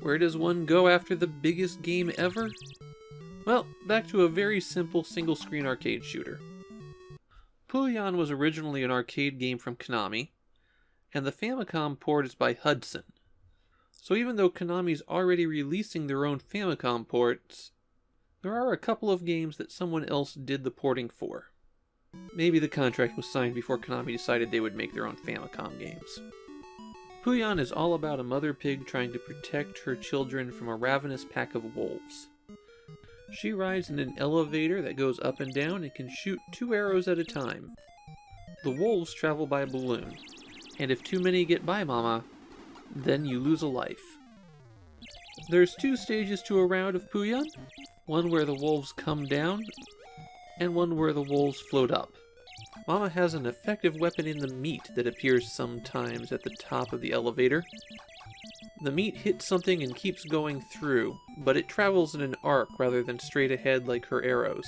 Where does one go after the biggest game ever? Well, back to a very simple single-screen arcade shooter. Pooyan was originally an arcade game from Konami, and the Famicom port is by Hudson. So even though Konami's already releasing their own Famicom ports, there are a couple of games that someone else did the porting for. Maybe the contract was signed before Konami decided they would make their own Famicom games. Pooyan is all about a mother pig trying to protect her children from a ravenous pack of wolves. She rides in an elevator that goes up and down and can shoot 2 arrows at a time. The wolves travel by balloon, and if too many get by Mama, then you lose a life. There's 2 stages to a round of Pooyan, one where the wolves come down, and one where the wolves float up. Mama has an effective weapon in the meat that appears sometimes at the top of the elevator. The meat hits something and keeps going through, but it travels in an arc rather than straight ahead like her arrows.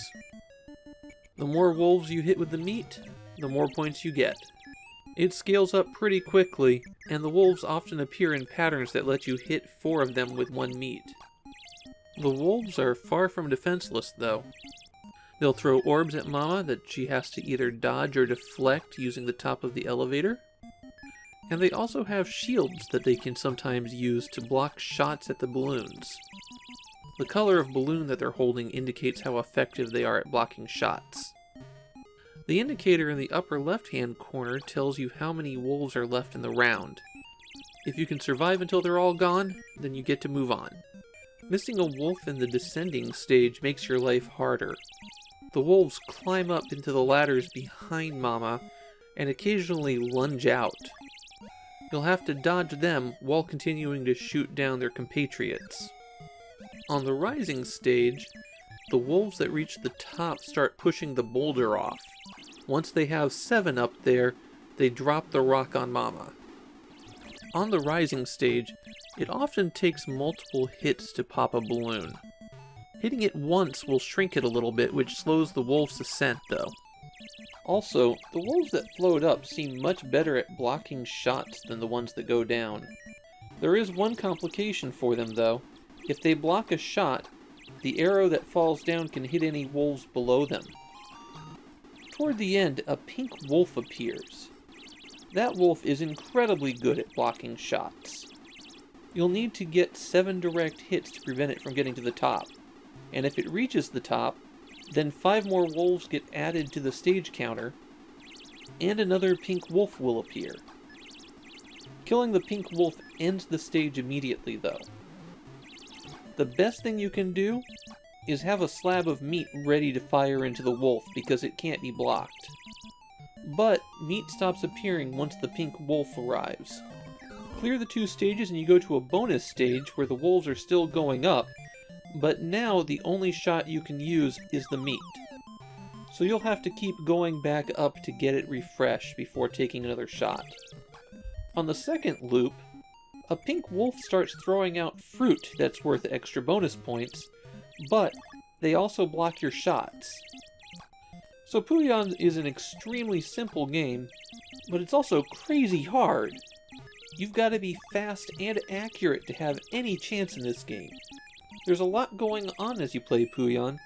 The more wolves you hit with the meat, the more points you get. It scales up pretty quickly, and the wolves often appear in patterns that let you hit 4 of them with one meat. The wolves are far from defenseless, though. They'll throw orbs at Mama that she has to either dodge or deflect using the top of the elevator. And they also have shields that they can sometimes use to block shots at the balloons. The color of balloon that they're holding indicates how effective they are at blocking shots. The indicator in the upper left-hand corner tells you how many wolves are left in the round. If you can survive until they're all gone, then you get to move on. Missing a wolf in the descending stage makes your life harder. The wolves climb up into the ladders behind Mama and occasionally lunge out. You'll have to dodge them while continuing to shoot down their compatriots. On the rising stage, the wolves that reach the top start pushing the boulder off. Once they have 7 up there, they drop the rock on Mama. On the rising stage, it often takes multiple hits to pop a balloon. Hitting it once will shrink it a little bit, which slows the wolf's ascent though. Also, the wolves that float up seem much better at blocking shots than the ones that go down. There is one complication for them though. If they block a shot, the arrow that falls down can hit any wolves below them. Toward the end, a pink wolf appears. That wolf is incredibly good at blocking shots. You'll need to get 7 direct hits to prevent it from getting to the top. And if it reaches the top, then 5 more wolves get added to the stage counter, and another pink wolf will appear. Killing the pink wolf ends the stage immediately though. The best thing you can do is have a slab of meat ready to fire into the wolf because it can't be blocked. But meat stops appearing once the pink wolf arrives. Clear the 2 stages and you go to a bonus stage where the wolves are still going up, but now the only shot you can use is the meat. So you'll have to keep going back up to get it refreshed before taking another shot. On the second loop, a pink wolf starts throwing out fruit that's worth extra bonus points, but they also block your shots. So Pooyan is an extremely simple game, but it's also crazy hard. You've got to be fast and accurate to have any chance in this game. There's a lot going on as you play Pooyan,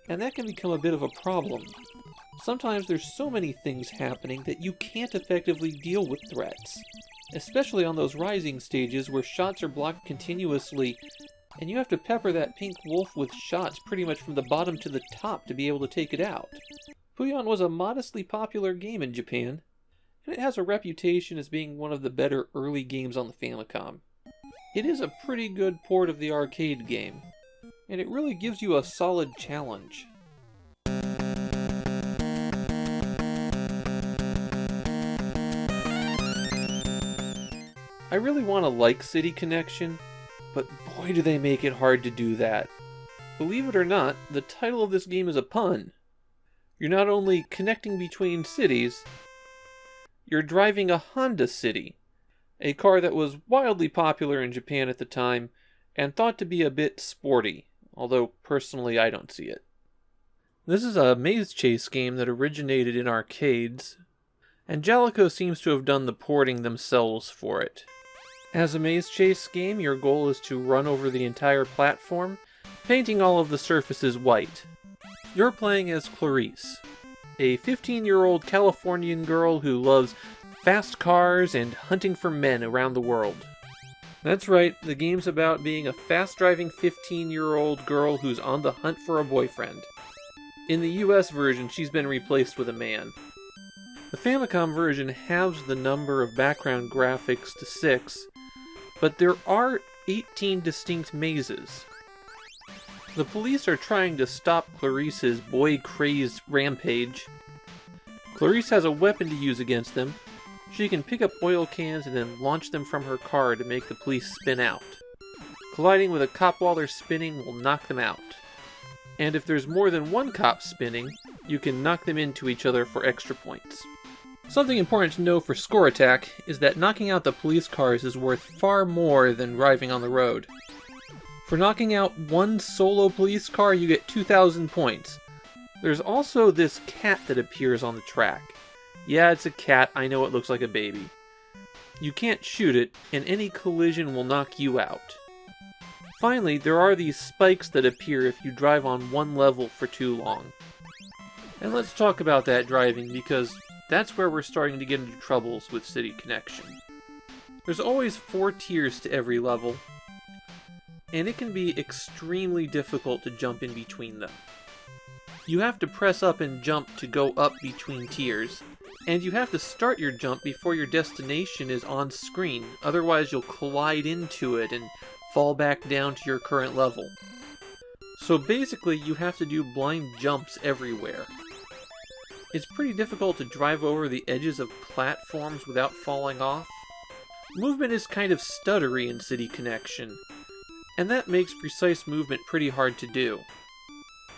and that can become a bit of a problem. Sometimes there's so many things happening that you can't effectively deal with threats, especially on those rising stages where shots are blocked continuously, and you have to pepper that pink wolf with shots pretty much from the bottom to the top to be able to take it out. Pooyan was a modestly popular game in Japan, and it has a reputation as being one of the better early games on the Famicom. It is a pretty good port of the arcade game, and it really gives you a solid challenge. I really want to like City Connection, but boy do they make it hard to do that. Believe it or not, the title of this game is a pun. You're not only connecting between cities, you're driving a Honda City, a car that was wildly popular in Japan at the time and thought to be a bit sporty, although personally I don't see it. This is a maze chase game that originated in arcades, and Jalico seems to have done the porting themselves for it. As a maze chase game, your goal is to run over the entire platform, painting all of the surfaces white. You're playing as Clarice, a 15-year-old Californian girl who loves fast cars and hunting for men around the world. That's right, the game's about being a fast-driving 15-year-old girl who's on the hunt for a boyfriend. In the US version, she's been replaced with a man. The Famicom version halves the number of background graphics to 6, but there are 18 distinct mazes. The police are trying to stop Clarice's boy-crazed rampage. Clarice has a weapon to use against them. She can pick up oil cans and then launch them from her car to make the police spin out. Colliding with a cop while they're spinning will knock them out. And if there's more than one cop spinning, you can knock them into each other for extra points. Something important to know for Score Attack is that knocking out the police cars is worth far more than driving on the road. For knocking out one solo police car, you get 2,000 points. There's also this cat that appears on the track. Yeah, it's a cat, I know it looks like a baby. You can't shoot it, and any collision will knock you out. Finally, there are these spikes that appear if you drive on one level for too long. And let's talk about that driving, because that's where we're starting to get into troubles with City Connection. There's always 4 tiers to every level, and it can be extremely difficult to jump in between them. You have to press up and jump to go up between tiers, and you have to start your jump before your destination is on screen, otherwise you'll collide into it and fall back down to your current level. So basically you have to do blind jumps everywhere. It's pretty difficult to drive over the edges of platforms without falling off. Movement is kind of stuttery in City Connection, and that makes precise movement pretty hard to do.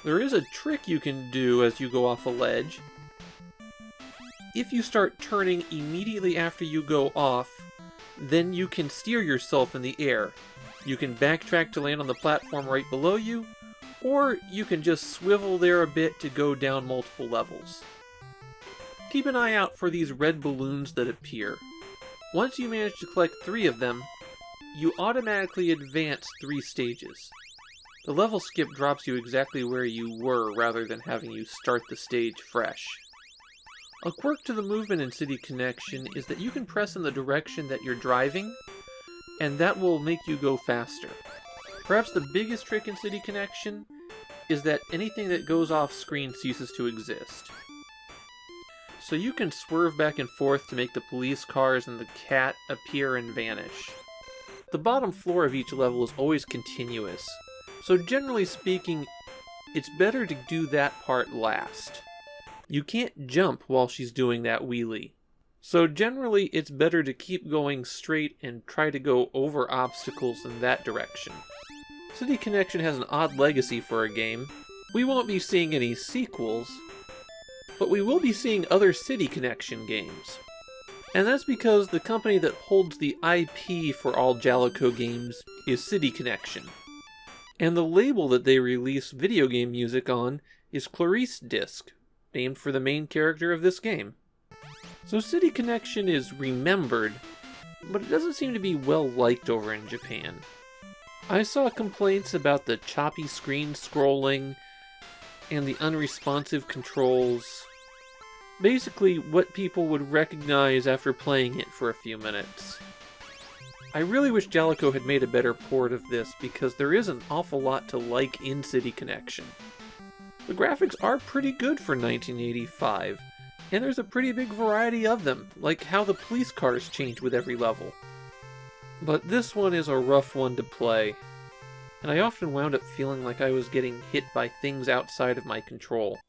There is a trick you can do as you go off a ledge. If you start turning immediately after you go off, then you can steer yourself in the air. You can backtrack to land on the platform right below you, or you can just swivel there a bit to go down multiple levels. Keep an eye out for these red balloons that appear. Once you manage to collect 3 of them, you automatically advance 3 stages. The level skip drops you exactly where you were rather than having you start the stage fresh. A quirk to the movement in City Connection is that you can press in the direction that you're driving, and that will make you go faster. Perhaps the biggest trick in City Connection is that anything that goes off screen ceases to exist. So you can swerve back and forth to make the police cars and the cat appear and vanish. The bottom floor of each level is always continuous, so generally speaking, it's better to do that part last. You can't jump while she's doing that wheelie. So generally, it's better to keep going straight and try to go over obstacles in that direction. City Connection has an odd legacy for a game. We won't be seeing any sequels, but we will be seeing other City Connection games. And that's because the company that holds the IP for all Jaleco games is City Connection. And the label that they release video game music on is Clarice Disc, named for the main character of this game. So City Connection is remembered, but it doesn't seem to be well liked over in Japan. I saw complaints about the choppy screen scrolling and the unresponsive controls. Basically what people would recognize after playing it for a few minutes. I really wish Jaleco had made a better port of this because there is an awful lot to like in City Connection. The graphics are pretty good for 1985, and there's a pretty big variety of them, like how the police cars change with every level. But this one is a rough one to play, and I often wound up feeling like I was getting hit by things outside of my control.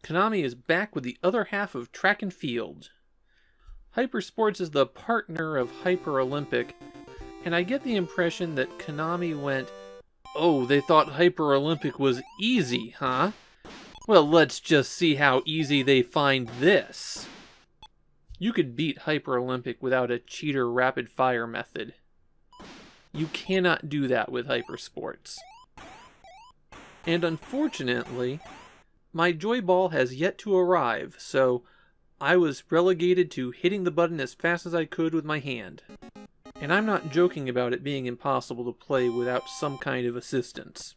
Konami is back with the other half of Track and Field. Hypersports is the partner of Hyper Olympic, and I get the impression that Konami went, "Oh, they thought Hyper Olympic was easy, huh? Well, let's just see how easy they find this." You could beat Hyper Olympic without a cheater rapid fire method. You cannot do that with Hypersports. And unfortunately, my Joy Ball has yet to arrive, so I was relegated to hitting the button as fast as I could with my hand. And I'm not joking about it being impossible to play without some kind of assistance.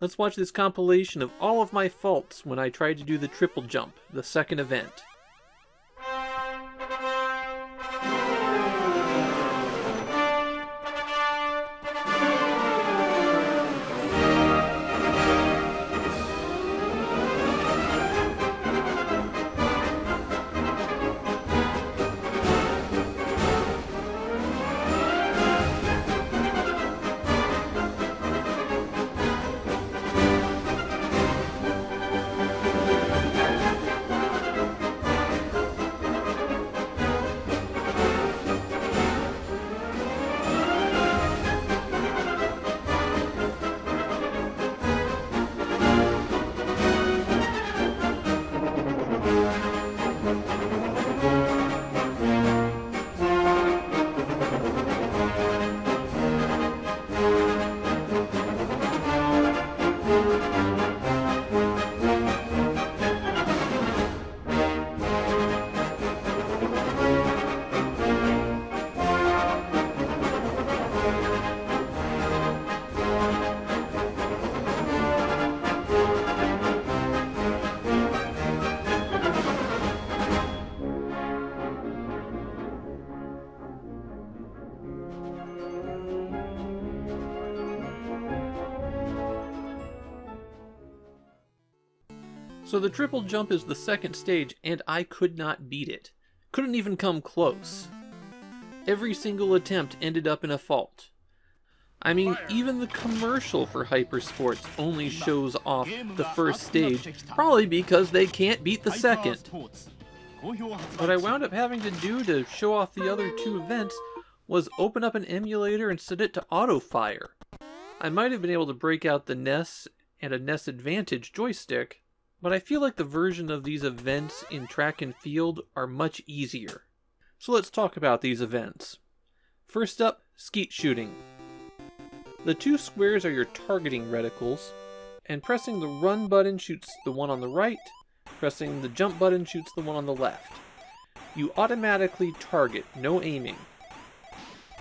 Let's watch this compilation of all of my faults when I tried to do the triple jump, the second event. So the triple jump is the second stage, and I could not beat it. Couldn't even come close. Every single attempt ended up in a fault. I mean, even the commercial for Hypersports only shows off the first stage, probably because they can't beat the second. What I wound up having to do to show off the other two events was open up an emulator and set it to auto-fire. I might have been able to break out the NES and a NES Advantage joystick, but I feel like the version of these events in track and field are much easier. So let's talk about these events. First up, skeet shooting. The two squares are your targeting reticles, and pressing the run button shoots the one on the right, pressing the jump button shoots the one on the left. You automatically target, no aiming.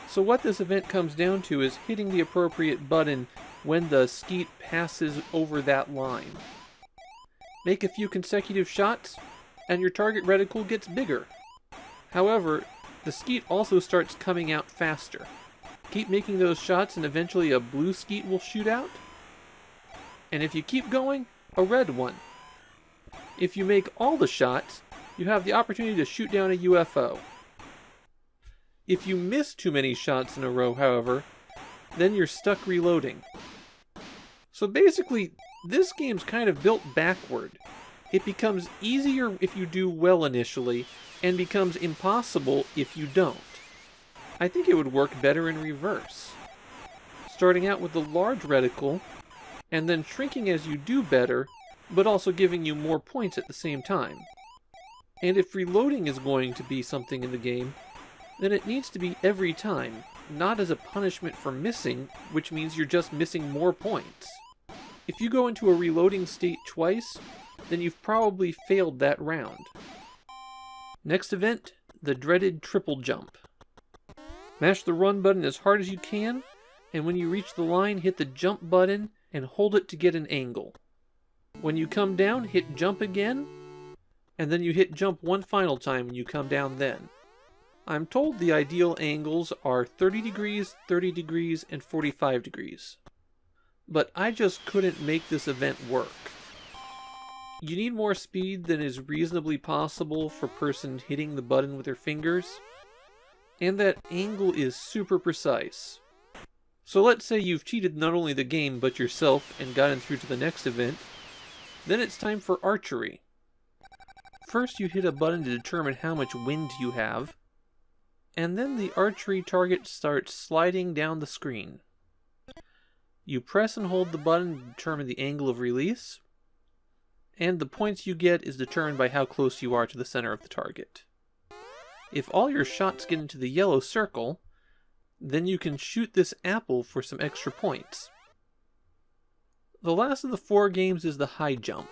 So what this event comes down to is hitting the appropriate button when the skeet passes over that line. Make a few consecutive shots, and your target reticle gets bigger. However, the skeet also starts coming out faster. Keep making those shots and eventually a blue skeet will shoot out. And if you keep going, a red one. If you make all the shots, you have the opportunity to shoot down a UFO. If you miss too many shots in a row, however, then you're stuck reloading. So basically, this game's kind of built backward. It becomes easier if you do well initially, and becomes impossible if you don't. I think it would work better in reverse. Starting out with the large reticle, and then shrinking as you do better, but also giving you more points at the same time. And if reloading is going to be something in the game, then it needs to be every time, not as a punishment for missing, which means you're just missing more points. If you go into a reloading state twice, then you've probably failed that round. Next event, the dreaded triple jump. Mash the run button as hard as you can, and when you reach the line, hit the jump button and hold it to get an angle. When you come down, hit jump again, and then you hit jump one final time when you come down then. I'm told the ideal angles are 30 degrees, 30 degrees, and 45 degrees. But I just couldn't make this event work. You need more speed than is reasonably possible for a person hitting the button with their fingers, and that angle is super precise. So let's say you've cheated not only the game but yourself and gotten through to the next event, then it's time for archery. First you hit a button to determine how much wind you have, and then the archery target starts sliding down the screen. You press and hold the button to determine the angle of release, and the points you get is determined by how close you are to the center of the target. If all your shots get into the yellow circle, then you can shoot this apple for some extra points. The last of the four games is the high jump.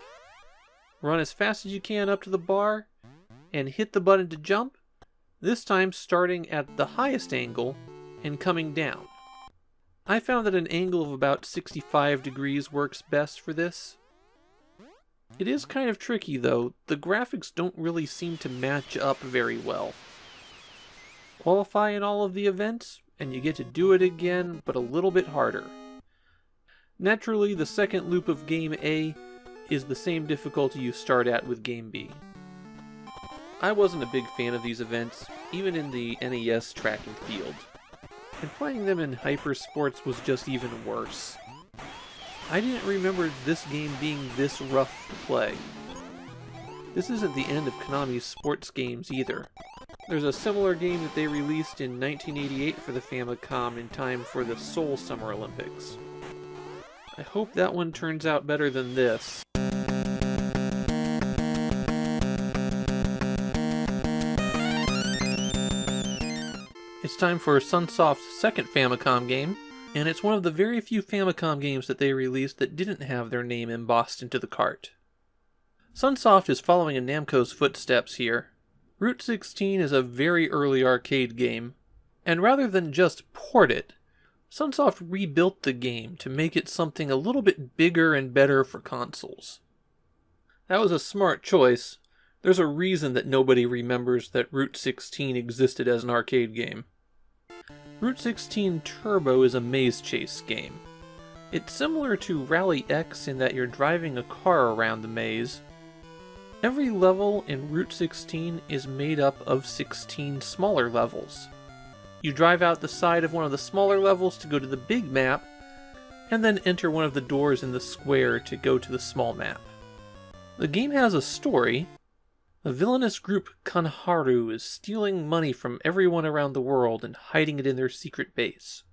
Run as fast as you can up to the bar, and hit the button to jump, this time starting at the highest angle and coming down. I found that an angle of about 65 degrees works best for this. It is kind of tricky though, the graphics don't really seem to match up very well. Qualify in all of the events, and you get to do it again, but a little bit harder. Naturally, the second loop of Game A is the same difficulty you start at with Game B. I wasn't a big fan of these events, even in the NES track and field. And playing them in Hyper Sports was just even worse. I didn't remember this game being this rough to play. This isn't the end of Konami's sports games either. There's a similar game that they released in 1988 for the Famicom in time for the Seoul Summer Olympics. I hope that one turns out better than this. It's time for Sunsoft's second Famicom game, and it's one of the very few Famicom games that they released that didn't have their name embossed into the cart. Sunsoft is following in Namco's footsteps here. Route 16 is a very early arcade game, and rather than just port it, Sunsoft rebuilt the game to make it something a little bit bigger and better for consoles. That was a smart choice. There's a reason that nobody remembers that Route 16 existed as an arcade game. Route 16 Turbo is a maze chase game. It's similar to Rally X in that you're driving a car around the maze. Every level in Route 16 is made up of 16 smaller levels. You drive out the side of one of the smaller levels to go to the big map, and then enter one of the doors in the square to go to the small map. The game has a story. The villainous group Kanharu is stealing money from everyone around the world and hiding it in their secret base.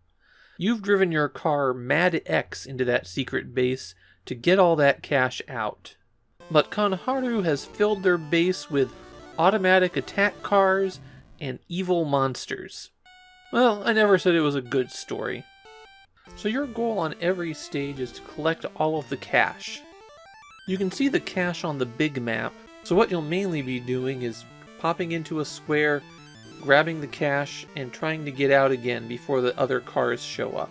You've driven your car Mad X into that secret base to get all that cash out. But Kanharu has filled their base with automatic attack cars and evil monsters. Well, I never said it was a good story. So your goal on every stage is to collect all of the cash. You can see the cash on the big map, so what you'll mainly be doing is popping into a square, grabbing the cash, and trying to get out again before the other cars show up.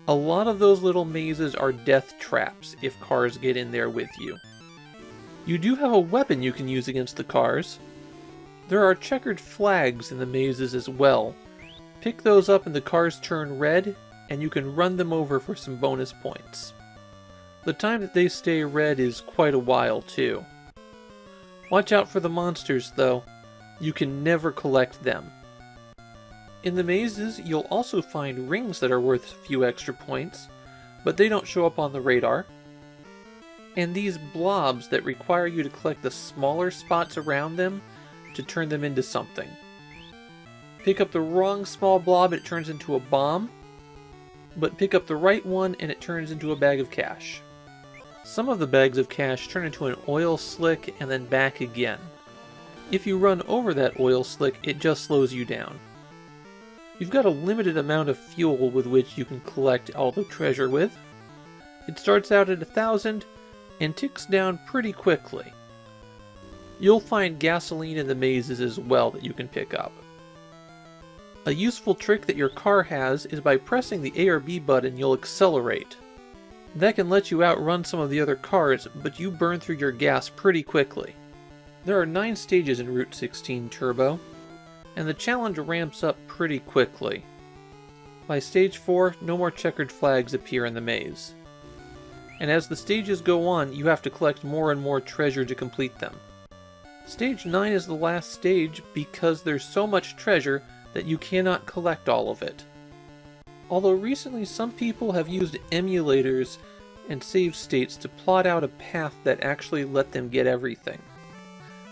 A lot of those little mazes are death traps if cars get in there with you. You do have a weapon you can use against the cars. There are checkered flags in the mazes as well. Pick those up and the cars turn red, and you can run them over for some bonus points. The time that they stay red is quite a while too. Watch out for the monsters though. You can never collect them. In the mazes, you'll also find rings that are worth a few extra points, but they don't show up on the radar. And these blobs that require you to collect the smaller spots around them to turn them into something. Pick up the wrong small blob, it turns into a bomb, but pick up the right one and it turns into a bag of cash. Some of the bags of cash turn into an oil slick and then back again. If you run over that oil slick, it just slows you down. You've got a limited amount of fuel with which you can collect all the treasure with. It starts out at 1,000 and ticks down pretty quickly. You'll find gasoline in the mazes as well that you can pick up. A useful trick that your car has is by pressing the A or B button, you'll accelerate. That can let you outrun some of the other cars, but you burn through your gas pretty quickly. There are 9 stages in Route 16 Turbo, and the challenge ramps up pretty quickly. By stage 4, no more checkered flags appear in the maze. And as the stages go on, you have to collect more and more treasure to complete them. Stage 9 is the last stage because there's so much treasure that you cannot collect all of it. Although recently some people have used emulators and save states to plot out a path that actually let them get everything.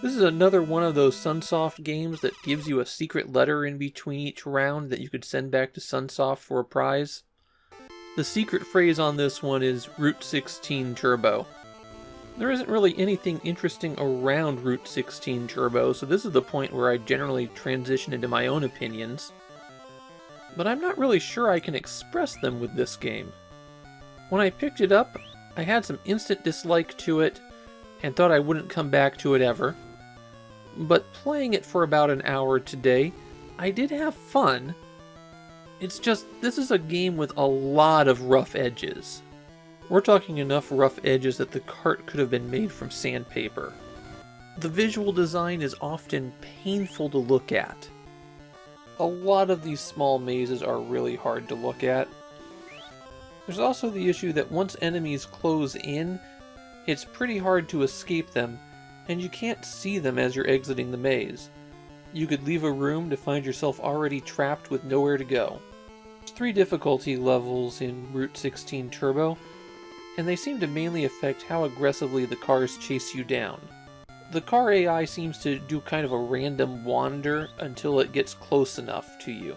This is another one of those Sunsoft games that gives you a secret letter in between each round that you could send back to Sunsoft for a prize. The secret phrase on this one is Route 16 Turbo. There isn't really anything interesting around Route 16 Turbo, so this is the point where I generally transition into my own opinions. But I'm not really sure I can express them with this game. When I picked it up, I had some instant dislike to it, and thought I wouldn't come back to it ever. But playing it for about an hour today, I did have fun. It's just, this is a game with a lot of rough edges. We're talking enough rough edges that the cart could have been made from sandpaper. The visual design is often painful to look at. A lot of these small mazes are really hard to look at. There's also the issue that once enemies close in, it's pretty hard to escape them, and you can't see them as you're exiting the maze. You could leave a room to find yourself already trapped with nowhere to go. There's 3 difficulty levels in Route 16 Turbo, and they seem to mainly affect how aggressively the cars chase you down. The car AI seems to do kind of a random wander until it gets close enough to you.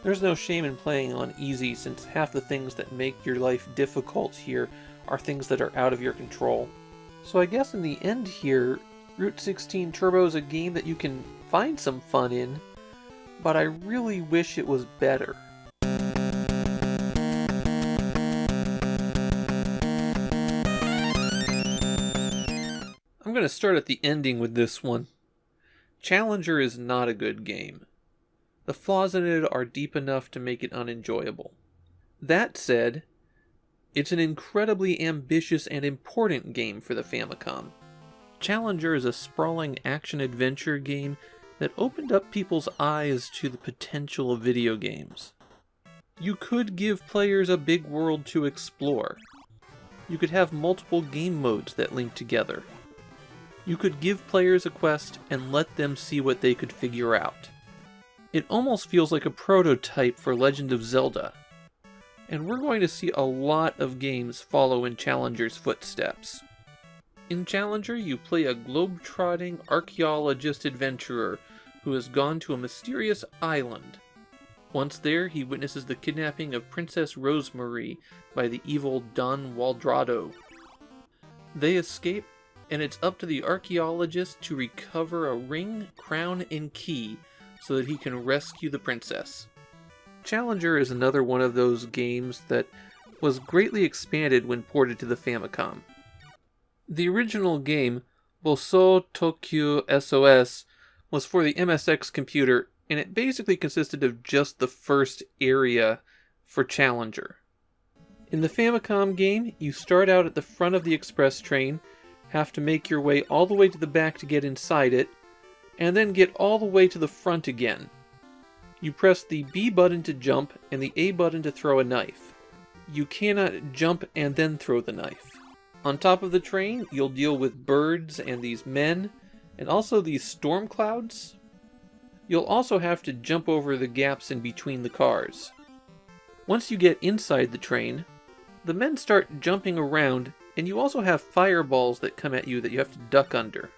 There's no shame in playing on easy, since half the things that make your life difficult here are things that are out of your control. So I guess in the end here, Route 16 Turbo is a game that you can find some fun in, but I really wish it was better. I'm going to start at the ending with this one. Challenger is not a good game. The flaws in it are deep enough to make it unenjoyable. That said, it's an incredibly ambitious and important game for the Famicom. Challenger is a sprawling action-adventure game that opened up people's eyes to the potential of video games. You could give players a big world to explore. You could have multiple game modes that link together. You could give players a quest and let them see what they could figure out. It almost feels like a prototype for Legend of Zelda. And we're going to see a lot of games follow in Challenger's footsteps. In Challenger, you play a globe-trotting archaeologist adventurer who has gone to a mysterious island. Once there, he witnesses the kidnapping of Princess Rosemary by the evil Don Waldrado. They escape, and it's up to the archaeologist to recover a ring, crown, and key so that he can rescue the princess. Challenger is another one of those games that was greatly expanded when ported to the Famicom. The original game, Boso Tokyo SOS, was for the MSX computer, and it basically consisted of just the first area for Challenger. In the Famicom game, you start out at the front of the express train, have to make your way all the way to the back to get inside it, and then get all the way to the front again. You press the B button to jump and the A button to throw a knife. You cannot jump and then throw the knife. On top of the train, you'll deal with birds and these men, and also these storm clouds. You'll also have to jump over the gaps in between the cars. Once you get inside the train, the men start jumping around, and you also have fireballs that come at you that you have to duck under.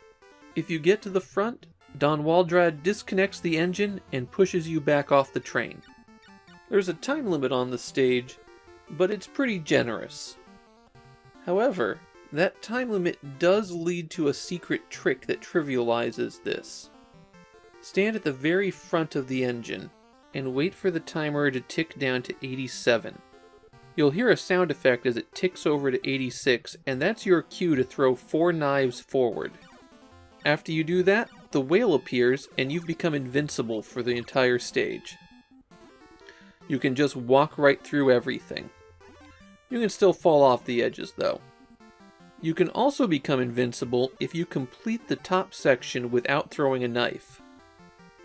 If you get to the front, Don Waldrad disconnects the engine and pushes you back off the train. There's a time limit on the stage, but it's pretty generous. However, that time limit does lead to a secret trick that trivializes this. Stand at the very front of the engine and wait for the timer to tick down to 87. You'll hear a sound effect as it ticks over to 86, and that's your cue to throw 4 knives forward. After you do that, the whale appears and you've become invincible for the entire stage. You can just walk right through everything. You can still fall off the edges though. You can also become invincible if you complete the top section without throwing a knife.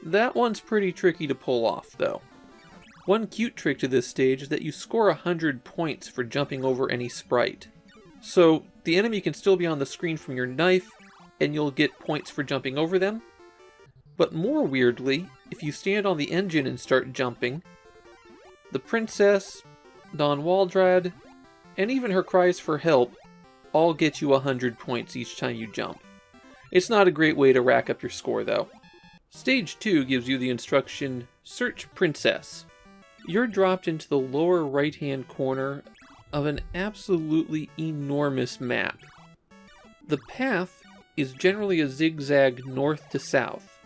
That one's pretty tricky to pull off though. One cute trick to this stage is that you score 100 points for jumping over any sprite. So the enemy can still be on the screen from your knife, and you'll get points for jumping over them. But more weirdly, if you stand on the engine and start jumping, the princess, Don Waldrad, and even her cries for help all get you 100 points each time you jump. It's not a great way to rack up your score though. Stage 2 gives you the instruction, Search Princess. You're dropped into the lower right-hand corner of an absolutely enormous map. The path is generally a zigzag north to south.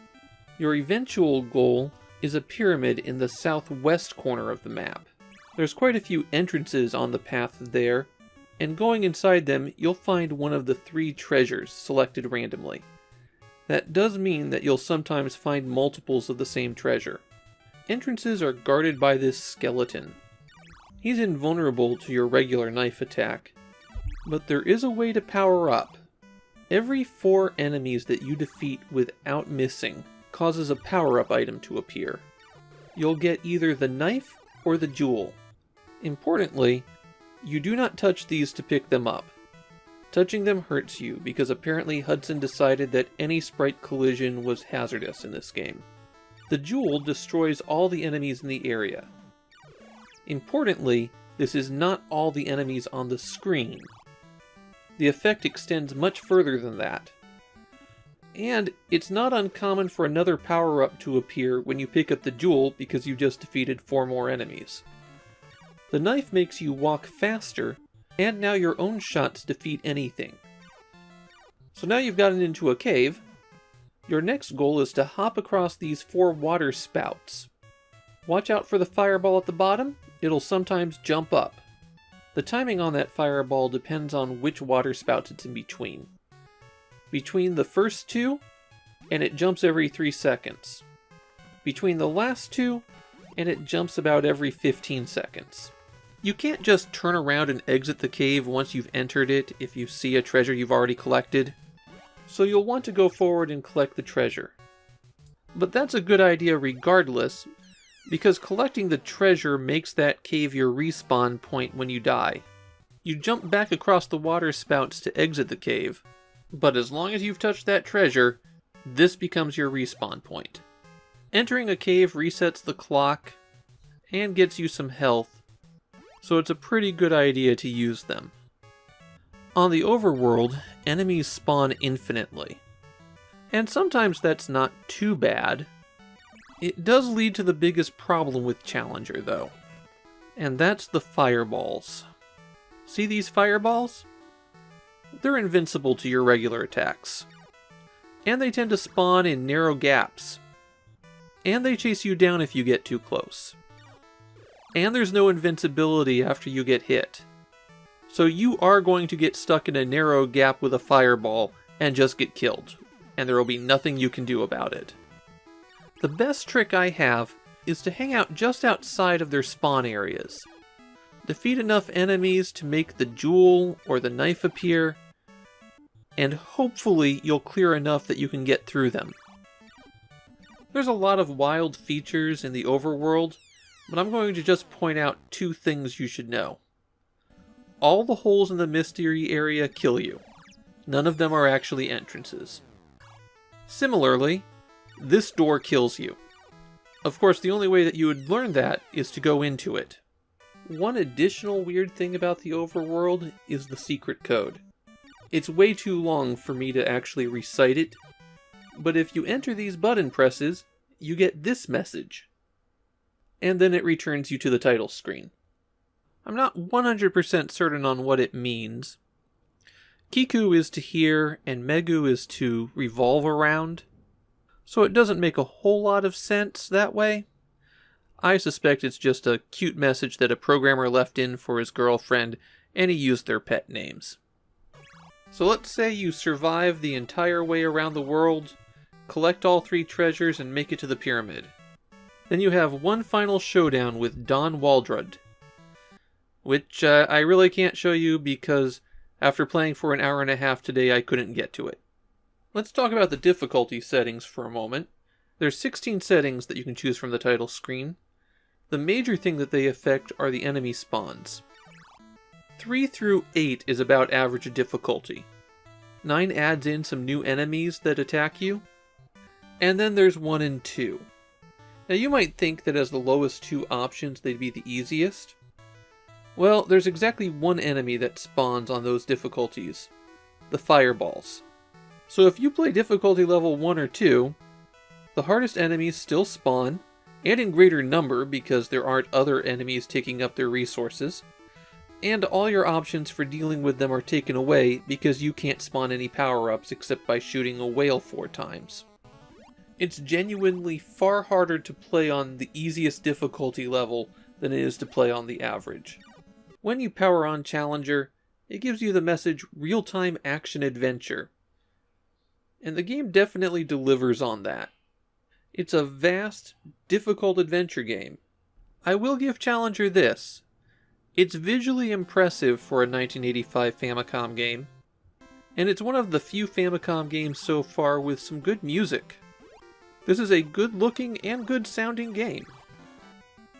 Your eventual goal is a pyramid in the southwest corner of the map. There's quite a few entrances on the path there, and going inside them, you'll find one of the 3 treasures selected randomly. That does mean that you'll sometimes find multiples of the same treasure. Entrances are guarded by this skeleton. He's invulnerable to your regular knife attack, but there is a way to power up. Every 4 enemies that you defeat without missing causes a power-up item to appear. You'll get either the knife or the jewel. Importantly, you do not touch these to pick them up. Touching them hurts you because apparently Hudson decided that any sprite collision was hazardous in this game. The jewel destroys all the enemies in the area. Importantly, this is not all the enemies on the screen. The effect extends much further than that. And it's not uncommon for another power-up to appear when you pick up the jewel because you just defeated 4 more enemies. The knife makes you walk faster, and now your own shots defeat anything. So now you've gotten into a cave. Your next goal is to hop across these 4 water spouts. Watch out for the fireball at the bottom. It'll sometimes jump up. The timing on that fireball depends on which water spouts it's in between. Between the first 2, and it jumps every 3 seconds. Between the last 2, and it jumps about every 15 seconds. You can't just turn around and exit the cave once you've entered it if you see a treasure you've already collected, so you'll want to go forward and collect the treasure. But that's a good idea regardless, because collecting the treasure makes that cave your respawn point when you die. You jump back across the water spouts to exit the cave, but as long as you've touched that treasure, this becomes your respawn point. Entering a cave resets the clock and gets you some health, so it's a pretty good idea to use them. On the overworld, enemies spawn infinitely, and sometimes that's not too bad. It does lead to the biggest problem with Challenger though, and that's the fireballs. See these fireballs? They're invincible to your regular attacks, and they tend to spawn in narrow gaps, and they chase you down if you get too close. And there's no invincibility after you get hit. So you are going to get stuck in a narrow gap with a fireball and just get killed, and there will be nothing you can do about it. The best trick I have is to hang out just outside of their spawn areas. Defeat enough enemies to make the jewel or the knife appear, and hopefully you'll clear enough that you can get through them. There's a lot of wild features in the overworld, but I'm going to just point out 2 things you should know. All the holes in the mystery area kill you. None of them are actually entrances. Similarly, this door kills you. Of course, the only way that you would learn that is to go into it. One additional weird thing about the overworld is the secret code. It's way too long for me to actually recite it, but if you enter these button presses, you get this message. And then it returns you to the title screen. I'm not 100% certain on what it means. Kiku is to hear, and Megu is to revolve around, so it doesn't make a whole lot of sense that way. I suspect it's just a cute message that a programmer left in for his girlfriend, and he used their pet names. So let's say you survive the entire way around the world, collect all 3 treasures, and make it to the pyramid. Then you have one final showdown with Don Waldrud, which I really can't show you because after playing for an hour and a half today I couldn't get to it. Let's talk about the difficulty settings for a moment. There's 16 settings that you can choose from the title screen. The major thing that they affect are the enemy spawns. 3 through 8 is about average difficulty. 9 adds in some new enemies that attack you. And then there's 1 and 2. Now you might think that as the lowest 2 options they'd be the easiest. Well, there's exactly 1 enemy that spawns on those difficulties. The fireballs. So if you play difficulty level 1 or 2, the hardest enemies still spawn, and in greater number because there aren't other enemies taking up their resources, and all your options for dealing with them are taken away because you can't spawn any power-ups except by shooting a whale 4 times. It's genuinely far harder to play on the easiest difficulty level than it is to play on the average. When you power on Challenger, It gives you the message real-time action adventure. And the game definitely delivers on that. It's a vast, difficult adventure game. I will give Challenger this. It's visually impressive for a 1985 Famicom game. And it's one of the few Famicom games so far with some good music. This is a good-looking and good-sounding game.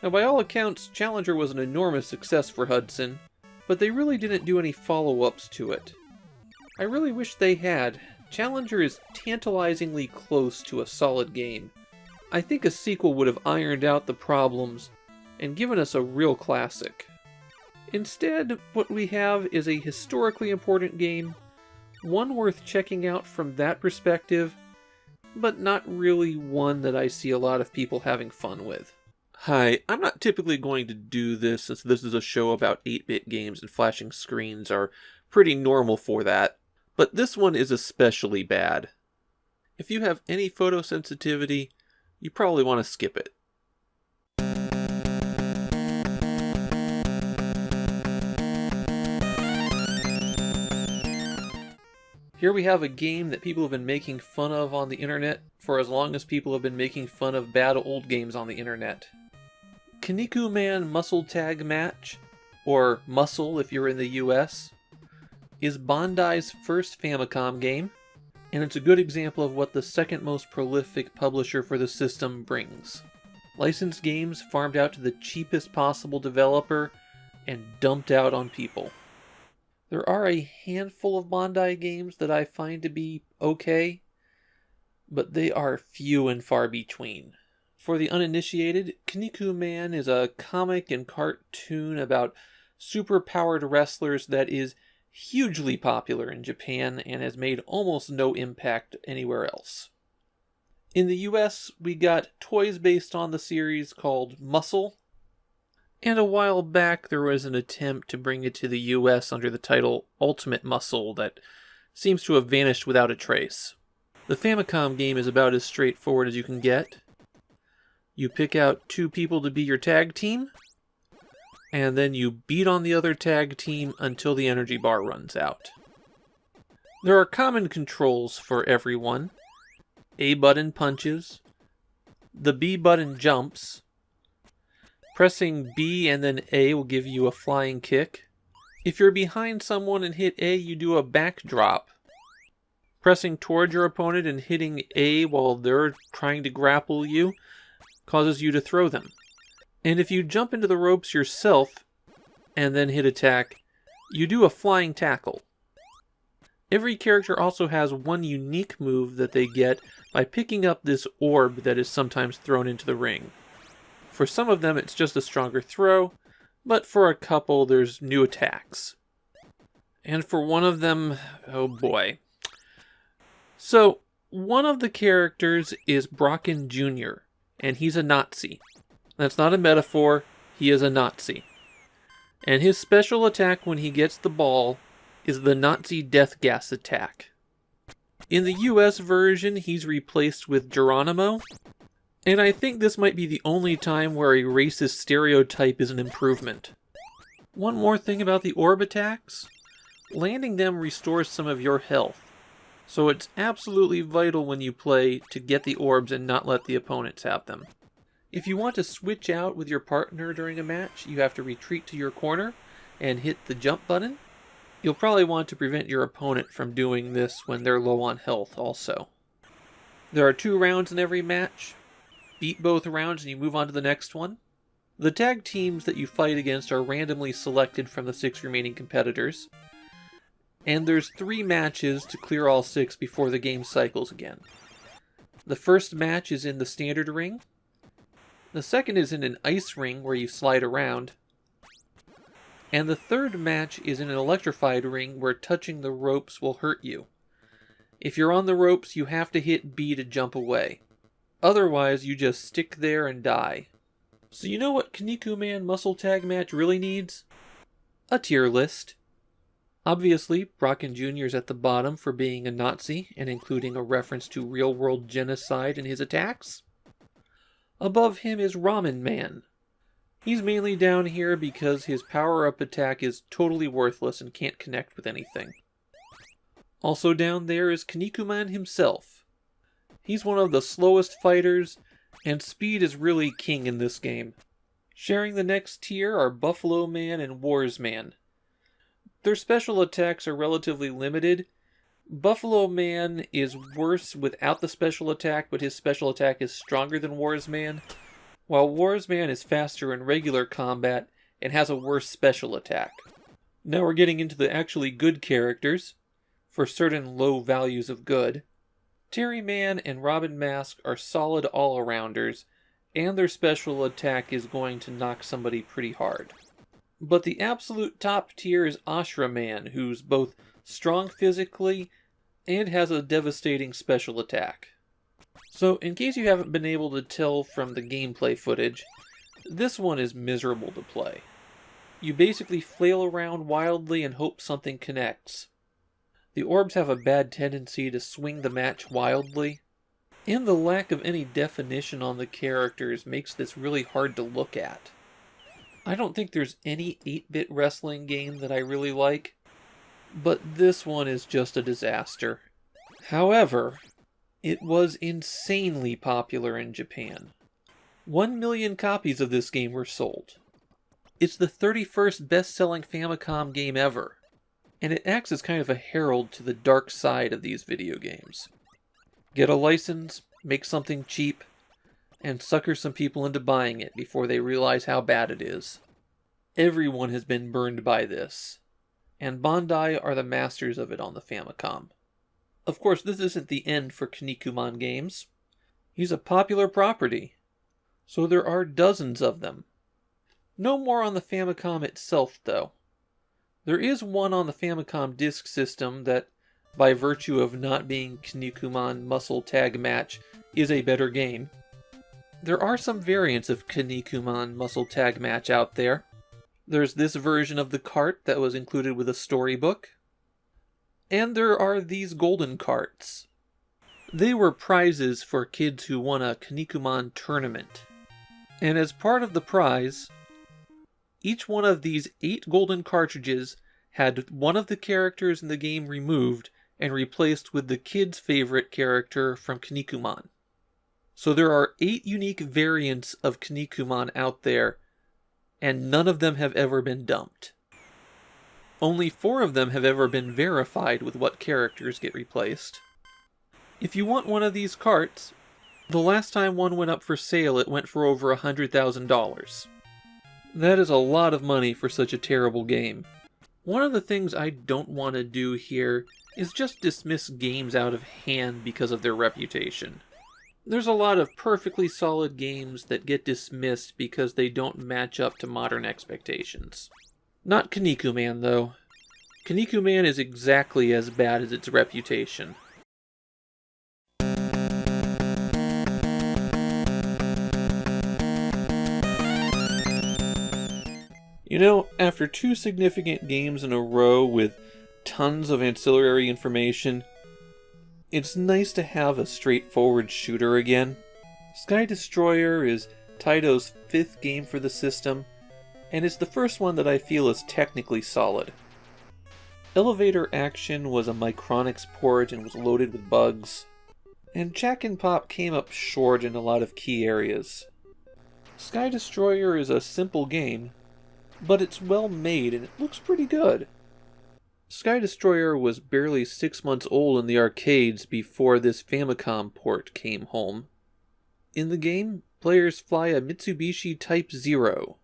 Now, by all accounts, Challenger was an enormous success for Hudson, but they really didn't do any follow-ups to it. I really wish they had. Challenger is tantalizingly close to a solid game. I think a sequel would have ironed out the problems and given us a real classic. Instead, what we have is a historically important game, one worth checking out from that perspective, but not really one that I see a lot of people having fun with. Hi, I'm not typically going to do this since this is a show about 8-bit games and flashing screens are pretty normal for that, but this one is especially bad. If you have any photosensitivity, you probably want to skip it. Here we have a game that people have been making fun of on the internet for as long as people have been making fun of bad old games on the internet. Kinnikuman Muscle Tag Match, or Muscle if you're in the US, is Bandai's first Famicom game, and it's a good example of what the second most prolific publisher for the system brings. Licensed games farmed out to the cheapest possible developer and dumped out on people. There are a handful of Bandai games that I find to be okay, but they are few and far between. For the uninitiated, Kinnikuman is a comic and cartoon about super-powered wrestlers that is hugely popular in Japan and has made almost no impact anywhere else. In the US, we got toys based on the series called Muscle, and a while back there was an attempt to bring it to the US under the title Ultimate Muscle that seems to have vanished without a trace. The Famicom game is about as straightforward as you can get. You pick out 2 people to be your tag team, and then you beat on the other tag team until the energy bar runs out. There are common controls for everyone. A button punches, the B button jumps, pressing B and then A will give you a flying kick. If you're behind someone and hit A, you do a backdrop. Pressing towards your opponent and hitting A while they're trying to grapple you causes you to throw them. And if you jump into the ropes yourself and then hit attack, you do a flying tackle. Every character also has one unique move that they get by picking up this orb that is sometimes thrown into the ring. For some of them it's just a stronger throw, but for a couple there's new attacks. And for one of them, oh boy. So, one of the characters is Brocken Jr., and he's a Nazi. That's not a metaphor, he is a Nazi. And his special attack when he gets the ball is the Nazi death gas attack. In the US version, he's replaced with Geronimo, and I think this might be the only time where a racist stereotype is an improvement. One more thing about the orb attacks. Landing them restores some of your health, so it's absolutely vital when you play to get the orbs and not let the opponents have them. If you want to switch out with your partner during a match, you have to retreat to your corner and hit the jump button. You'll probably want to prevent your opponent from doing this when they're low on health also. There are 2 rounds in every match. Beat both rounds and you move on to the next one. The tag teams that you fight against are randomly selected from the 6 remaining competitors. And there's 3 matches to clear all 6 before the game cycles again. The first match is in the standard ring. The second is in an ice ring where you slide around. And the third match is in an electrified ring where touching the ropes will hurt you. If you're on the ropes, you have to hit B to jump away. Otherwise, you just stick there and die. So you know what Kinnikuman Muscle Tag Match really needs? A tier list. Obviously, Brocken Jr. is at the bottom for being a Nazi and including a reference to real-world genocide in his attacks. Above him is Ramen Man. He's mainly down here because his power-up attack is totally worthless and can't connect with anything. Also down there is Kinnikuman himself. He's one of the slowest fighters, and speed is really king in this game. Sharing the next tier are Buffalo Man and Wars Man. Their special attacks are relatively limited. Buffalo Man is worse without the special attack, but his special attack is stronger than Wars Man, while Wars Man is faster in regular combat and has a worse special attack. Now we're getting into the actually good characters, for certain low values of good. Terry Man and Robin Mask are solid all-arounders, and their special attack is going to knock somebody pretty hard. But the absolute top tier is Ashra Man, who's both strong physically and has a devastating special attack. So, in case you haven't been able to tell from the gameplay footage, this one is miserable to play. You basically flail around wildly and hope something connects. The orbs have a bad tendency to swing the match wildly, and the lack of any definition on the characters makes this really hard to look at. I don't think there's any 8-bit wrestling game that I really like, but this one is just a disaster. However, it was insanely popular in Japan. 1 million copies of this game were sold. It's the 31st best-selling Famicom game ever, and it acts as kind of a herald to the dark side of these video games. Get a license, make something cheap, and sucker some people into buying it before they realize how bad it is. Everyone has been burned by this, and Bandai are the masters of it on the Famicom. Of course, this isn't the end for Kinnikuman games. He's a popular property, so there are dozens of them. No more on the Famicom itself, though. There is one on the Famicom Disk System that, by virtue of not being Kinnikuman Muscle Tag Match, is a better game. There are some variants of Kinnikuman Muscle Tag Match out there. There's this version of the cart that was included with a storybook. And there are these golden carts. They were prizes for kids who won a Kinnikuman tournament. And as part of the prize, each one of these 8 golden cartridges had one of the characters in the game removed and replaced with the kid's favorite character from Kinnikuman. So there are 8 unique variants of Kinnikuman out there, and none of them have ever been dumped. Only 4 of them have ever been verified with what characters get replaced. If you want one of these carts, the last time one went up for sale it went for over $100,000. That is a lot of money for such a terrible game. One of the things I don't want to do here is just dismiss games out of hand because of their reputation. There's a lot of perfectly solid games that get dismissed because they don't match up to modern expectations. Not Kinnikuman, though. Kinnikuman is exactly as bad as its reputation. You know, after 2 significant games in a row with tons of ancillary information, it's nice to have a straightforward shooter again. Sky Destroyer is Taito's 5th game for the system, and it's the first one that I feel is technically solid. Elevator Action was a Micronix port and was loaded with bugs, and Jack and Pop came up short in a lot of key areas. Sky Destroyer is a simple game, but it's well made and it looks pretty good. Sky Destroyer was barely 6 months old in the arcades before this Famicom port came home. In the game, players fly a Mitsubishi Type 0.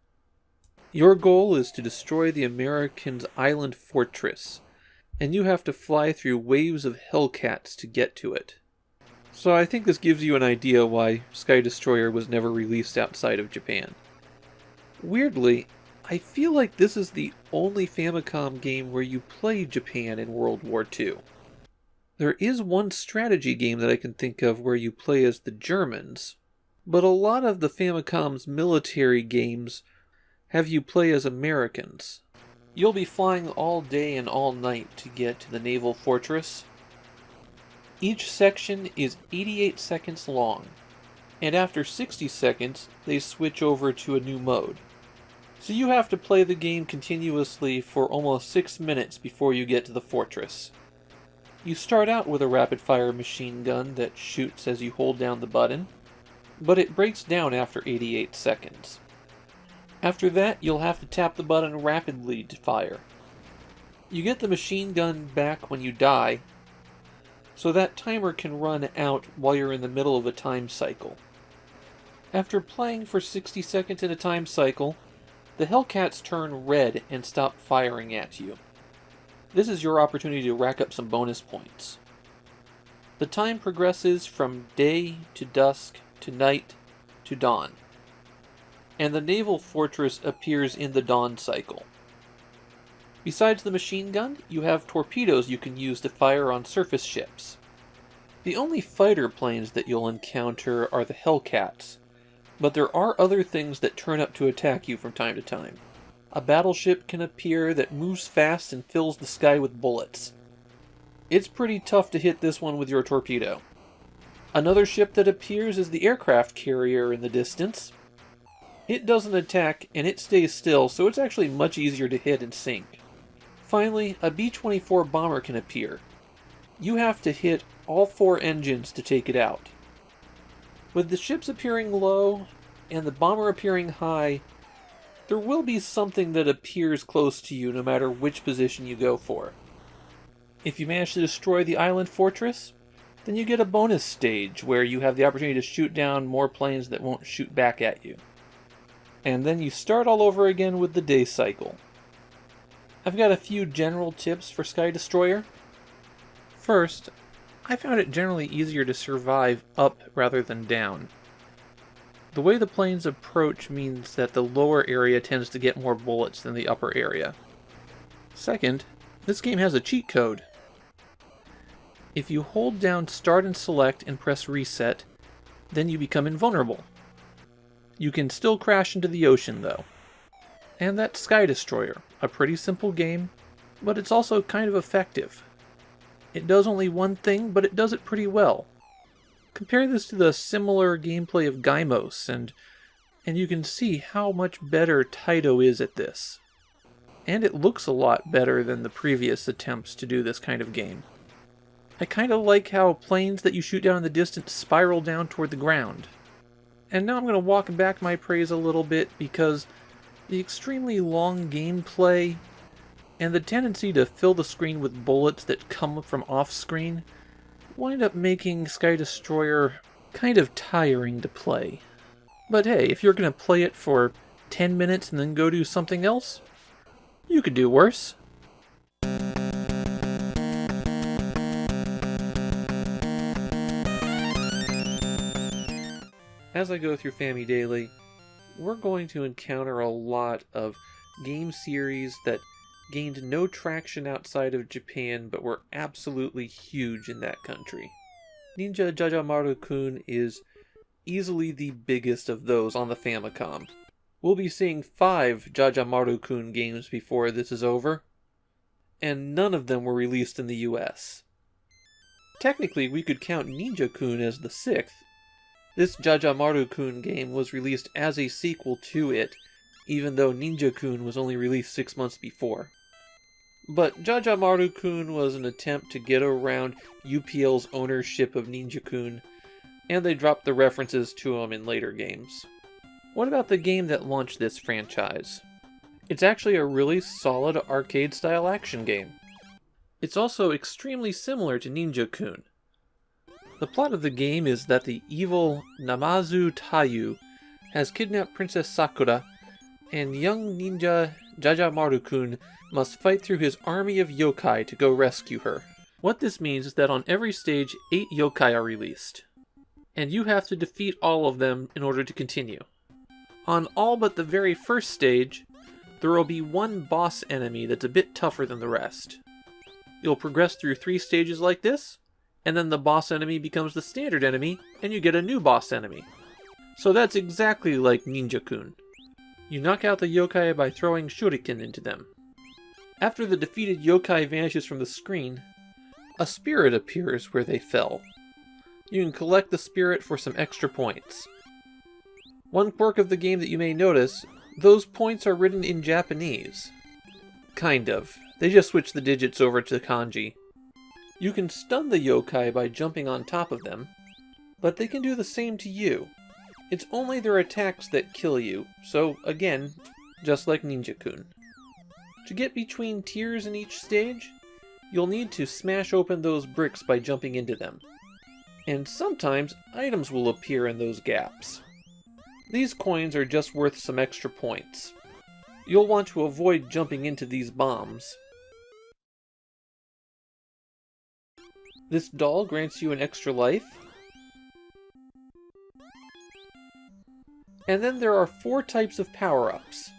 Your goal is to destroy the Americans' island fortress, and you have to fly through waves of Hellcats to get to it. So I think this gives you an idea why Sky Destroyer was never released outside of Japan. Weirdly, I feel like this is the only Famicom game where you play Japan in World War II. There is one strategy game that I can think of where you play as the Germans, but a lot of the Famicom's military games have you play as Americans. You'll be flying all day and all night to get to the naval fortress. Each section is 88 seconds long, and after 60 seconds they switch over to a new mode. So you have to play the game continuously for almost 6 minutes before you get to the fortress. You start out with a rapid-fire machine gun that shoots as you hold down the button, but it breaks down after 88 seconds. After that, you'll have to tap the button rapidly to fire. You get the machine gun back when you die, so that timer can run out while you're in the middle of a time cycle. After playing for 60 seconds in a time cycle, the Hellcats turn red and stop firing at you. This is your opportunity to rack up some bonus points. The time progresses from day to dusk to night to dawn, and the naval fortress appears in the dawn cycle. Besides the machine gun, you have torpedoes you can use to fire on surface ships. The only fighter planes that you'll encounter are the Hellcats, but there are other things that turn up to attack you from time to time. A battleship can appear that moves fast and fills the sky with bullets. It's pretty tough to hit this one with your torpedo. Another ship that appears is the aircraft carrier in the distance. It doesn't attack and it stays still, so it's actually much easier to hit and sink. Finally, a B-24 bomber can appear. You have to hit all 4 engines to take it out. With the ships appearing low and the bomber appearing high, there will be something that appears close to you no matter which position you go for. If you manage to destroy the island fortress, then you get a bonus stage where you have the opportunity to shoot down more planes that won't shoot back at you. And then you start all over again with the day cycle. I've got a few general tips for Sky Destroyer. First, I found it generally easier to survive up rather than down. The way the planes approach means that the lower area tends to get more bullets than the upper area. Second, this game has a cheat code. If you hold down Start and Select and press Reset, then you become invulnerable. You can still crash into the ocean though. And that's Sky Destroyer, a pretty simple game, but it's also kind of effective. It does only one thing, but it does it pretty well. Compare this to the similar gameplay of Gaimos, and you can see how much better Taito is at this. And it looks a lot better than the previous attempts to do this kind of game. I kind of like how planes that you shoot down in the distance spiral down toward the ground. And now I'm going to walk back my praise a little bit because the extremely long gameplay and the tendency to fill the screen with bullets that come from off-screen wind up making Sky Destroyer kind of tiring to play. But hey, if you're going to play it for 10 minutes and then go do something else, you could do worse. As I go through Famidaily, we're going to encounter a lot of game series that gained no traction outside of Japan but were absolutely huge in that country. Ninja Jajamaru-Kun is easily the biggest of those on the Famicom. We'll be seeing 5 Jajamaru-Kun games before this is over, and none of them were released in the US. Technically, we could count Ninja-Kun as the 6th. This Jajamaru-Kun game was released as a sequel to it, even though Ninja-Kun was only released 6 months before. But Jajamaru-Kun was an attempt to get around UPL's ownership of Ninja-Kun, and they dropped the references to him in later games. What about the game that launched this franchise? It's actually a really solid arcade-style action game. It's also extremely similar to Ninja-Kun. The plot of the game is that the evil Namazu Tayu has kidnapped Princess Sakura, and young ninja Jajamaru-Kun must fight through his army of yokai to go rescue her. What this means is that on every stage, 8 yokai are released, and you have to defeat all of them in order to continue. On all but the very first stage, there will be one boss enemy that's a bit tougher than the rest. You'll progress through 3 stages like this, and then the boss enemy becomes the standard enemy, and you get a new boss enemy. So that's exactly like Ninja-Kun. You knock out the yokai by throwing shuriken into them. After the defeated yokai vanishes from the screen, a spirit appears where they fell. You can collect the spirit for some extra points. One quirk of the game that you may notice, Those points are written in Japanese. Kind of. They just switch the digits over to kanji. You can stun the yokai by jumping on top of them, but they can do the same to you. It's only their attacks that kill you, so again, just like Ninja-kun. To get between tiers in each stage, you'll need to smash open those bricks by jumping into them. And sometimes, items will appear in those gaps. These coins are just worth some extra points. You'll want to avoid jumping into these bombs. This doll grants you an extra life. And then there are 4 types of power-ups.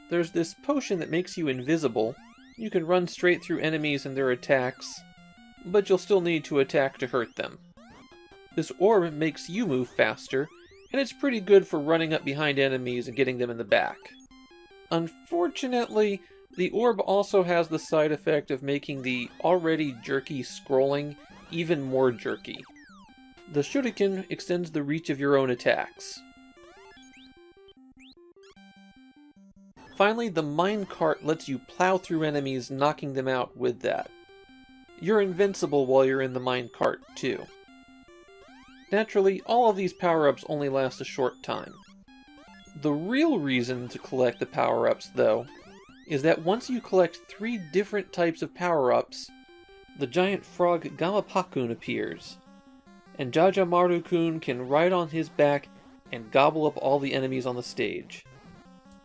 There's this potion that makes you invisible. You can run straight through enemies and their attacks, but you'll still need to attack to hurt them. This orb makes you move faster, and it's pretty good for running up behind enemies and getting them in the back. Unfortunately, the orb also has the side effect of making the already jerky scrolling even more jerky. The shuriken extends the reach of your own attacks. Finally, the minecart lets you plow through enemies, knocking them out with that. You're invincible while you're in the minecart, too. Naturally, all of these power-ups only last a short time. The real reason to collect the power-ups, though, is that once you collect 3 different types of power-ups, the giant frog Gamapakun appears, and Jajamaru-Kun can ride on his back and gobble up all the enemies on the stage.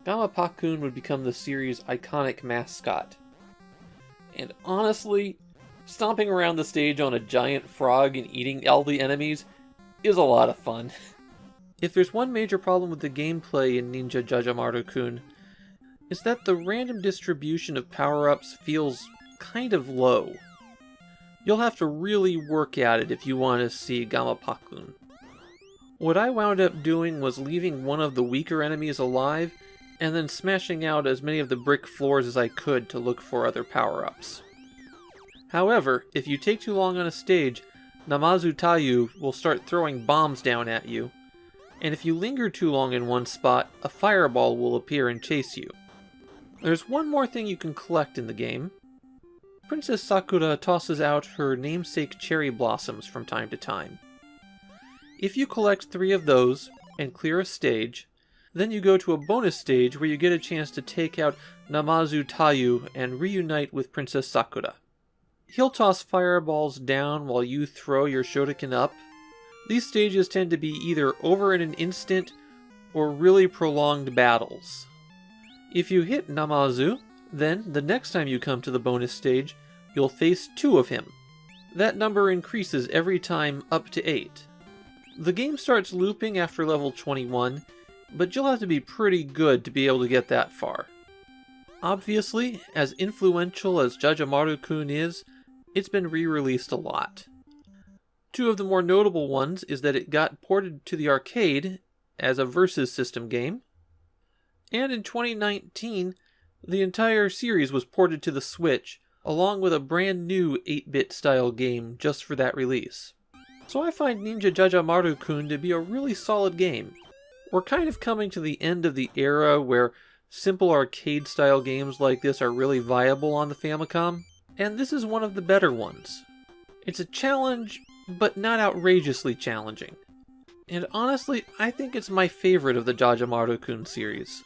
Gamapakun would become the series' iconic mascot. And honestly, stomping around the stage on a giant frog and eating all the enemies is a lot of fun. If there's one major problem with the gameplay in Ninja Jajamaru-Kun, it's that the random distribution of power-ups feels kind of low. You'll have to really work at it if you want to see Gamapakun. What I wound up doing was leaving one of the weaker enemies alive, and then smashing out as many of the brick floors as I could to look for other power-ups. However, if you take too long on a stage, Namazu Tayu will start throwing bombs down at you, and if you linger too long in one spot, a fireball will appear and chase you. There's one more thing you can collect in the game. Princess Sakura tosses out her namesake cherry blossoms from time to time. If you collect 3 of those, and clear a stage, then you go to a bonus stage where you get a chance to take out Namazu Tayu and reunite with Princess Sakura. He'll toss fireballs down while you throw your shuriken up. These stages tend to be either over in an instant or really prolonged battles. If you hit Namazu, then the next time you come to the bonus stage, you'll face 2 of him. That number increases every time up to 8. The game starts looping after level 21, but you'll have to be pretty good to be able to get that far. Obviously, as influential as Jajamaru-Kun is, it's been re-released a lot. 2 of the more notable ones is that it got ported to the arcade as a versus system game, and in 2019, the entire series was ported to the Switch, along with a brand new 8-bit style game just for that release. So I find Ninja Jajamaru-Kun to be a really solid game. We're kind of coming to the end of the era where simple arcade-style games like this are really viable on the Famicom, and this is one of the better ones. It's a challenge, but not outrageously challenging. And honestly, I think it's my favorite of the Jajamaru-Kun series.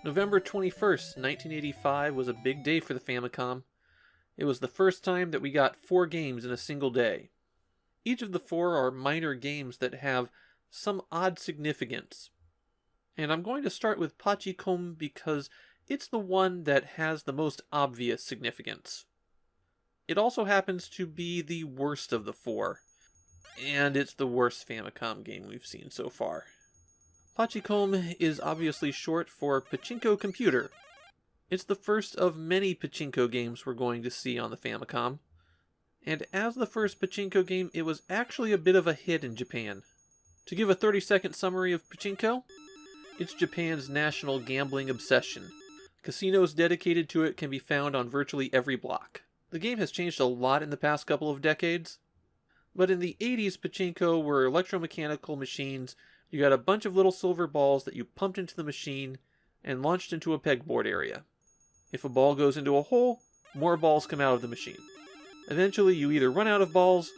November 21st, 1985 was a big day for the Famicom. It was the first time that we got 4 games in a single day. Each of the 4 are minor games that have some odd significance. And I'm going to start with Pachicom because it's the one that has the most obvious significance. It also happens to be the worst of the 4, and it's the worst Famicom game we've seen so far. Pachicom is obviously short for Pachinko Computer. It's the first of many Pachinko games we're going to see on the Famicom. And as the first Pachinko game, it was actually a bit of a hit in Japan. To give a 30-second summary of Pachinko, it's Japan's national gambling obsession. Casinos dedicated to it can be found on virtually every block. The game has changed a lot in the past couple of decades. But in the 80s, pachinko were electromechanical machines. You got a bunch of little silver balls that you pumped into the machine and launched into a pegboard area. If a ball goes into a hole, more balls come out of the machine. Eventually, you either run out of balls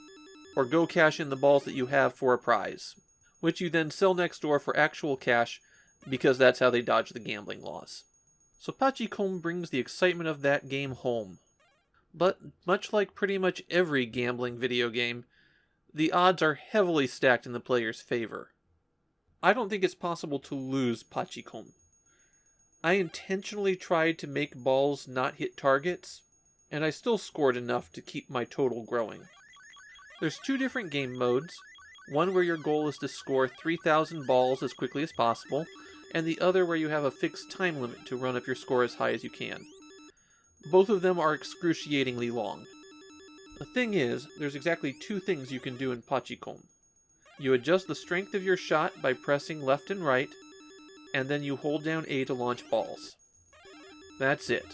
or go cash in the balls that you have for a prize, which you then sell next door for actual cash because that's how they dodge the gambling laws. So Pachicom brings the excitement of that game home. But much like pretty much every gambling video game, the odds are heavily stacked in the player's favor. I don't think it's possible to lose Pachicom. I intentionally tried to make balls not hit targets, and I still scored enough to keep my total growing. There's two different game modes, one where your goal is to score 3,000 balls as quickly as possible, and the other where you have a fixed time limit to run up your score as high as you can. Both of them are excruciatingly long. The thing is, there's exactly two things you can do in Pachicom. You adjust the strength of your shot by pressing left and right, and then you hold down A to launch balls. That's it.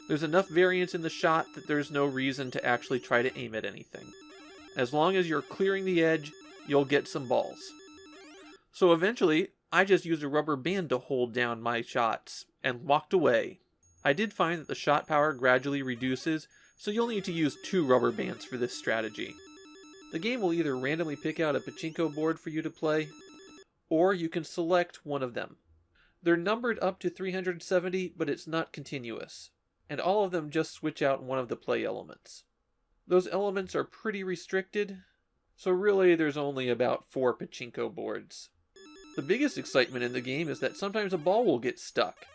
There's enough variance in the shot that there's no reason to actually try to aim at anything. As long as you're clearing the edge, you'll get some balls. So eventually, I just used a rubber band to hold down my shots, and walked away. I did find that the shot power gradually reduces, so you'll need to use 2 rubber bands for this strategy. The game will either randomly pick out a pachinko board for you to play, or you can select one of them. They're numbered up to 370, but it's not continuous, and all of them just switch out one of the play elements. Those elements are pretty restricted, so really there's only about 4 pachinko boards. The biggest excitement in the game is that sometimes a ball will get stuck,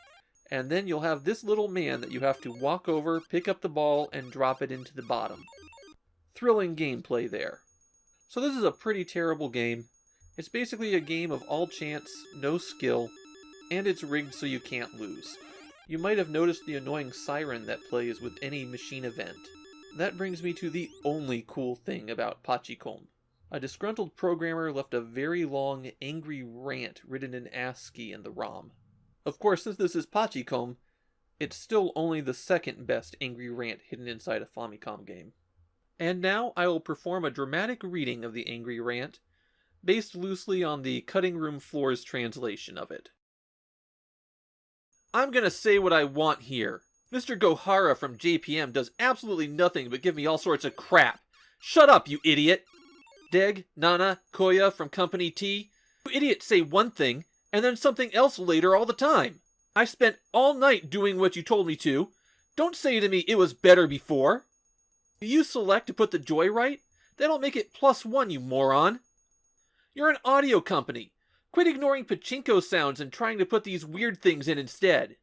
and then you'll have this little man that you have to walk over, pick up the ball, and drop it into the bottom. Thrilling gameplay there. So this is a pretty terrible game. It's basically a game of all chance, no skill, and it's rigged so you can't lose. You might have noticed the annoying siren that plays with any machine event. That brings me to the only cool thing about Pachicom. A disgruntled programmer left a very long, angry rant written in ASCII in the ROM. Of course, since this is Pachicom, it's still only the second best angry rant hidden inside a Famicom game. And now I will perform a dramatic reading of the angry rant, based loosely on the Cutting Room Floor's translation of it. I'm gonna say what I want here. Mr. Gohara from JPM does absolutely nothing but give me all sorts of crap. Shut up, you idiot! Deg, Nana, Koya from Company T, you idiots say one thing, and then something else later all the time. I spent all night doing what you told me to. Don't say to me it was better before. You select to put the joy right? That'll make it +1, you moron. You're an audio company. Quit ignoring pachinko sounds and trying to put these weird things in instead.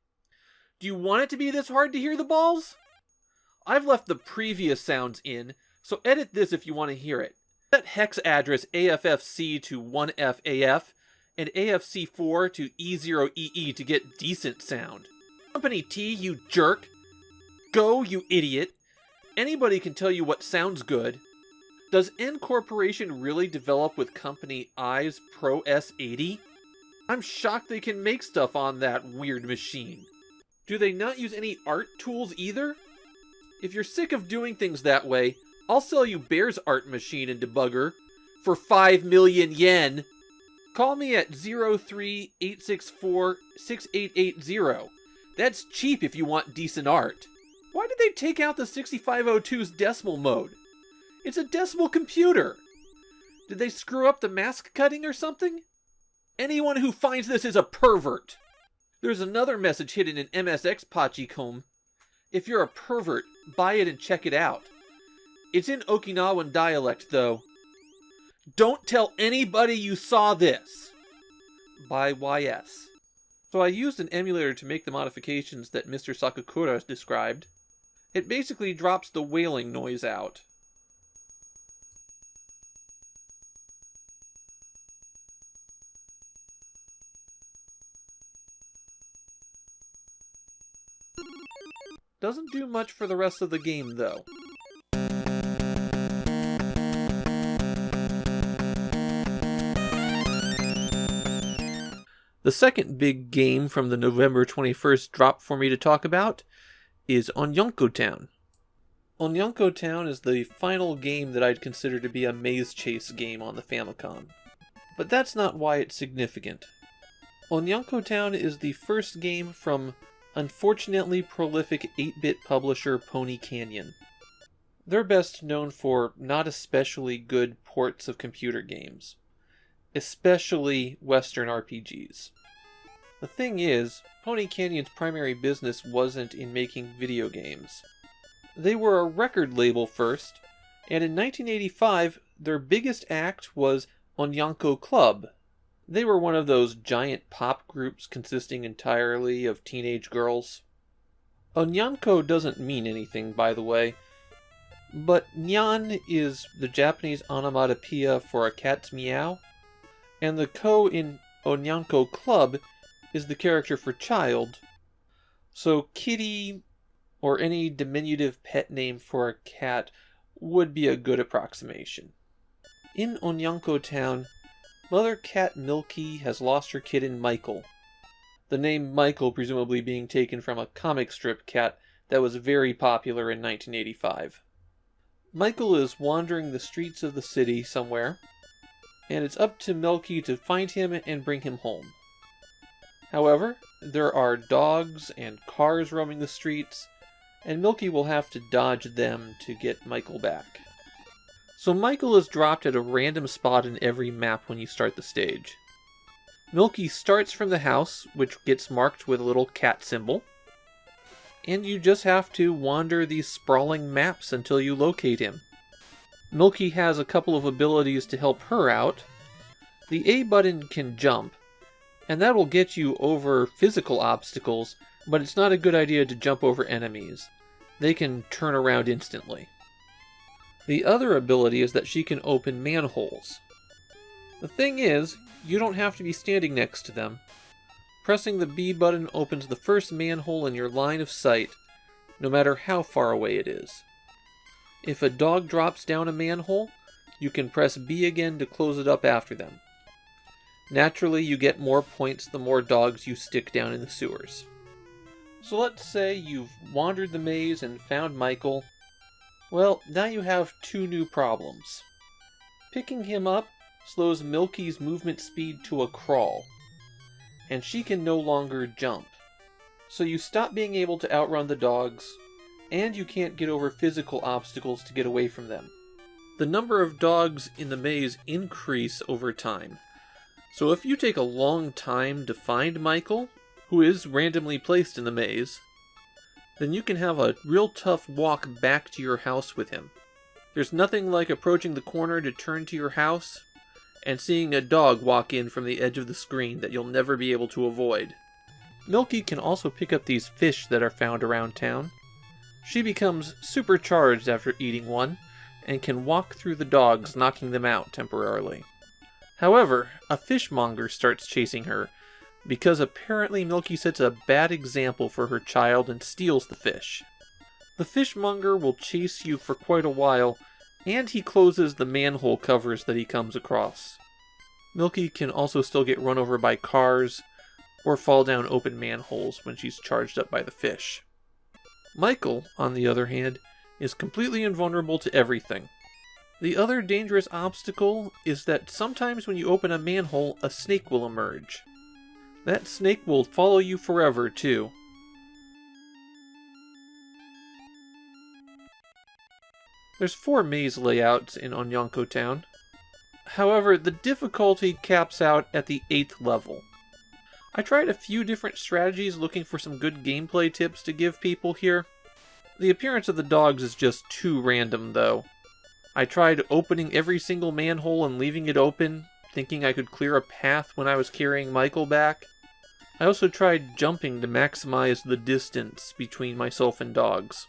Do you want it to be this hard to hear the balls? I've left the previous sounds in, so edit this if you want to hear it. Set hex address AFFC to 1FAF and AFC4 to E0EE to get decent sound. Company T, you jerk. Go, you idiot. Anybody can tell you what sounds good. Does N Corporation really develop with Company I's Pro S80? I'm shocked they can make stuff on that weird machine. Do they not use any art tools either? If you're sick of doing things that way, I'll sell you Bear's art machine and debugger for 5 million yen. Call me at 03-864-6880. That's cheap if you want decent art. Why did they take out the 6502's decimal mode? It's a decimal computer. Did they screw up the mask cutting or something? Anyone who finds this is a pervert. There's another message hidden in MSX Pachicom. If you're a pervert, buy it and check it out. It's in Okinawan dialect, though. Don't tell anybody you saw this. By YS. So I used an emulator to make the modifications that Mr. Sakakura described. It basically drops the wailing noise out. Doesn't do much for the rest of the game, though. The second big game from the November 21st drop for me to talk about is Onyanko Town. Onyanko Town is the final game that I'd consider to be a maze chase game on the Famicom. But that's not why it's significant. Onyanko Town is the first game from unfortunately prolific 8-bit publisher Pony Canyon. They're best known for not especially good ports of computer games, especially Western RPGs. The thing is, Pony Canyon's primary business wasn't in making video games. They were a record label first, and in 1985, their biggest act was Onyanko Club. They were one of those giant pop groups consisting entirely of teenage girls. Onyanko doesn't mean anything, by the way, but nyan is the Japanese onomatopoeia for a cat's meow, and the ko in Onyanko Club is the character for child, so kitty or any diminutive pet name for a cat would be a good approximation. In Onyanko Town, Mother Cat Milky has lost her kitten Michael, the name Michael presumably being taken from a comic strip cat that was very popular in 1985. Michael is wandering the streets of the city somewhere, and it's up to Milky to find him and bring him home. However, there are dogs and cars roaming the streets, and Milky will have to dodge them to get Michael back. So Michael is dropped at a random spot in every map when you start the stage. Milky starts from the house, which gets marked with a little cat symbol, and you just have to wander these sprawling maps until you locate him. Milky has a couple of abilities to help her out. The A button can jump, and that will get you over physical obstacles, but it's not a good idea to jump over enemies. They can turn around instantly. The other ability is that she can open manholes. The thing is, you don't have to be standing next to them. Pressing the B button opens the first manhole in your line of sight, no matter how far away it is. If a dog drops down a manhole, you can press B again to close it up after them. Naturally, you get more points the more dogs you stick down in the sewers. So let's say you've wandered the maze and found Michael. Well, now you have two new problems. Picking him up slows Milky's movement speed to a crawl, and she can no longer jump. So you stop being able to outrun the dogs, and you can't get over physical obstacles to get away from them. The number of dogs in the maze increase over time. So if you take a long time to find Michael, who is randomly placed in the maze, then you can have a real tough walk back to your house with him. There's nothing like approaching the corner to turn to your house and seeing a dog walk in from the edge of the screen that you'll never be able to avoid. Milky can also pick up these fish that are found around town. She becomes supercharged after eating one, and can walk through the dogs, knocking them out temporarily. However, a fishmonger starts chasing her, because apparently Milky sets a bad example for her child and steals the fish. The fishmonger will chase you for quite a while, and he closes the manhole covers that he comes across. Milky can also still get run over by cars, or fall down open manholes when she's charged up by the fish. Michael, on the other hand, is completely invulnerable to everything. The other dangerous obstacle is that sometimes when you open a manhole, a snake will emerge. That snake will follow you forever, too. There's 4 maze layouts in Onyanko Town. However, the difficulty caps out at the 8th level. I tried a few different strategies looking for some good gameplay tips to give people here. The appearance of the dogs is just too random, though. I tried opening every single manhole and leaving it open, thinking I could clear a path when I was carrying Michael back. I also tried jumping to maximize the distance between myself and dogs.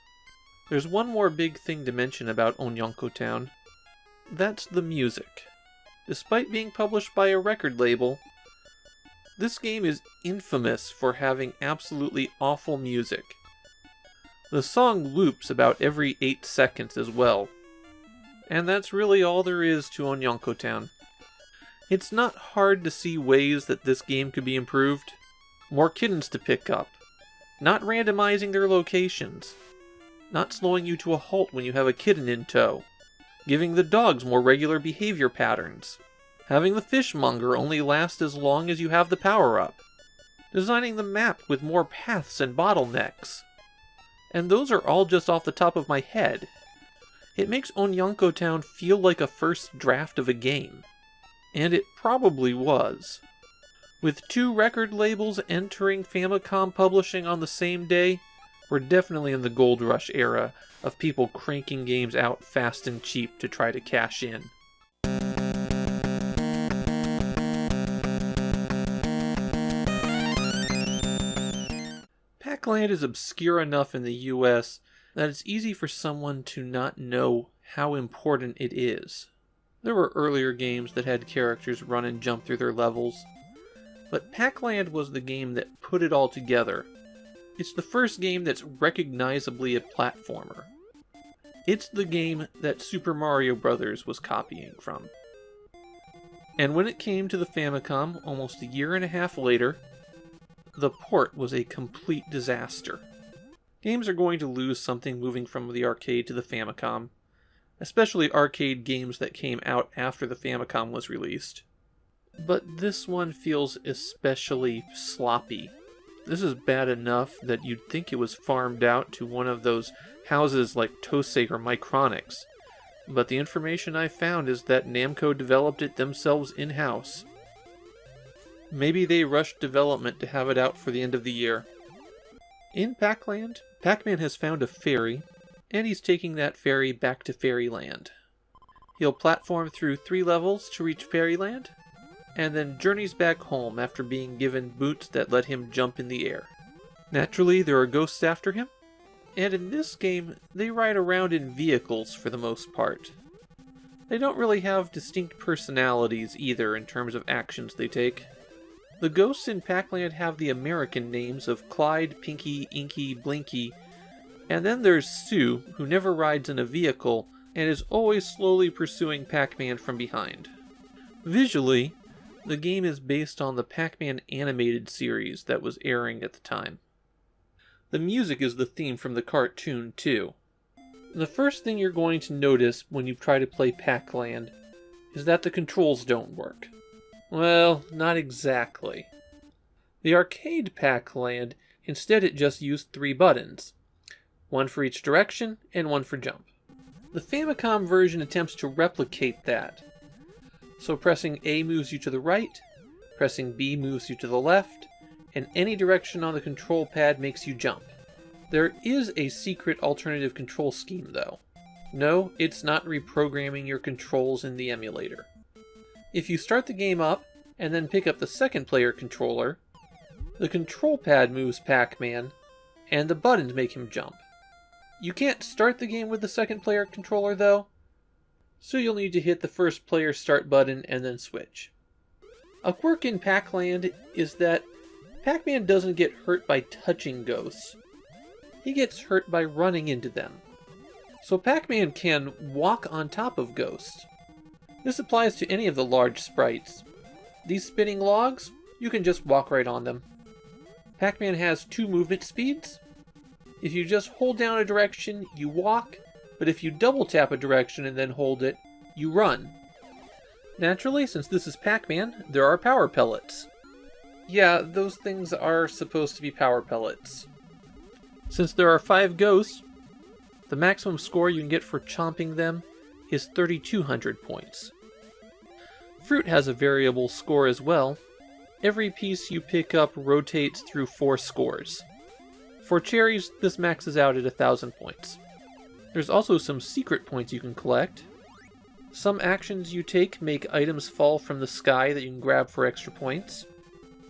There's one more big thing to mention about Onyanko Town. That's the music. Despite being published by a record label, this game is infamous for having absolutely awful music. The song loops about every 8 seconds as well. And that's really all there is to Onyanko Town. It's not hard to see ways that this game could be improved. More kittens to pick up. Not randomizing their locations. not slowing you to a halt when you have a kitten in tow, giving the dogs more regular behavior patterns, having the fishmonger only last as long as you have the power-up, designing the map with more paths and bottlenecks. And those are all just off the top of my head. It makes Onyanko Town feel like a first draft of a game. And it probably was. With 2 record labels entering Famicom publishing on the same day, we're definitely in the gold rush era of people cranking games out fast and cheap to try to cash in. Pac-Land is obscure enough in the US that it's easy for someone to not know how important it is. There were earlier games that had characters run and jump through their levels, but Pac-Land was the game that put it all together. It's the first game that's recognizably a platformer. It's the game that Super Mario Bros. Was copying from. And when it came to the Famicom almost a year and a half later, the port was a complete disaster. Games are going to lose something moving from the arcade to the Famicom, especially arcade games that came out after the Famicom was released. But this one feels especially sloppy. This is bad enough that you'd think it was farmed out to one of those houses like Tosei or Micronix, but the information I found is that Namco developed it themselves in-house. Maybe they rushed development to have it out for the end of the year. In Pac-Land, Pac-Man has found a fairy, and he's taking that fairy back to Fairyland. He'll platform through 3 levels to reach Fairyland, and then journeys back home after being given boots that let him jump in the air. Naturally, there are ghosts after him, and in this game, they ride around in vehicles for the most part. They don't really have distinct personalities either in terms of actions they take. The ghosts in Pac-Land have the American names of Clyde, Pinky, Inky, Blinky, and then there's Sue, who never rides in a vehicle and is always slowly pursuing Pac-Man from behind. Visually, the game is based on the Pac-Man animated series that was airing at the time. The music is the theme from the cartoon, too. The first thing you're going to notice when you try to play Pac-Land is that the controls don't work. Well, not exactly. The arcade Pac-Land, instead it just used 3 buttons. One for each direction, and one for jump. The Famicom version attempts to replicate that. So pressing A moves you to the right, pressing B moves you to the left, and any direction on the control pad makes you jump. There is a secret alternative control scheme though. No, it's not reprogramming your controls in the emulator. If you start the game up, and then pick up the second player controller, the control pad moves Pac-Man, and the buttons make him jump. You can't start the game with the second player controller though, so you'll need to hit the first player start button and then switch. A quirk in Pac-Land is that Pac-Man doesn't get hurt by touching ghosts. He gets hurt by running into them. So Pac-Man can walk on top of ghosts. This applies to any of the large sprites. These spinning logs, you can just walk right on them. Pac-Man has 2 movement speeds. If you just hold down a direction, you walk, but if you double tap a direction and then hold it, you run. Naturally, since this is Pac-Man, there are power pellets. Yeah, those things are supposed to be power pellets. Since there are 5 ghosts, the maximum score you can get for chomping them is 3,200 points. Fruit has a variable score as well. Every piece you pick up rotates through 4 scores. For cherries, this maxes out at 1,000 points. There's also some secret points you can collect. Some actions you take make items fall from the sky that you can grab for extra points.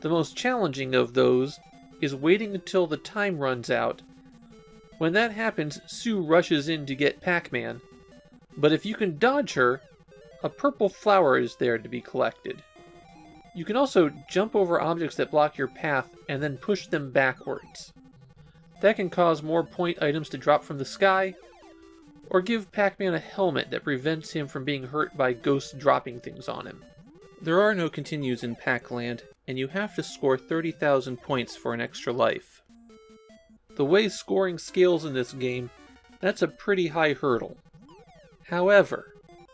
The most challenging of those is waiting until the time runs out. When that happens, Sue rushes in to get Pac-Man, but if you can dodge her, a purple flower is there to be collected. You can also jump over objects that block your path and then push them backwards. That can cause more point items to drop from the sky, or give Pac-Man a helmet that prevents him from being hurt by ghosts dropping things on him. There are no continues in Pac-Land, and you have to score 30,000 points for an extra life. The way scoring scales in this game That's a pretty high hurdle. However,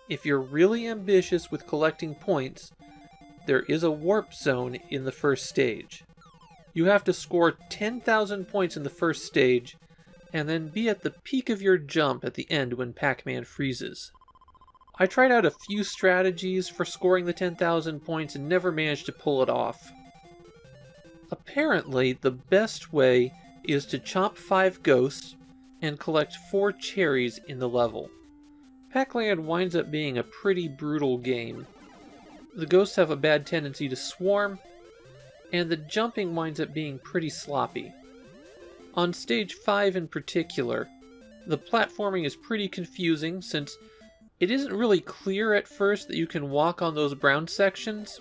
if you're really ambitious with collecting points, there is a warp zone in the first stage. You have to score 10,000 points in the first stage, and then be at the peak of your jump at the end when Pac-Man freezes. I tried out a few strategies for scoring the 10,000 points and never managed to pull it off. Apparently, the best way is to chomp 5 ghosts and collect 4 cherries in the level. Pac-Land winds up being a pretty brutal game. The ghosts have a bad tendency to swarm, and the jumping winds up being pretty sloppy. On stage 5 in particular, the platforming is pretty confusing since it isn't really clear at first that you can walk on those brown sections.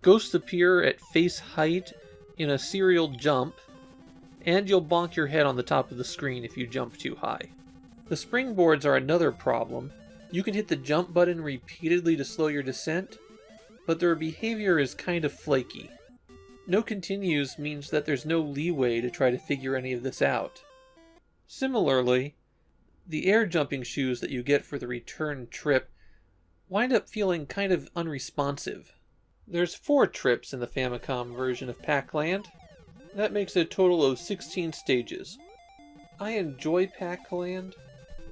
Ghosts appear at face height in a serial jump, and you'll bonk your head on the top of the screen if you jump too high. The springboards are another problem. You can hit the jump button repeatedly to slow your descent, but their behavior is kind of flaky. No continues means that there's no leeway to try to figure any of this out. Similarly, the air jumping shoes that you get for the return trip wind up feeling kind of unresponsive. There's 4 trips in the Famicom version of Pac-Land. That makes a total of 16 stages. I enjoy Pac-Land,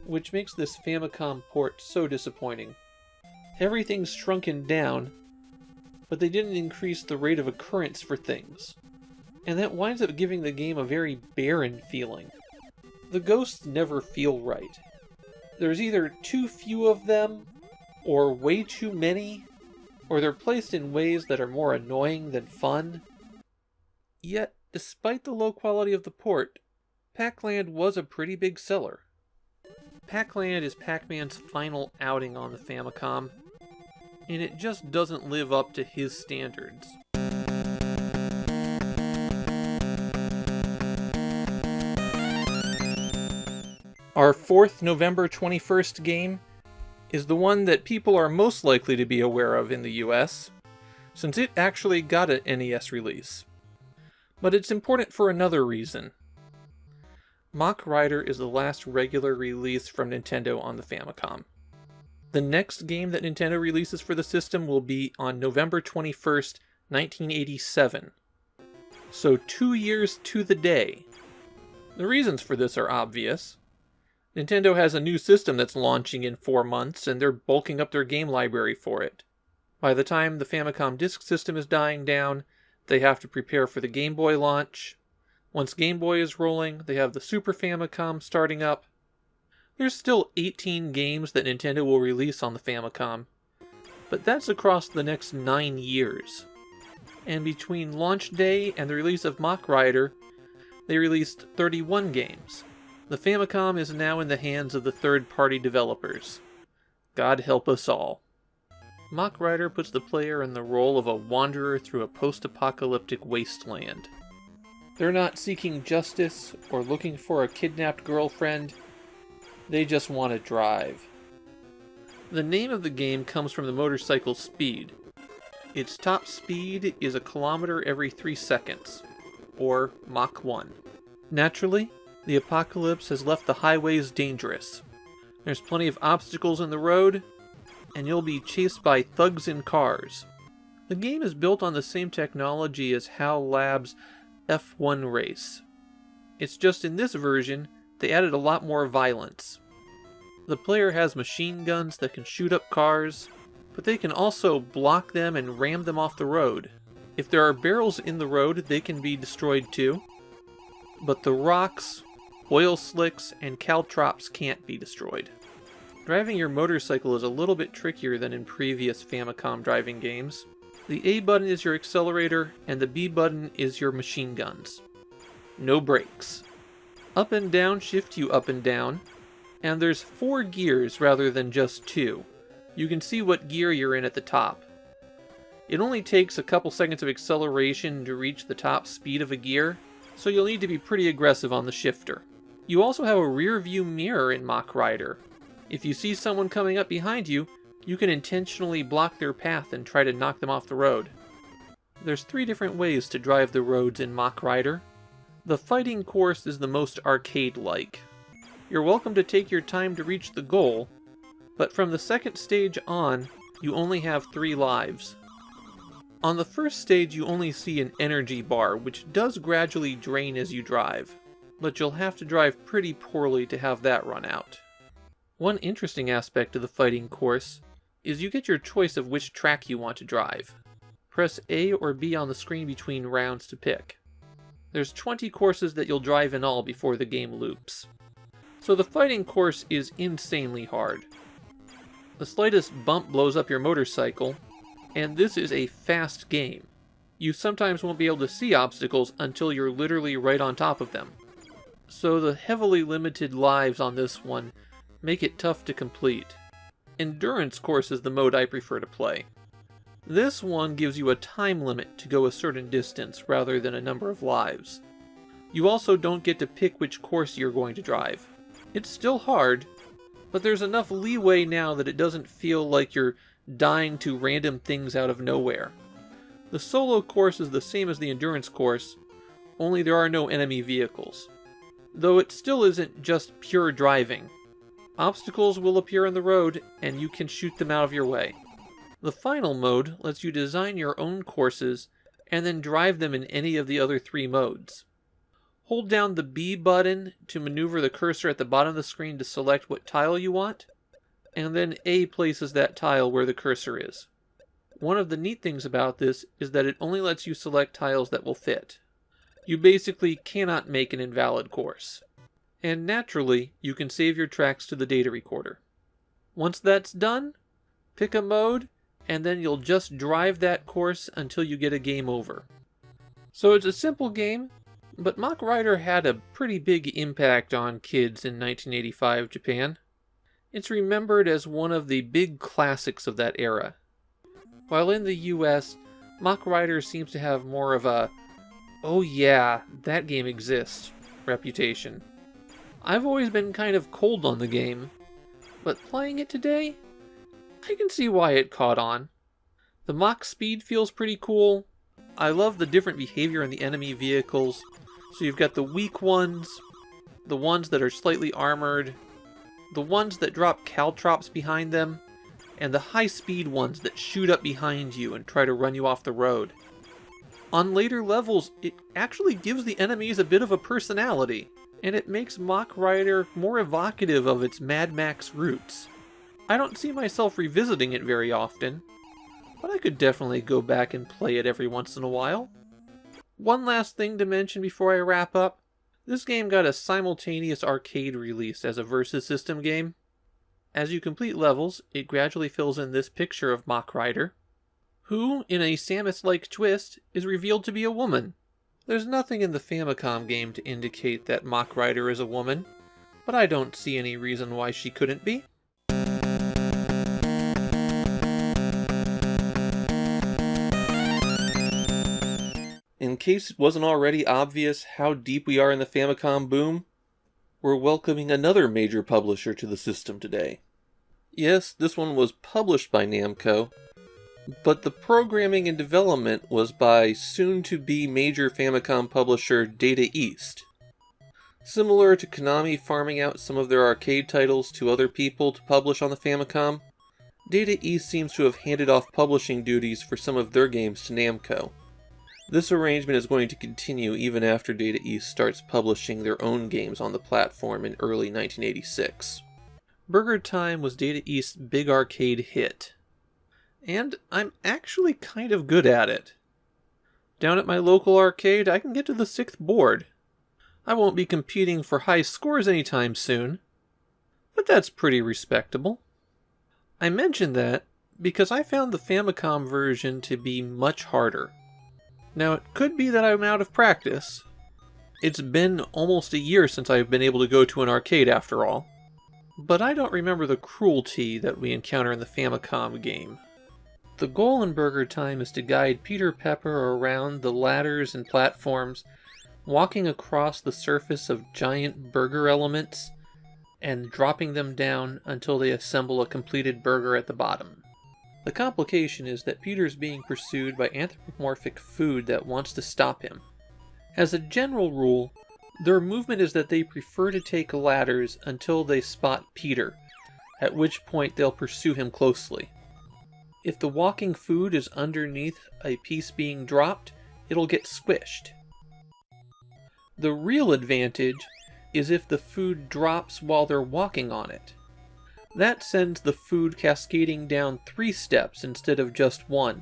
which makes this Famicom port so disappointing. Everything's shrunken down, but they didn't increase the rate of occurrence for things, and that winds up giving the game a very barren feeling. The ghosts never feel right. There's either too few of them, or way too many, or they're placed in ways that are more annoying than fun. Yet, despite the low quality of the port, Pac-Land was a pretty big seller. Pac-Land is Pac-Man's final outing on the Famicom, and it just doesn't live up to his standards. Our 4th November 21st game is the one that people are most likely to be aware of in the US, since it actually got an NES release. But it's important for another reason. Mach Rider is the last regular release from Nintendo on the Famicom. The next game that Nintendo releases for the system will be on November 21st, 1987. So 2 years to the day. The reasons for this are obvious. Nintendo has a new system that's launching in 4 months, and they're bulking up their game library for it. By the time the Famicom Disk System is dying down, they have to prepare for the Game Boy launch. Once Game Boy is rolling, they have the Super Famicom starting up. There's still 18 games that Nintendo will release on the Famicom, but that's across the next 9 years. And between launch day and the release of Mach Rider, they released 31 games. The Famicom is now in the hands of the third-party developers. God help us all. Mach Rider puts the player in the role of a wanderer through a post-apocalyptic wasteland. They're not seeking justice or looking for a kidnapped girlfriend. They just want to drive. The name of the game comes from the motorcycle's speed. Its top speed is 1 kilometer every 3 seconds, or Mach 1. Naturally, the apocalypse has left the highways dangerous. There's plenty of obstacles in the road, and you'll be chased by thugs in cars. The game is built on the same technology as HAL Labs' F1 Race. It's just in this version, they added a lot more violence. The player has machine guns that can shoot up cars, but they can also block them and ram them off the road. If there are barrels in the road, they can be destroyed too. But the rocks, oil slicks, and caltrops can't be destroyed. Driving your motorcycle is a little bit trickier than in previous Famicom driving games. The A button is your accelerator, and the B button is your machine guns. No brakes. Up and down shift you up and down, and there's 4 gears rather than just 2. You can see what gear you're in at the top. It only takes a couple seconds of acceleration to reach the top speed of a gear, so you'll need to be pretty aggressive on the shifter. You also have a rear view mirror in Mach Rider. If you see someone coming up behind you, you can intentionally block their path and try to knock them off the road. There's 3 different ways to drive the roads in Mach Rider. The fighting course is the most arcade-like. You're welcome to take your time to reach the goal, but from the second stage on, you only have 3 lives. On the first stage you only see an energy bar, which does gradually drain as you drive, but you'll have to drive pretty poorly to have that run out. One interesting aspect of the fighting course is you get your choice of which track you want to drive. Press A or B on the screen between rounds to pick. There's 20 courses that you'll drive in all before the game loops. So the fighting course is insanely hard. The slightest bump blows up your motorcycle, and this is a fast game. You sometimes won't be able to see obstacles until you're literally right on top of them. So the heavily limited lives on this one make it tough to complete. Endurance course is the mode I prefer to play. This one gives you a time limit to go a certain distance rather than a number of lives. You also don't get to pick which course you're going to drive. It's still hard, but there's enough leeway now that it doesn't feel like you're dying to random things out of nowhere. The solo course is the same as the endurance course, only there are no enemy vehicles. Though it still isn't just pure driving. Obstacles will appear on the road, and you can shoot them out of your way. The final mode lets you design your own courses, and then drive them in any of the other 3 modes. Hold down the B button to maneuver the cursor at the bottom of the screen to select what tile you want, and then A places that tile where the cursor is. One of the neat things about this is that it only lets you select tiles that will fit. You basically cannot make an invalid course. And naturally, you can save your tracks to the data recorder. Once that's done, pick a mode, and then you'll just drive that course until you get a game over. So it's a simple game, but Mach Rider had a pretty big impact on kids in 1985 Japan. It's remembered as one of the big classics of that era. While in the US, Mach Rider seems to have more of a, "oh yeah, that game exists" reputation. I've always been kind of cold on the game, but playing it today, I can see why it caught on. The Mach speed feels pretty cool. I love the different behavior in the enemy vehicles. So you've got the weak ones, the ones that are slightly armored, the ones that drop caltrops behind them, and the high-speed ones that shoot up behind you and try to run you off the road. On later levels, it actually gives the enemies a bit of a personality, and it makes Mach Rider more evocative of its Mad Max roots. I don't see myself revisiting it very often, but I could definitely go back and play it every once in a while. One last thing to mention before I wrap up. This game got a simultaneous arcade release as a Versus system game. As you complete levels, it gradually fills in this picture of Mach Rider, who, in a Samus-like twist, is revealed to be a woman. There's nothing in the Famicom game to indicate that Mach Rider is a woman, but I don't see any reason why she couldn't be. In case it wasn't already obvious how deep we are in the Famicom boom, we're welcoming another major publisher to the system today. Yes, this one was published by Namco, but the programming and development was by soon-to-be major Famicom publisher Data East. Similar to Konami farming out some of their arcade titles to other people to publish on the Famicom, Data East seems to have handed off publishing duties for some of their games to Namco. This arrangement is going to continue even after Data East starts publishing their own games on the platform in early 1986. Burgertime was Data East's big arcade hit, and I'm actually kind of good at it. Down at my local arcade, I can get to the 6th board. I won't be competing for high scores anytime soon, but that's pretty respectable. I mention that because I found the Famicom version to be much harder. Now, it could be that I'm out of practice. It's been almost a year since I've been able to go to an arcade after all. But I don't remember the cruelty that we encounter in the Famicom game. The goal in Burgertime is to guide Peter Pepper around the ladders and platforms, walking across the surface of giant burger elements, and dropping them down until they assemble a completed burger at the bottom. The complication is that Peter's being pursued by anthropomorphic food that wants to stop him. As a general rule, Their movement is that they prefer to take ladders until they spot Peter, at which point they'll pursue him closely. If the walking food is underneath a piece being dropped, it'll get squished. The real advantage is if the food drops while they're walking on it. That sends the food cascading down 3 steps instead of just 1.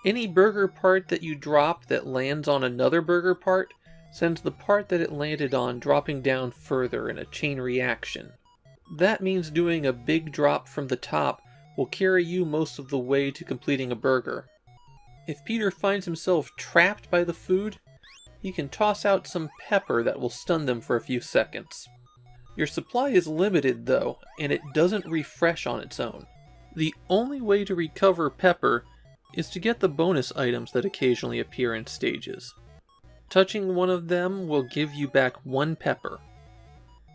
Any burger part that you drop that lands on another burger part sends the part that it landed on dropping down further in a chain reaction. That means doing a big drop from the top will carry you most of the way to completing a burger. If Peter finds himself trapped by the food, he can toss out some pepper that will stun them for a few seconds. Your supply is limited though, and it doesn't refresh on its own. The only way to recover pepper is to get the bonus items that occasionally appear in stages. Touching one of them will give you back 1 pepper.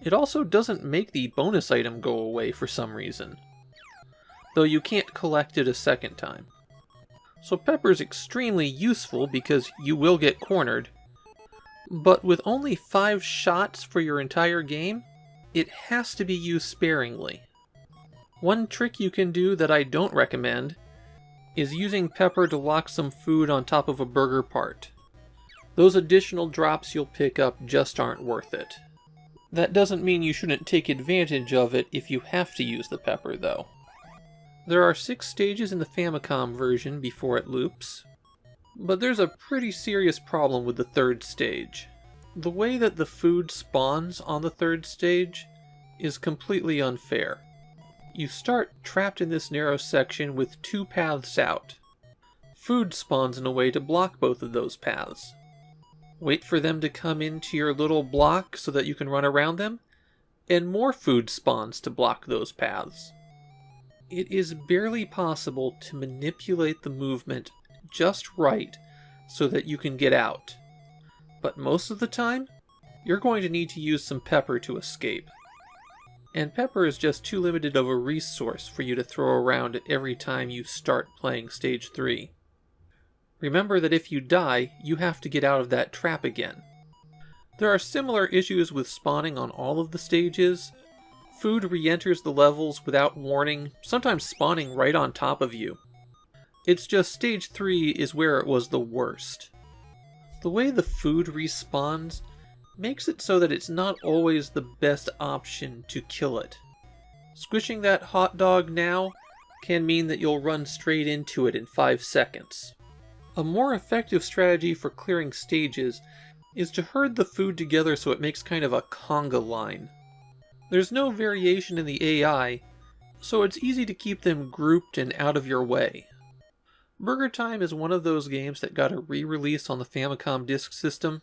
It also doesn't make the bonus item go away for some reason, though you can't collect it a second time. So pepper is extremely useful because you will get cornered, but with only 5 shots for your entire game, it has to be used sparingly. One trick you can do that I don't recommend is using pepper to lock some food on top of a burger part. Those additional drops you'll pick up just aren't worth it. That doesn't mean you shouldn't take advantage of it if you have to use the pepper, though. There are 6 stages in the Famicom version before it loops, but there's a pretty serious problem with the 3rd stage. The way that the food spawns on the 3rd stage is completely unfair. You start trapped in this narrow section with 2 paths out. Food spawns in a way to block both of those paths. Wait for them to come into your little block so that you can run around them, and more food spawns to block those paths. It is barely possible to manipulate the movement just right so that you can get out. But most of the time, you're going to need to use some pepper to escape. And pepper is just too limited of a resource for you to throw around every time you start playing Stage 3. Remember that if you die, you have to get out of that trap again. There are similar issues with spawning on all of the stages. Food re-enters the levels without warning, sometimes spawning right on top of you. It's just Stage 3 is where it was the worst. The way the food respawns makes it so that it's not always the best option to kill it. Squishing that hot dog now can mean that you'll run straight into it in 5 seconds. A more effective strategy for clearing stages is to herd the food together so it makes kind of a conga line. There's no variation in the AI, so it's easy to keep them grouped and out of your way. Burgertime is one of those games that got a re-release on the Famicom Disk System,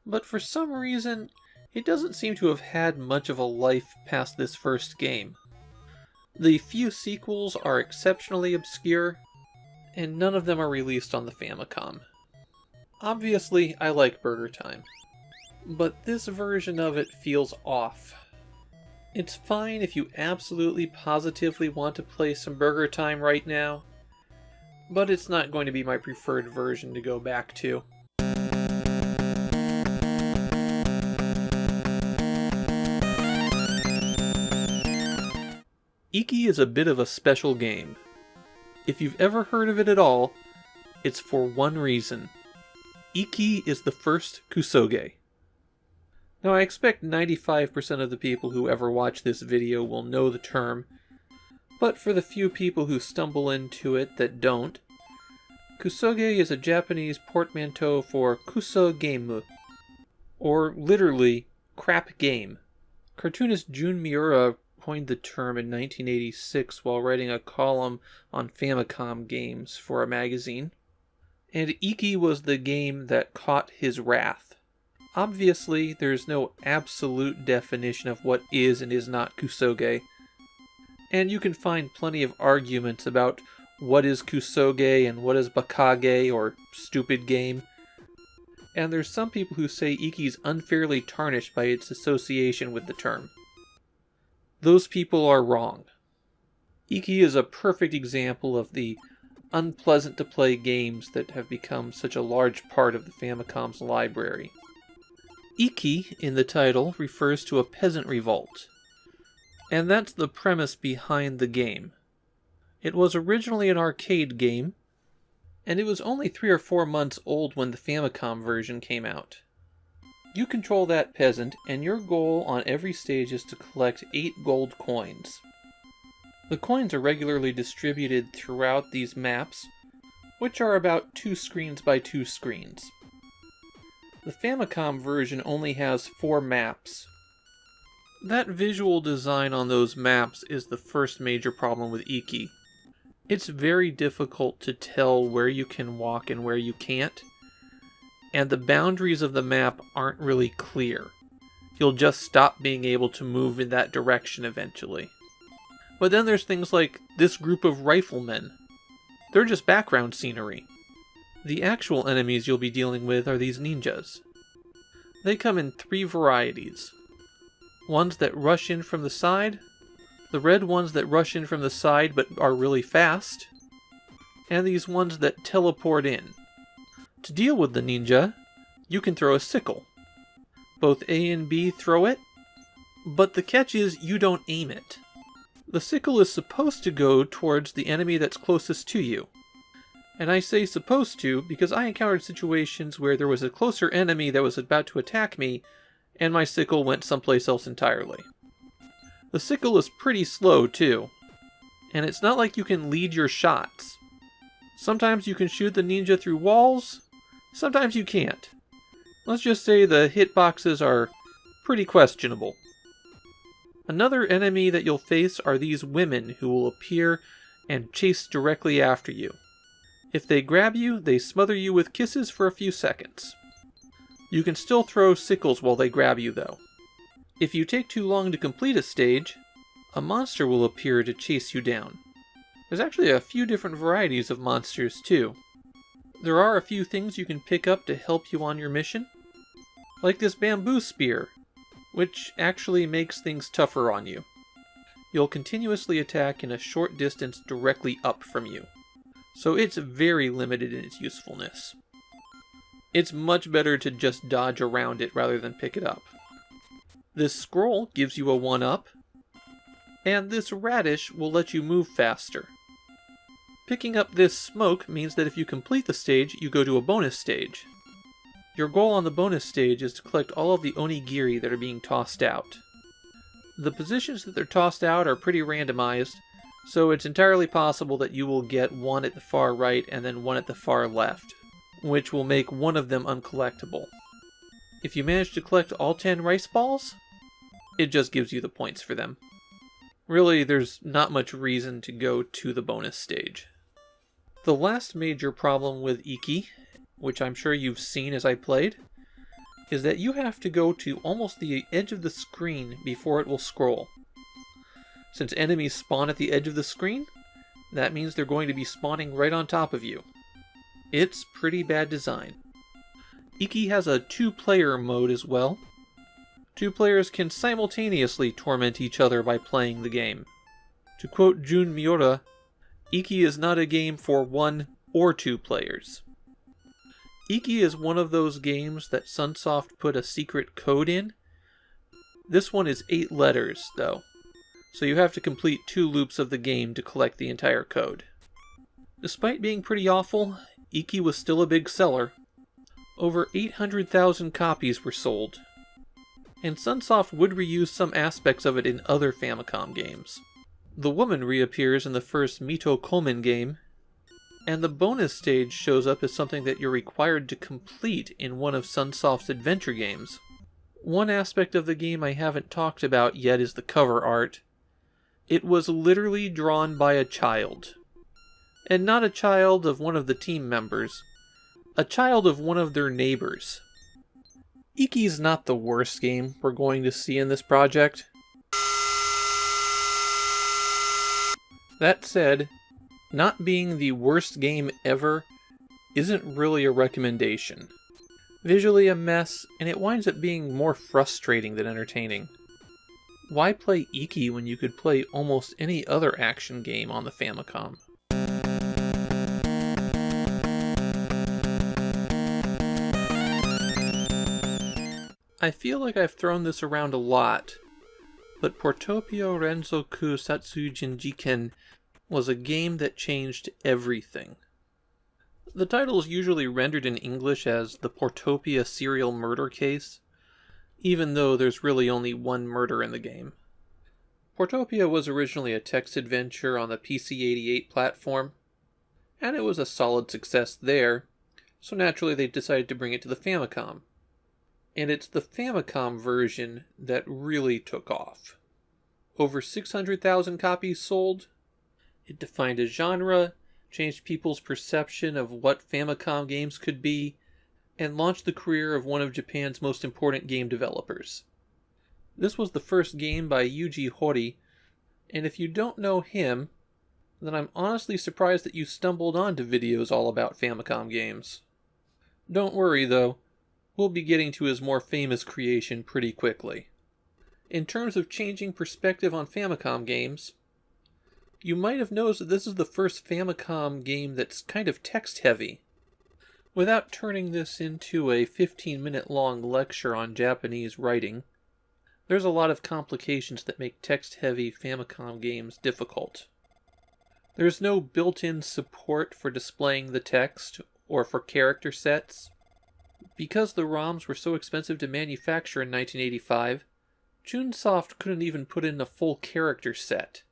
but for some reason, it doesn't seem to have had much of a life past this first game. The few sequels are exceptionally obscure, and none of them are released on the Famicom. Obviously, I like Burgertime, but this version of it feels off. It's fine if you absolutely positively want to play some Burgertime right now, but it's not going to be my preferred version to go back to. Ikki is a bit of a special game. If you've ever heard of it at all, it's for one reason. Ikki is the first kusoge. Now I expect 95% of the people who ever watch this video will know the term, but for the few people who stumble into it that don't, kusoge is a Japanese portmanteau for kusogame, or literally, crap game. Cartoonist Jun Miura coined the term in 1986 while writing a column on Famicom games for a magazine. And Ikki was the game that caught his wrath. Obviously, there's no absolute definition of what is and is not kusoge, and you can find plenty of arguments about what is kusoge and what is bakage or stupid game. And there's some people who say Ikki's unfairly tarnished by its association with the term. Those people are wrong. Ikki is a perfect example of the unpleasant to play games that have become such a large part of the Famicom's library. Ikki in the title refers to a peasant revolt, and that's the premise behind the game. It was originally an arcade game, and it was only 3 or 4 months old when the Famicom version came out. You control that peasant, and your goal on every stage is to collect 8 gold coins. The coins are regularly distributed throughout these maps, which are about 2 screens by 2 screens. The Famicom version only has 4 maps. That visual design on those maps is the first major problem with Ikki. It's very difficult to tell where you can walk and where you can't, and the boundaries of the map aren't really clear. You'll just stop being able to move in that direction eventually. But then there's things like this group of riflemen. They're just background scenery. The actual enemies you'll be dealing with are these ninjas. They come in 3 varieties. Ones that rush in from the side, the red ones that rush in from the side but are really fast, and these ones that teleport in. To deal with the ninja, you can throw a sickle. Both A and B throw it, but the catch is you don't aim it. The sickle is supposed to go towards the enemy that's closest to you. And I say supposed to because I encountered situations where there was a closer enemy that was about to attack me, and my sickle went someplace else entirely. The sickle is pretty slow too, and it's not like you can lead your shots. Sometimes you can shoot the ninja through walls, sometimes you can't. Let's just say the hitboxes are pretty questionable. Another enemy that you'll face are these women who will appear and chase directly after you. If they grab you, they smother you with kisses for a few seconds. You can still throw sickles while they grab you though. If you take too long to complete a stage, a monster will appear to chase you down. There's actually a few different varieties of monsters too. There are a few things you can pick up to help you on your mission, like this bamboo spear, which actually makes things tougher on you. You'll continuously attack in a short distance directly up from you, so it's very limited in its usefulness. It's much better to just dodge around it rather than pick it up. This scroll gives you a 1-up, and this radish will let you move faster. Picking up this smoke means that if you complete the stage, you go to a bonus stage. Your goal on the bonus stage is to collect all of the onigiri that are being tossed out. The positions that they're tossed out are pretty randomized, so it's entirely possible that you will get one at the far right and then one at the far left, which will make one of them uncollectible. If you manage to collect all 10 rice balls, it just gives you the points for them. Really, there's not much reason to go to the bonus stage. The last major problem with Ikki, which I'm sure you've seen as I played, is that you have to go to almost the edge of the screen before it will scroll. Since enemies spawn at the edge of the screen, that means they're going to be spawning right on top of you. It's pretty bad design. Ikki has a 2-player mode as well. 2 players can simultaneously torment each other by playing the game. To quote Jun Miura, Ikki is not a game for 1 or 2 players. Ikki is one of those games that Sunsoft put a secret code in. This one is 8 letters, though, so you have to complete 2 loops of the game to collect the entire code. Despite being pretty awful, Ikki was still a big seller. Over 800,000 copies were sold, and Sunsoft would reuse some aspects of it in other Famicom games. The woman reappears in the first Mito Komen game, and the bonus stage shows up as something that you're required to complete in one of Sunsoft's adventure games. One aspect of the game I haven't talked about yet is the cover art. It was literally drawn by a child. And not a child of one of the team members. A child of one of their neighbors. Ikki's not the worst game we're going to see in this project. That said, not being the worst game ever isn't really a recommendation. Visually a mess, and it winds up being more frustrating than entertaining. Why play Ikki when you could play almost any other action game on the Famicom? I feel like I've thrown this around a lot, but Portopia Renzoku Satsujin Jiken was a game that changed everything. The title is usually rendered in English as the Portopia serial murder case, even though there's really only one murder in the game. Portopia was originally a text adventure on the PC-88 platform, and it was a solid success there, so naturally they decided to bring it to the Famicom. And it's the Famicom version that really took off. Over 600,000 copies sold. It defined a genre, changed people's perception of what Famicom games could be, and launched the career of one of Japan's most important game developers. This was the first game by Yuji Horii, and if you don't know him, then I'm honestly surprised that you stumbled onto videos all about Famicom games. Don't worry though, we'll be getting to his more famous creation pretty quickly. In terms of changing perspective on Famicom games, you might have noticed that this is the first Famicom game that's kind of text-heavy. Without turning this into a 15-minute long lecture on Japanese writing, there's a lot of complications that make text-heavy Famicom games difficult. There's no built-in support for displaying the text or for character sets. Because the ROMs were so expensive to manufacture in 1985, Chunsoft couldn't even put in a full character set.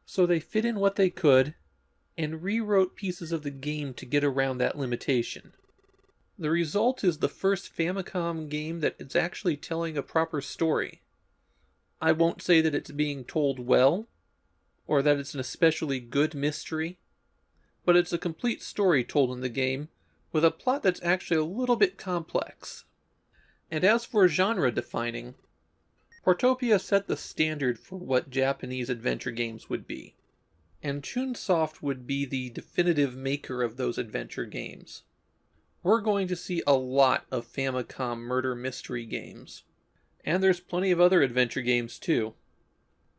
So they fit in what they could, and rewrote pieces of the game to get around that limitation. The result is the first Famicom game that is actually telling a proper story. I won't say that it's being told well, or that it's an especially good mystery, but it's a complete story told in the game, with a plot that's actually a little bit complex. And as for genre defining, Portopia set the standard for what Japanese adventure games would be, and Chunsoft would be the definitive maker of those adventure games. We're going to see a lot of Famicom murder mystery games, and there's plenty of other adventure games too.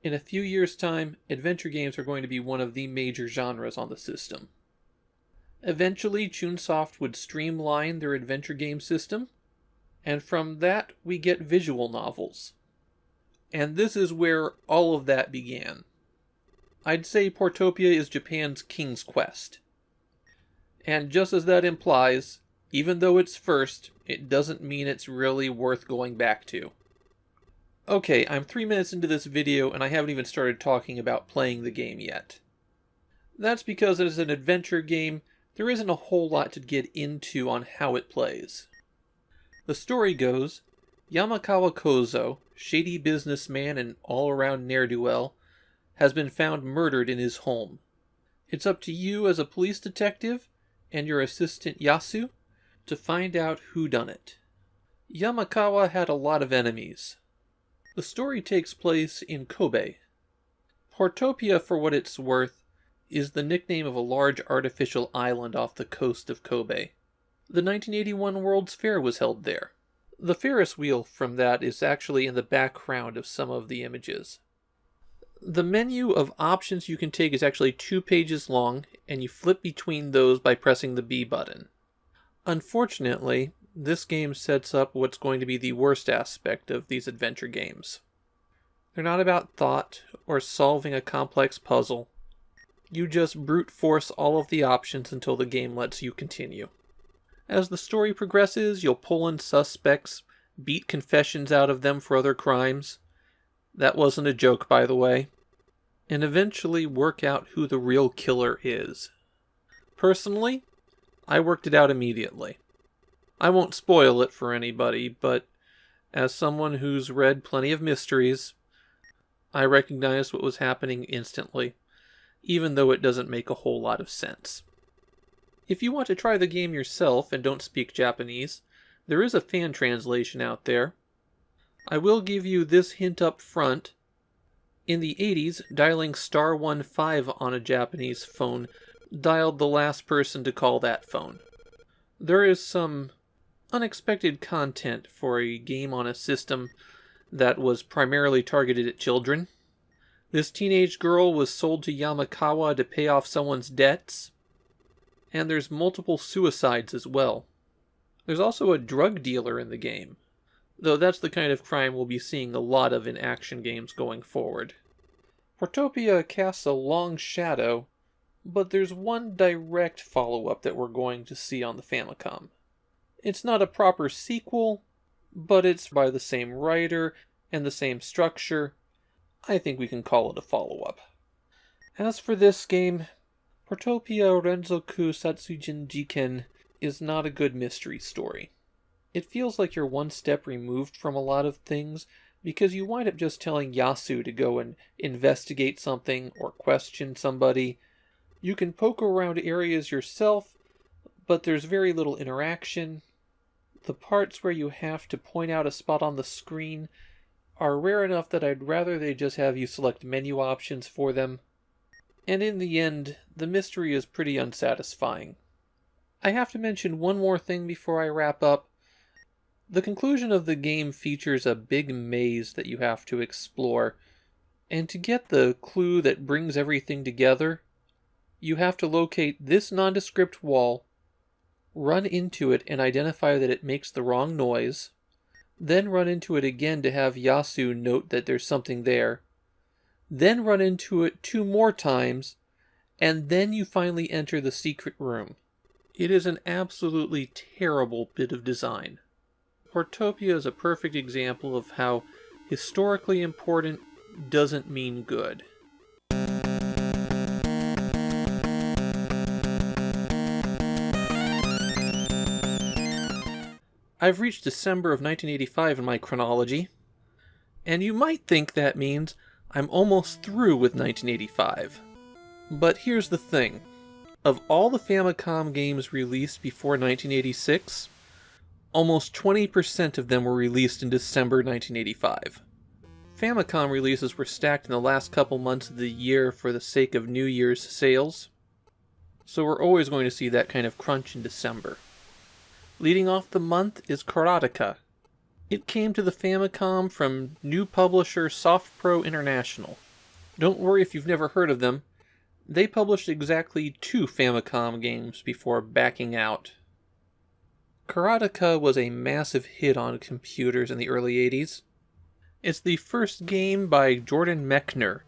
In a few years' time, adventure games are going to be one of the major genres on the system. Eventually, Chunsoft would streamline their adventure game system, and from that we get visual novels. And this is where all of that began. I'd say Portopia is Japan's King's Quest. And just as that implies, even though it's first, it doesn't mean it's really worth going back to. Okay, I'm 3 minutes into this video and I haven't even started talking about playing the game yet. That's because as an adventure game, there isn't a whole lot to get into on how it plays. The story goes, Yamakawa Kozo, shady businessman and all-around ne'er-do-well, has been found murdered in his home. It's up to you as a police detective and your assistant Yasu to find out who done it. Yamakawa had a lot of enemies. The story takes place in Kobe. Portopia, for what it's worth, is the nickname of a large artificial island off the coast of Kobe. The 1981 World's Fair was held there. The Ferris wheel from that is actually in the background of some of the images. The menu of options you can take is actually 2 pages long, and you flip between those by pressing the B button. Unfortunately, this game sets up what's going to be the worst aspect of these adventure games. They're not about thought or solving a complex puzzle. You just brute force all of the options until the game lets you continue. As the story progresses, you'll pull in suspects, beat confessions out of them for other crimes. That wasn't a joke, by the way. And eventually work out who the real killer is. Personally, I worked it out immediately. I won't spoil it for anybody, but as someone who's read plenty of mysteries, I recognized what was happening instantly, even though it doesn't make a whole lot of sense. If you want to try the game yourself and don't speak Japanese, there is a fan translation out there. I will give you this hint up front. In the 80s, dialing *15 on a Japanese phone dialed the last person to call that phone. There is some unexpected content for a game on a system that was primarily targeted at children. This teenage girl was sold to Yamakawa to pay off someone's debts, and there's multiple suicides as well. There's also a drug dealer in the game. though that's the kind of crime we'll be seeing a lot of in action games going forward. Portopia casts a long shadow, but there's one direct follow-up that we're going to see on the Famicom. It's not a proper sequel, but it's by the same writer and the same structure. I think we can call it a follow-up. As for this game, Portopia Renzoku Satsujin Jiken is not a good mystery story. It feels like you're one step removed from a lot of things, because you wind up just telling Yasu to go and investigate something or question somebody. You can poke around areas yourself, but there's very little interaction. The parts where you have to point out a spot on the screen are rare enough that I'd rather they just have you select menu options for them. And in the end, the mystery is pretty unsatisfying. I have to mention one more thing before I wrap up. The conclusion of the game features a big maze that you have to explore, and to get the clue that brings everything together, you have to locate this nondescript wall, run into it and identify that it makes the wrong noise, then run into it again to have Yasu note that there's something there, then run into it 2 more times, and then you finally enter the secret room. It is an absolutely terrible bit of design. Portopia is a perfect example of how historically important doesn't mean good. I've reached December of 1985 in my chronology, and you might think that means I'm almost through with 1985. But here's the thing. Of all the Famicom games released before 1986, almost 20% of them were released in December 1985. Famicom releases were stacked in the last couple months of the year for the sake of New Year's sales, so we're always going to see that kind of crunch in December. Leading off the month is Karateka. It came to the Famicom from new publisher SoftPro International. Don't worry if you've never heard of them. They published exactly 2 Famicom games before backing out. Karateka was a massive hit on computers in the early 80s. It's the first game by Jordan Mechner.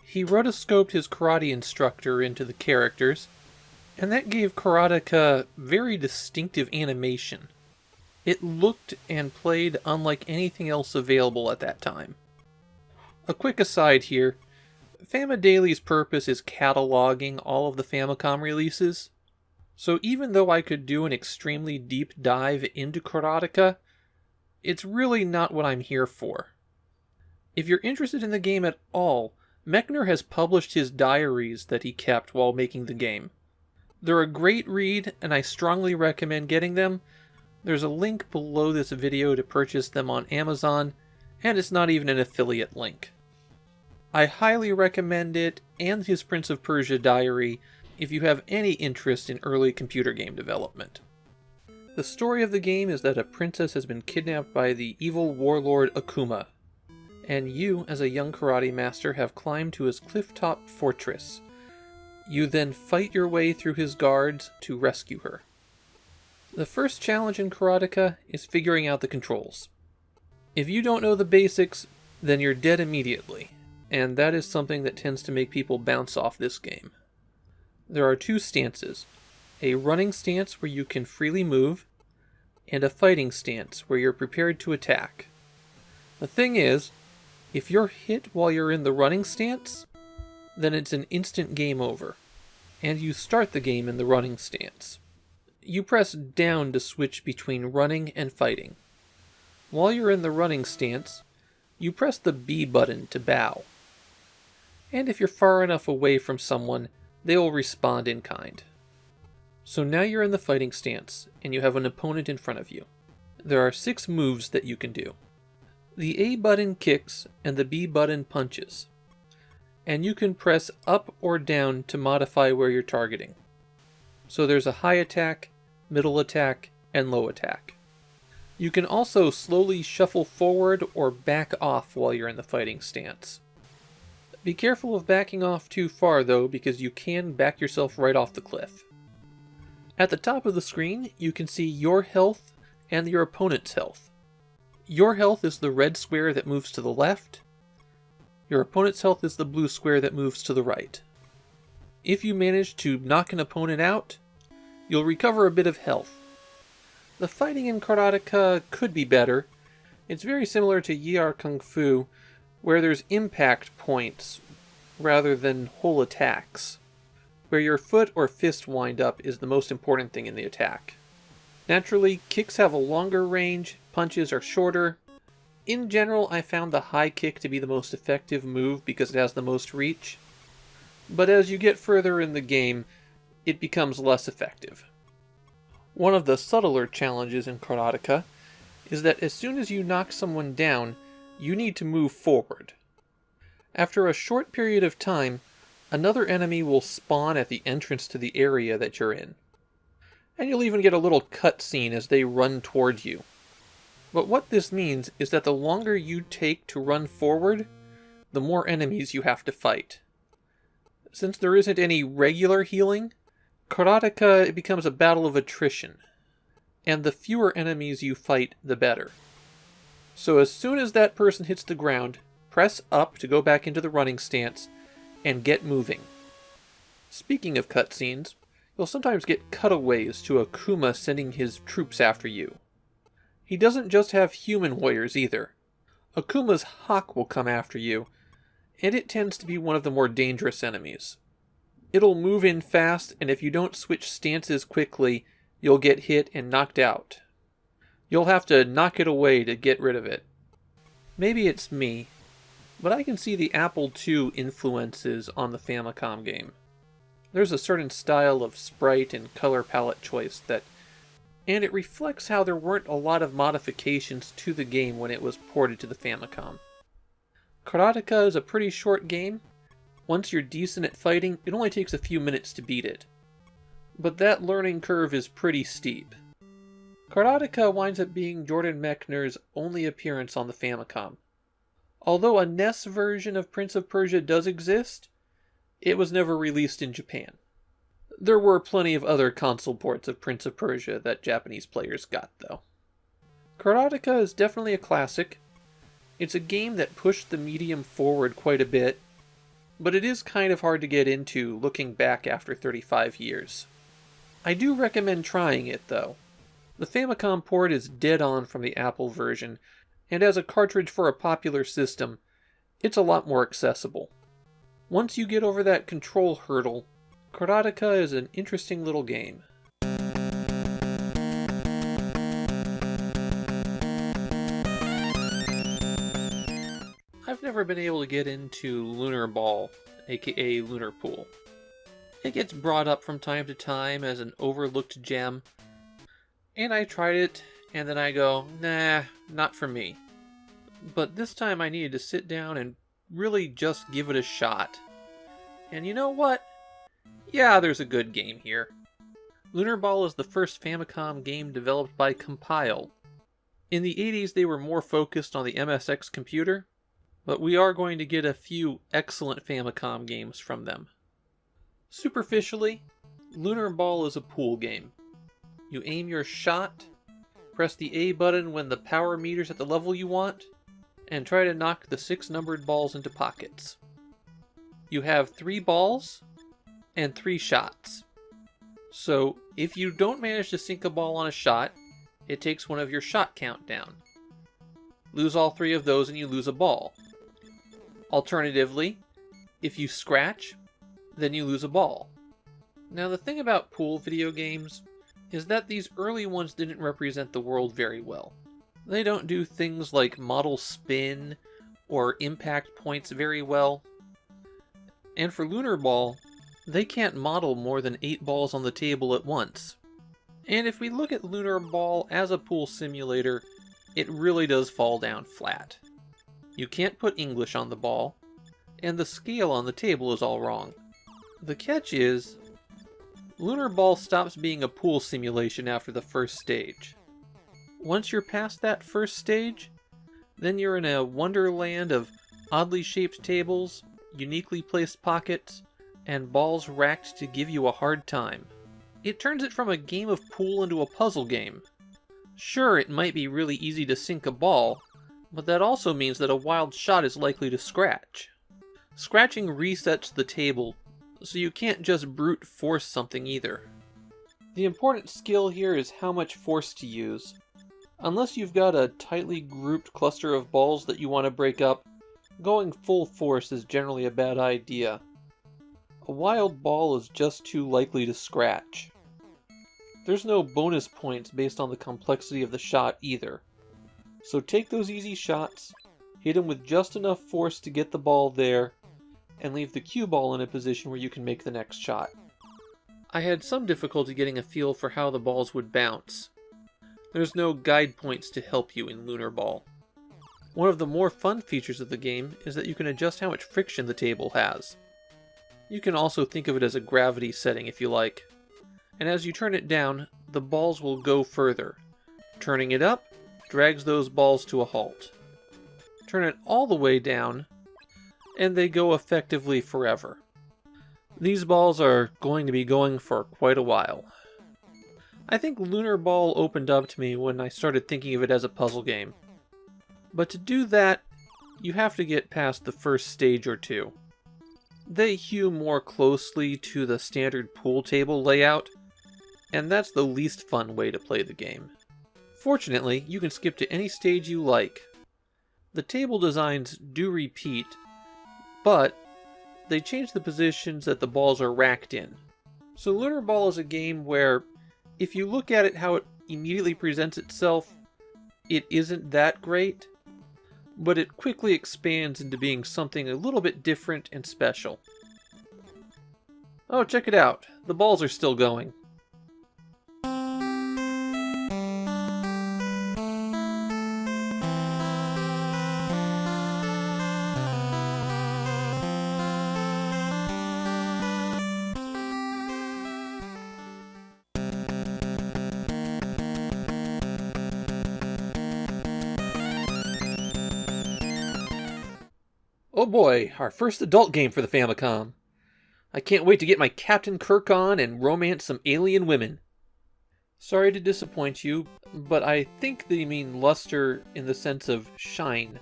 He rotoscoped his karate instructor into the characters, and that gave Karateka very distinctive animation. It looked and played unlike anything else available at that time. A quick aside here, Famidaily's purpose is cataloging all of the Famicom releases, so even though I could do an extremely deep dive into Karateka, it's really not what I'm here for. If you're interested in the game at all, Mechner has published his diaries that he kept while making the game. They're a great read, and I strongly recommend getting them. There's a link below this video to purchase them on Amazon, and it's not even an affiliate link. I highly recommend it, and his Prince of Persia diary, if you have any interest in early computer game development. The story of the game is that a princess has been kidnapped by the evil warlord Akuma, and you, as a young karate master, have climbed to his cliff-top fortress. You then fight your way through his guards to rescue her. The first challenge in Karateka is figuring out the controls. If you don't know the basics, then you're dead immediately, and that is something that tends to make people bounce off this game. There are 2 stances, a running stance where you can freely move, and a fighting stance where you're prepared to attack. The thing is, if you're hit while you're in the running stance, then it's an instant game over, and you start the game in the running stance. You press down to switch between running and fighting. While you're in the running stance, you press the B button to bow. And if you're far enough away from someone, they will respond in kind. So now you're in the fighting stance, and you have an opponent in front of you. There are 6 moves that you can do. The A button kicks, and the B button punches. And you can press up or down to modify where you're targeting. So there's a high attack, middle attack, and low attack. You can also slowly shuffle forward or back off while you're in the fighting stance. Be careful of backing off too far though, because you can back yourself right off the cliff. At the top of the screen, you can see your health and your opponent's health. Your health is the red square that moves to the left. Your opponent's health is the blue square that moves to the right. If you manage to knock an opponent out, you'll recover a bit of health. The fighting in Karateka could be better. It's very similar to Yar Kung Fu, where there's impact points rather than whole attacks. Where your foot or fist wind up is the most important thing in the attack. Naturally, kicks have a longer range, punches are shorter. In general, I found the high kick to be the most effective move because it has the most reach. But as you get further in the game, it becomes less effective. One of the subtler challenges in Karateka is that as soon as you knock someone down, you need to move forward. After a short period of time, another enemy will spawn at the entrance to the area that you're in. And you'll even get a little cutscene as they run towards you. But what this means is that the longer you take to run forward, the more enemies you have to fight. Since there isn't any regular healing, Karateka it becomes a battle of attrition. And the fewer enemies you fight, the better. So as soon as that person hits the ground, press up to go back into the running stance, and get moving. Speaking of cutscenes, you'll sometimes get cutaways to Akuma sending his troops after you. He doesn't just have human warriors either. Akuma's hawk will come after you, and it tends to be one of the more dangerous enemies. It'll move in fast, and if you don't switch stances quickly, you'll get hit and knocked out. You'll have to knock it away to get rid of it. Maybe it's me, but I can see the Apple II influences on the Famicom game. There's a certain style of sprite and color palette choice and it reflects how there weren't a lot of modifications to the game when it was ported to the Famicom. Karateka is a pretty short game. Once you're decent at fighting, it only takes a few minutes to beat it. But that learning curve is pretty steep. Karateka winds up being Jordan Mechner's only appearance on the Famicom. Although a NES version of Prince of Persia does exist, it was never released in Japan. There were plenty of other console ports of Prince of Persia that Japanese players got, though. Karateka is definitely a classic. It's a game that pushed the medium forward quite a bit, but it is kind of hard to get into looking back after 35 years. I do recommend trying it, though. The Famicom port is dead on from the Apple version, and as a cartridge for a popular system, it's a lot more accessible. Once you get over that control hurdle, Karateka is an interesting little game. I've never been able to get into Lunar Ball, aka Lunar Pool. It gets brought up from time to time as an overlooked gem, and I tried it, and then I go, nah, not for me. But this time I needed to sit down and really just give it a shot. And you know what? Yeah, there's a good game here. Lunar Ball is the first Famicom game developed by Compile. In the 80s they were more focused on the MSX computer, but we are going to get a few excellent Famicom games from them. Superficially, Lunar Ball is a pool game. You aim your shot, press the A button when the power meter's at the level you want, and try to knock the 6 numbered balls into pockets. You have 3 balls and 3 shots. So if you don't manage to sink a ball on a shot, it takes one of your shot count down. Lose all 3 of those and you lose a ball. Alternatively, if you scratch, then you lose a ball. Now the thing about pool video games is that these early ones didn't represent the world very well. They don't do things like model spin or impact points very well. And for Lunar Ball, they can't model more than 8 balls on the table at once. And if we look at Lunar Ball as a pool simulator, it really does fall down flat. You can't put English on the ball, and the scale on the table is all wrong. The catch is, Lunar Ball stops being a pool simulation after the first stage. Once you're past that first stage, then you're in a wonderland of oddly shaped tables, uniquely placed pockets, and balls racked to give you a hard time. It turns it from a game of pool into a puzzle game. Sure, it might be really easy to sink a ball, but that also means that a wild shot is likely to scratch. Scratching resets the table, so you can't just brute force something either. The important skill here is how much force to use. Unless you've got a tightly grouped cluster of balls that you want to break up, going full force is generally a bad idea. A wild ball is just too likely to scratch. There's no bonus points based on the complexity of the shot either. So take those easy shots, hit them with just enough force to get the ball there, and leave the cue ball in a position where you can make the next shot. I had some difficulty getting a feel for how the balls would bounce. There's no guide points to help you in Lunar Ball. One of the more fun features of the game is that you can adjust how much friction the table has. You can also think of it as a gravity setting if you like. And as you turn it down, the balls will go further. Turning it up drags those balls to a halt. Turn it all the way down, and they go effectively forever. These balls are going to be going for quite a while. I think Lunar Ball opened up to me when I started thinking of it as a puzzle game. But to do that, you have to get past the first stage or two. They hew more closely to the standard pool table layout, and that's the least fun way to play the game. Fortunately, you can skip to any stage you like. The table designs do repeat, but they change the positions that the balls are racked in. So Lunar Ball is a game where, if you look at it how it immediately presents itself, it isn't that great, but it quickly expands into being something a little bit different and special. Oh, check it out. The balls are still going. Oh boy, our first adult game for the Famicom. I can't wait to get my Captain Kirk on and romance some alien women. Sorry to disappoint you, but I think they mean luster in the sense of shine.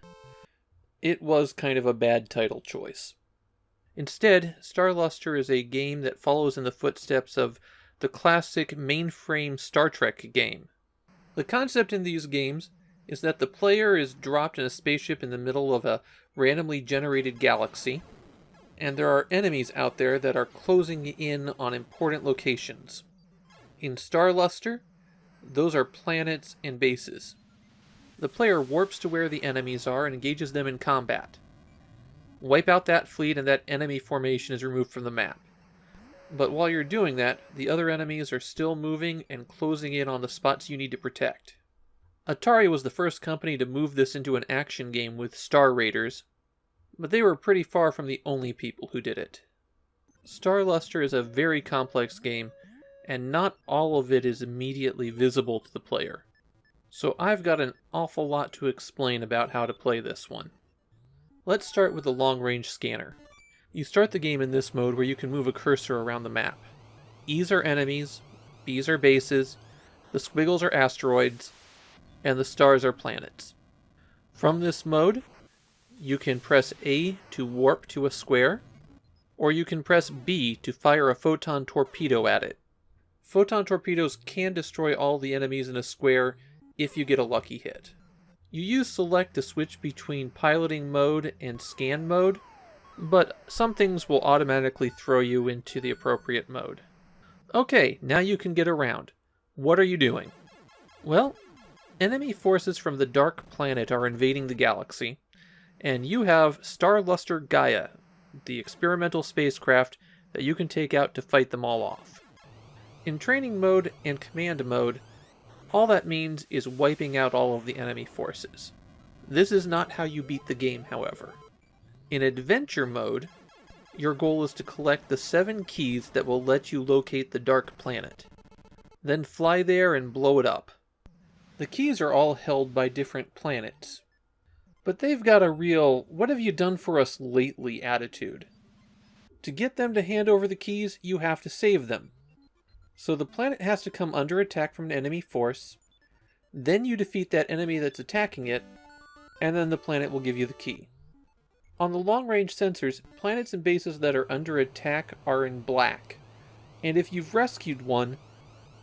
It was kind of a bad title choice. Instead, Star Luster is a game that follows in the footsteps of the classic mainframe Star Trek game. The concept in these games is that the player is dropped in a spaceship in the middle of a randomly generated galaxy, and there are enemies out there that are closing in on important locations. In Star Luster, those are planets and bases. The player warps to where the enemies are and engages them in combat. Wipe out that fleet and that enemy formation is removed from the map. But while you're doing that, the other enemies are still moving and closing in on the spots you need to protect. Atari was the first company to move this into an action game with Star Raiders, but they were pretty far from the only people who did it. Star Luster is a very complex game, and not all of it is immediately visible to the player. So I've got an awful lot to explain about how to play this one. Let's start with the long-range scanner. You start the game in this mode where you can move a cursor around the map. E's are enemies, B's are bases, the squiggles are asteroids, and the stars are planets. From this mode, you can press A to warp to a square, or you can press B to fire a photon torpedo at it. Photon torpedoes can destroy all the enemies in a square if you get a lucky hit. You use select to switch between piloting mode and scan mode, but some things will automatically throw you into the appropriate mode. Okay, now you can get around. What are you doing? Well, enemy forces from the Dark Planet are invading the galaxy, and you have Star Luster Gaia, the experimental spacecraft that you can take out to fight them all off. In training mode and command mode, all that means is wiping out all of the enemy forces. This is not how you beat the game, however. In adventure mode, your goal is to collect the 7 keys that will let you locate the Dark Planet. Then fly there and blow it up. The keys are all held by different planets, but they've got a real "what have you done for us lately" attitude. To get them to hand over the keys, you have to save them. So the planet has to come under attack from an enemy force, Then you defeat that enemy that's attacking it, and then the planet will give you the key. On the long-range sensors, planets and bases that are under attack are in black, and if you've rescued one,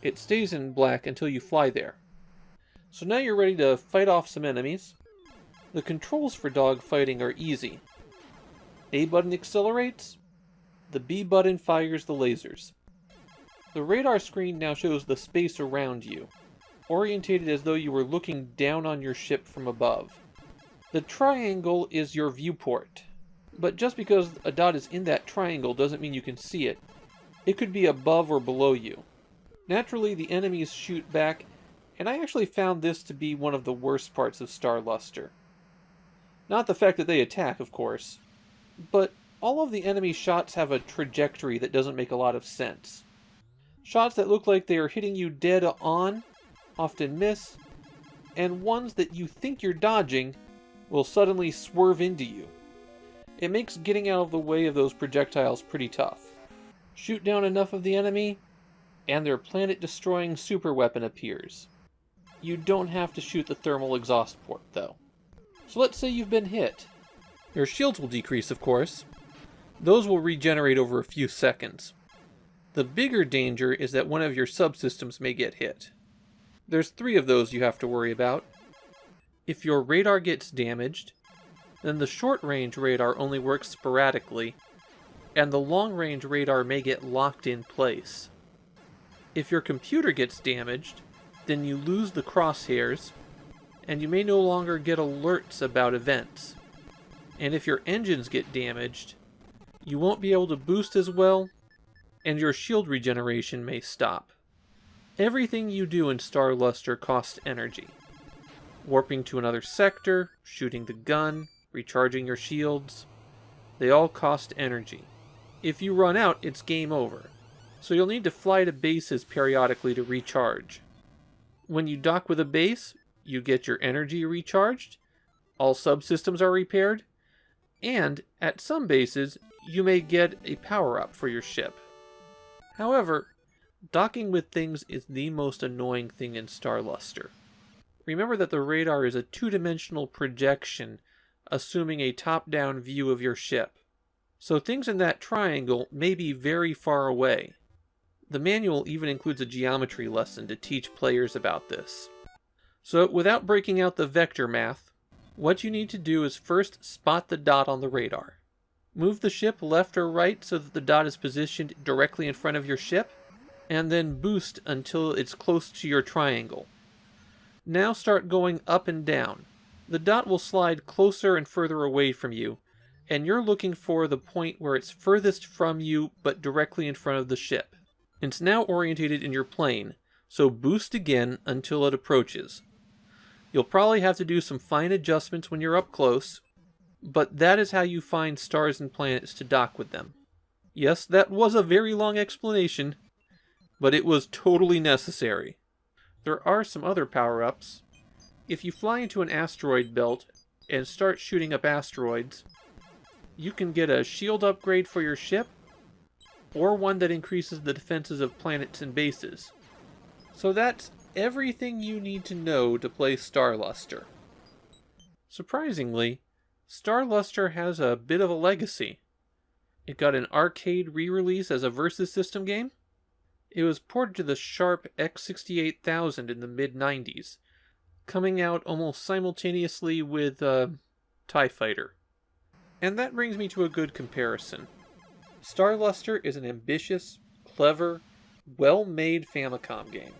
it stays in black until you fly there. So now you're ready to fight off some enemies. The controls for dogfighting are easy. A button accelerates, the B button fires the lasers. The radar screen now shows the space around you, orientated as though you were looking down on your ship from above. The triangle is your viewport, but just because a dot is in that triangle doesn't mean you can see it. It could be above or below you. Naturally, the enemies shoot back, and I actually found this to be one of the worst parts of Star Luster. Not the fact that they attack, of course, but all of the enemy shots have a trajectory that doesn't make a lot of sense. Shots that look like they are hitting you dead on often miss, and ones that you think you're dodging will suddenly swerve into you. It makes getting out of the way of those projectiles pretty tough. Shoot down enough of the enemy, and their planet-destroying superweapon appears. You don't have to shoot the thermal exhaust port, though. So let's say you've been hit. Your shields will decrease, of course. Those will regenerate over a few seconds. The bigger danger is that one of your subsystems may get hit. There's 3 of those you have to worry about. If your radar gets damaged, then the short-range radar only works sporadically, and the long-range radar may get locked in place. If your computer gets damaged, then you lose the crosshairs, and you may no longer get alerts about events. And if your engines get damaged, you won't be able to boost as well, and your shield regeneration may stop. Everything you do in Star Luster costs energy. Warping to another sector, shooting the gun, recharging your shields, they all cost energy. If you run out, it's game over, so you'll need to fly to bases periodically to recharge. When you dock with a base, you get your energy recharged, all subsystems are repaired, and at some bases, you may get a power-up for your ship. However, docking with things is the most annoying thing in Star Luster. Remember that the radar is a 2-dimensional projection, assuming a top-down view of your ship. So things in that triangle may be very far away. The manual even includes a geometry lesson to teach players about this. So without breaking out the vector math, what you need to do is first spot the dot on the radar. Move the ship left or right so that the dot is positioned directly in front of your ship, and then boost until it's close to your triangle. Now start going up and down. The dot will slide closer and further away from you, and you're looking for the point where it's furthest from you but directly in front of the ship. It's now orientated in your plane, so boost again until it approaches. You'll probably have to do some fine adjustments when you're up close, but that is how you find stars and planets to dock with them. Yes, that was a very long explanation, but it was totally necessary. There are some other power-ups. If you fly into an asteroid belt and start shooting up asteroids, you can get a shield upgrade for your ship, or one that increases the defenses of planets and bases. So that's everything you need to know to play Star Luster. Surprisingly, Star Luster has a bit of a legacy. It got an arcade re-release as a Versus system game. It was ported to the Sharp X68000 in the mid-90s, coming out almost simultaneously with TIE Fighter. And that brings me to a good comparison. Star Luster is an ambitious, clever, well-made Famicom game.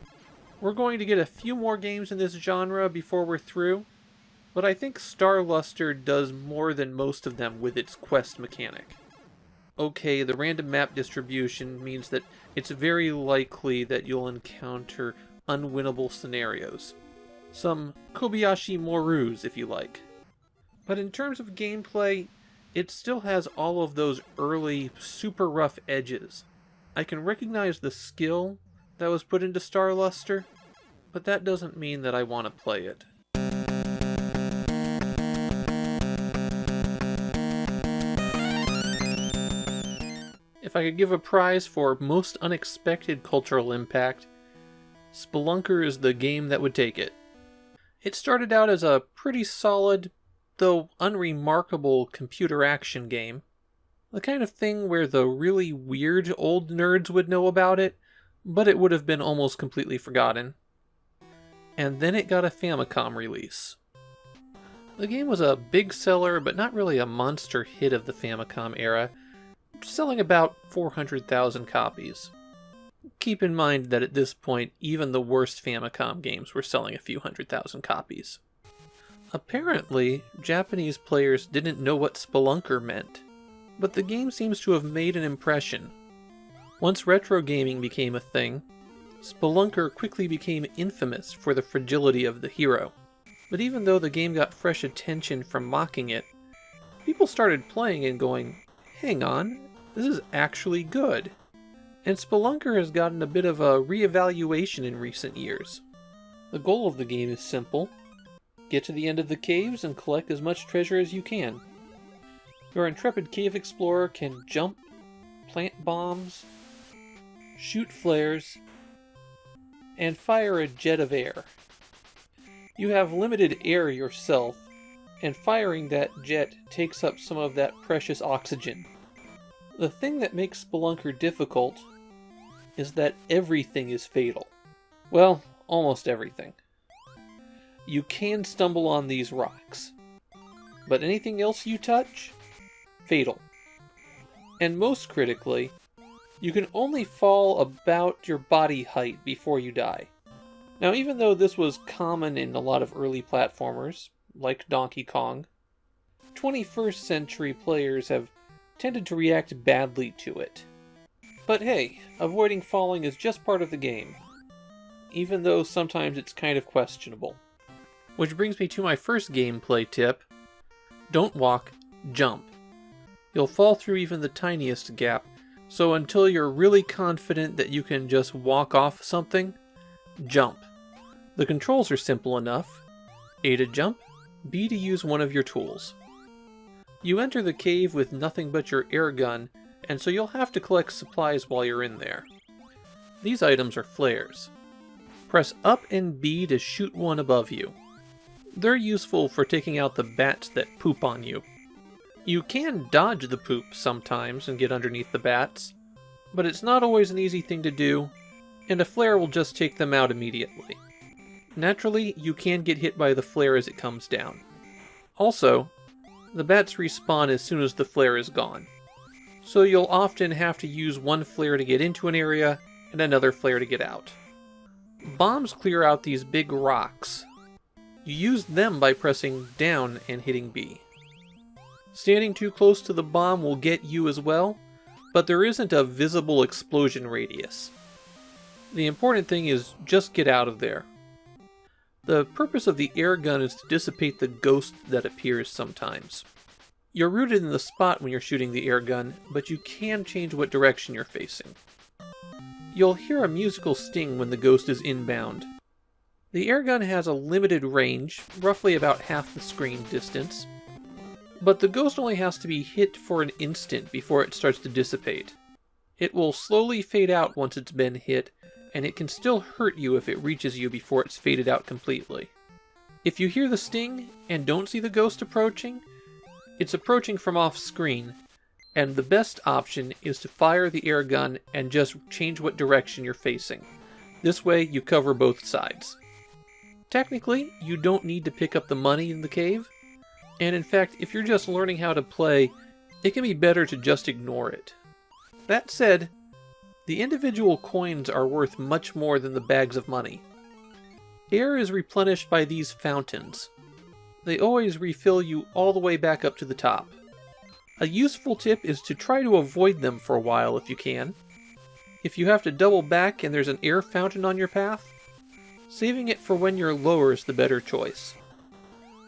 We're going to get a few more games in this genre before we're through, but I think Star Luster does more than most of them with its quest mechanic. Okay, the random map distribution means that it's very likely that you'll encounter unwinnable scenarios. Some Kobayashi Morus, if you like. But in terms of gameplay, it still has all of those early, super rough edges. I can recognize the skill that was put into Star Luster, but that doesn't mean that I want to play it. If I could give a prize for most unexpected cultural impact, Spelunker is the game that would take it. It started out as a pretty solid, though unremarkable computer action game. The kind of thing where the really weird old nerds would know about it, but it would have been almost completely forgotten. And then it got a Famicom release. The game was a big seller, but not really a monster hit of the Famicom era, selling about 400,000 copies. Keep in mind that at this point, even the worst Famicom games were selling a few 100,000 copies. Apparently, Japanese players didn't know what Spelunker meant, but the game seems to have made an impression. Once retro gaming became a thing, Spelunker quickly became infamous for the fragility of the hero. But even though the game got fresh attention from mocking it, people started playing and going, hang on, this is actually good. And Spelunker has gotten a bit of a re-evaluation in recent years. The goal of the game is simple. Get to the end of the caves and collect as much treasure as you can. Your intrepid cave explorer can jump, plant bombs, shoot flares, and fire a jet of air. You have limited air yourself, and firing that jet takes up some of that precious oxygen. The thing that makes Spelunker difficult is that everything is fatal. Well, almost everything. You can stumble on these rocks, but anything else you touch, fatal. And most critically, you can only fall about your body height before you die. Now, even though this was common in a lot of early platformers, like Donkey Kong, 21st century players have tended to react badly to it. But hey, avoiding falling is just part of the game, even though sometimes it's kind of questionable. Which brings me to my first gameplay tip. Don't walk, jump. You'll fall through even the tiniest gap, so until you're really confident that you can just walk off something, jump. The controls are simple enough. A to jump, B to use one of your tools. You enter the cave with nothing but your air gun, and so you'll have to collect supplies while you're in there. These items are flares. Press up and B to shoot one above you. They're useful for taking out the bats that poop on you. You can dodge the poop sometimes and get underneath the bats, but it's not always an easy thing to do, and a flare will just take them out immediately. Naturally, you can get hit by the flare as it comes down. Also, the bats respawn as soon as the flare is gone, so you'll often have to use one flare to get into an area and another flare to get out. Bombs clear out these big rocks. You use them by pressing down and hitting B. Standing too close to the bomb will get you as well, but there isn't a visible explosion radius. The important thing is just get out of there. The purpose of the air gun is to dissipate the ghost that appears sometimes. You're rooted in the spot when you're shooting the air gun, but you can change what direction you're facing. You'll hear a musical sting when the ghost is inbound. The air gun has a limited range, roughly about half the screen distance, but the ghost only has to be hit for an instant before it starts to dissipate. It will slowly fade out once it's been hit, and it can still hurt you if it reaches you before it's faded out completely. If you hear the sting and don't see the ghost approaching, it's approaching from off screen, and the best option is to fire the air gun and just change what direction you're facing. This way you cover both sides. Technically, you don't need to pick up the money in the cave, and in fact, if you're just learning how to play, it can be better to just ignore it. That said, the individual coins are worth much more than the bags of money. Air is replenished by these fountains. They always refill you all the way back up to the top. A useful tip is to try to avoid them for a while if you can. If you have to double back and there's an air fountain on your path, saving it for when you're lower is the better choice.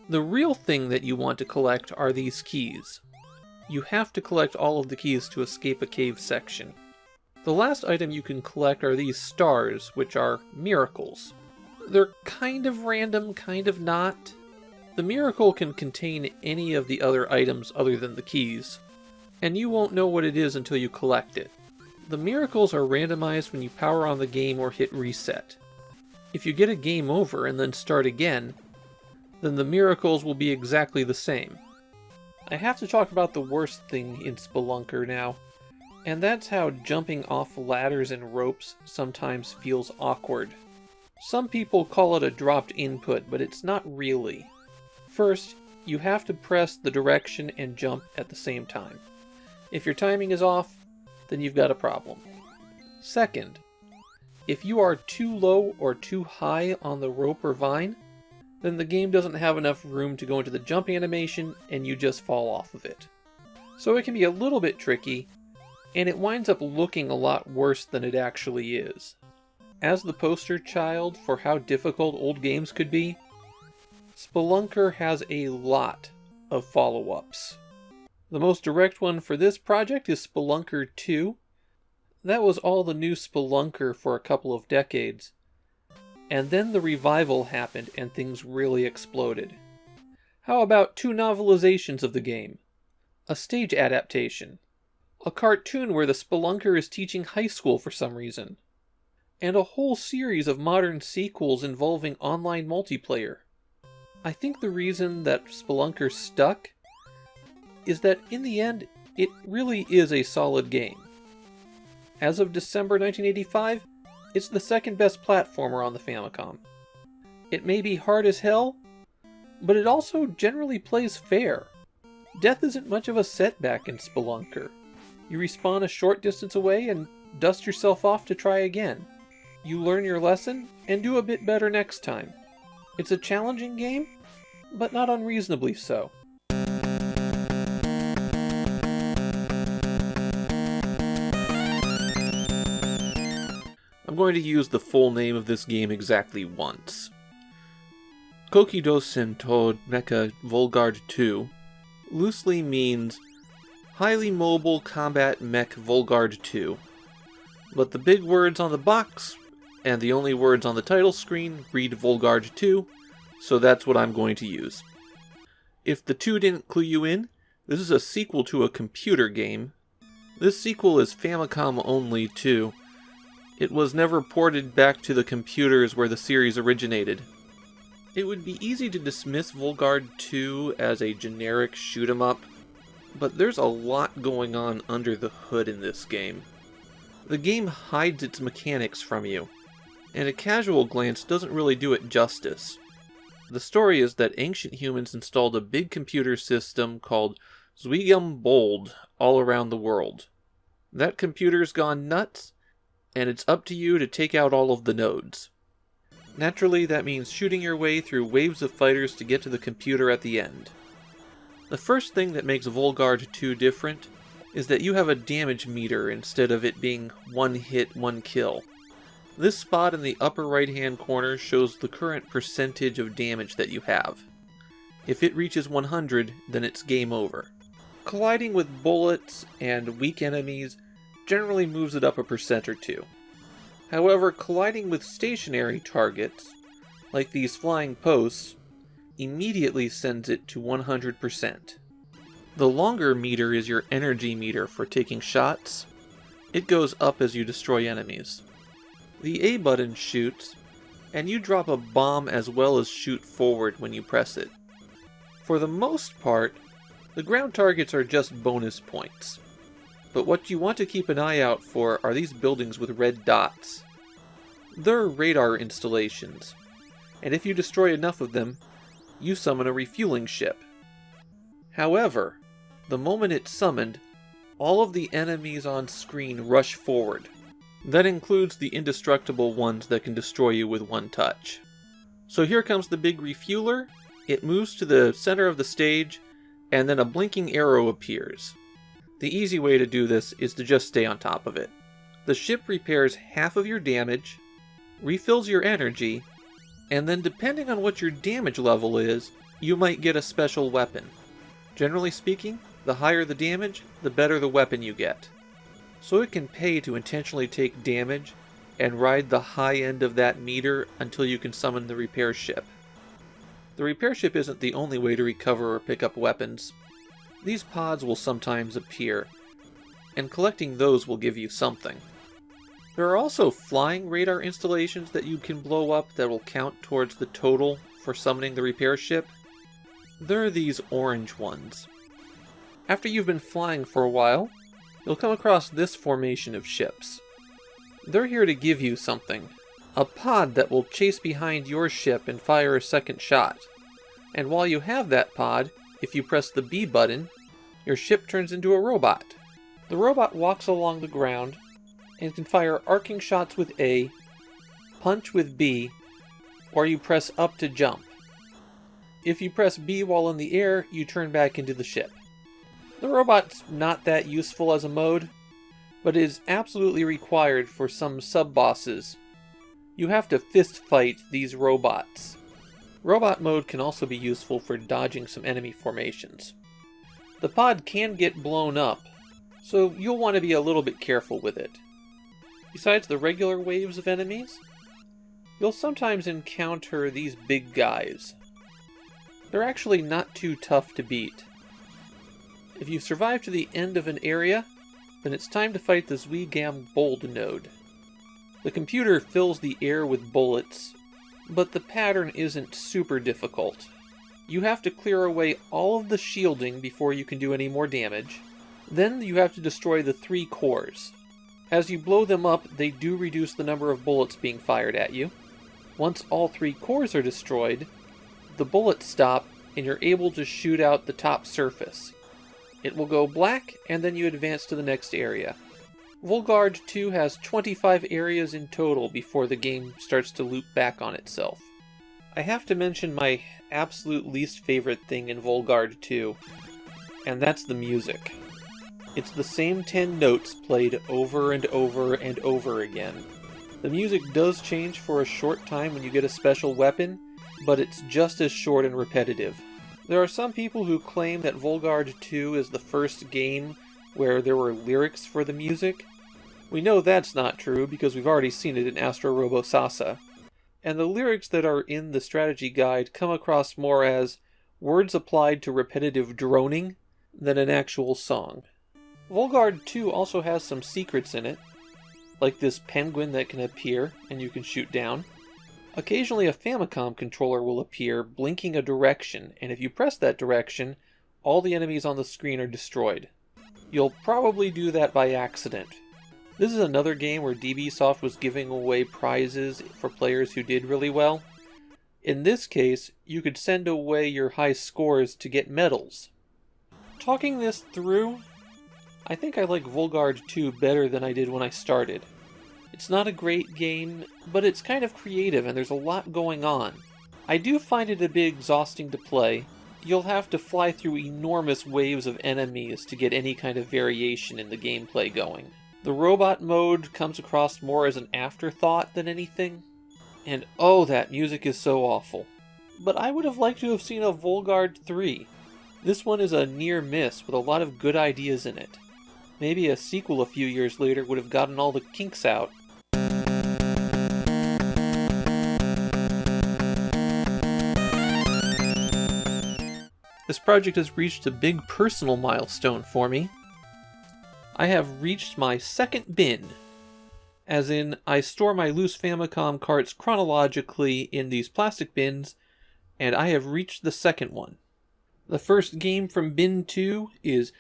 The real thing that you want to collect are these keys. You have to collect all of the keys to escape a cave section. The last item you can collect are these stars, which are miracles. They're kind of random, kind of not. The miracle can contain any of the other items other than the keys, and you won't know what it is until you collect it. The miracles are randomized when you power on the game or hit reset. If you get a game over and then start again, then the miracles will be exactly the same. I have to talk about the worst thing in Spelunker now, and that's how jumping off ladders and ropes sometimes feels awkward. Some people call it a dropped input, but it's not really. First, you have to press the direction and jump at the same time. If your timing is off, then you've got a problem. Second, if you are too low or too high on the rope or vine, then the game doesn't have enough room to go into the jumping animation and you just fall off of it. So it can be a little bit tricky, and it winds up looking a lot worse than it actually is. As the poster child for how difficult old games could be, Spelunker has a lot of follow-ups. The most direct one for this project is Spelunker 2. That was all the new Spelunker for a couple of decades. And then the revival happened and things really exploded. How about 2 novelizations of the game? A stage adaptation. A cartoon where the Spelunker is teaching high school for some reason. And a whole series of modern sequels involving online multiplayer. I think the reason that Spelunker stuck is that in the end, it really is a solid game. As of December 1985, it's the second best platformer on the Famicom. It may be hard as hell, but it also generally plays fair. Death isn't much of a setback in Spelunker. You respawn a short distance away and dust yourself off to try again. You learn your lesson and do a bit better next time. It's a challenging game, but not unreasonably so. I'm going to use the full name of this game exactly once. Kokido Sento Mecha Volguard II loosely means Highly Mobile Combat Mech Volguard II, but the big words on the box and the only words on the title screen read Volguard II, so that's what I'm going to use. If the 2 didn't clue you in, this is a sequel to a computer game. This sequel is Famicom only too. It was never ported back to the computers where the series originated. It would be easy to dismiss Volguard II as a generic shoot-'em-up, but there's a lot going on under the hood in this game. The game hides its mechanics from you, and a casual glance doesn't really do it justice. The story is that ancient humans installed a big computer system called Zunou Ball all around the world. That computer's gone nuts, and it's up to you to take out all of the nodes. Naturally, that means shooting your way through waves of fighters to get to the computer at the end. The first thing that makes Volguard II different is that you have a damage meter instead of it being one hit, one kill. This spot in the upper right hand corner shows the current percentage of damage that you have. If it reaches 100, then it's game over. Colliding with bullets and weak enemies generally moves it up a percent or 2. However, colliding with stationary targets, like these flying posts, immediately sends it to 100%. The longer meter is your energy meter for taking shots. It goes up as you destroy enemies. The A button shoots, and you drop a bomb as well as shoot forward when you press it. For the most part, the ground targets are just bonus points. But what you want to keep an eye out for are these buildings with red dots. They're radar installations, and if you destroy enough of them, you summon a refueling ship. However, the moment it's summoned, all of the enemies on screen rush forward. That includes the indestructible ones that can destroy you with one touch. So here comes the big refueler. It moves to the center of the stage, and then a blinking arrow appears. The easy way to do this is to just stay on top of it. The ship repairs half of your damage, refills your energy, and then depending on what your damage level is, you might get a special weapon. Generally speaking, the higher the damage, the better the weapon you get. So it can pay to intentionally take damage and ride the high end of that meter until you can summon the repair ship. The repair ship isn't the only way to recover or pick up weapons. These pods will sometimes appear, and collecting those will give you something. There are also flying radar installations that you can blow up that will count towards the total for summoning the repair ship? They're these orange ones. After you've been flying for a while, you'll come across this formation of ships. They're here to give you something. A pod that will chase behind your ship and fire a second shot. And while you have that pod, if you press the B button, your ship turns into a robot. The robot walks along the ground and can fire arcing shots with A, punch with B, or you press up to jump. If you press B while in the air, you turn back into the ship. The robot's not that useful as a mode, but it is absolutely required for some sub-bosses. You have to fist fight these robots. Robot mode can also be useful for dodging some enemy formations. The pod can get blown up, so you'll want to be a little bit careful with it. Besides the regular waves of enemies, you'll sometimes encounter these big guys. They're actually not too tough to beat. If you survive to the end of an area, then it's time to fight the Zuigam Bold node. The computer fills the air with bullets, but the pattern isn't super difficult. You have to clear away all of the shielding before you can do any more damage. Then you have to destroy the 3 cores. As you blow them up, they do reduce the number of bullets being fired at you. Once all 3 cores are destroyed, the bullets stop and you're able to shoot out the top surface. It will go black and then you advance to the next area. Volguard II has 25 areas in total before the game starts to loop back on itself. I have to mention my absolute least favorite thing in Volguard II, and that's the music. It's the same 10 notes played over and over and over again. The music does change for a short time when you get a special weapon, but it's just as short and repetitive. There are some people who claim that Volguard II is the first game where there were lyrics for the music. We know that's not true because we've already seen it in Astro Robo Sasa. And the lyrics that are in the strategy guide come across more as words applied to repetitive droning than an actual song. Volguard II also has some secrets in it, like this penguin that can appear and you can shoot down. Occasionally a Famicom controller will appear, blinking a direction, and if you press that direction, all the enemies on the screen are destroyed. You'll probably do that by accident. This is another game where DB Soft was giving away prizes for players who did really well. In this case, you could send away your high scores to get medals. Talking this through, I think I like Volguard II better than I did when I started. It's not a great game, but it's kind of creative and there's a lot going on. I do find it a bit exhausting to play. You'll have to fly through enormous waves of enemies to get any kind of variation in the gameplay going. The robot mode comes across more as an afterthought than anything. And oh, that music is so awful. But I would have liked to have seen a Volguard 3. This one is a near miss with a lot of good ideas in it. Maybe a sequel a few years later would have gotten all the kinks out. This project has reached a big personal milestone for me. I have reached my second bin. As in, I store my loose Famicom carts chronologically in these plastic bins, and I have reached the second one. The first game from bin 2 is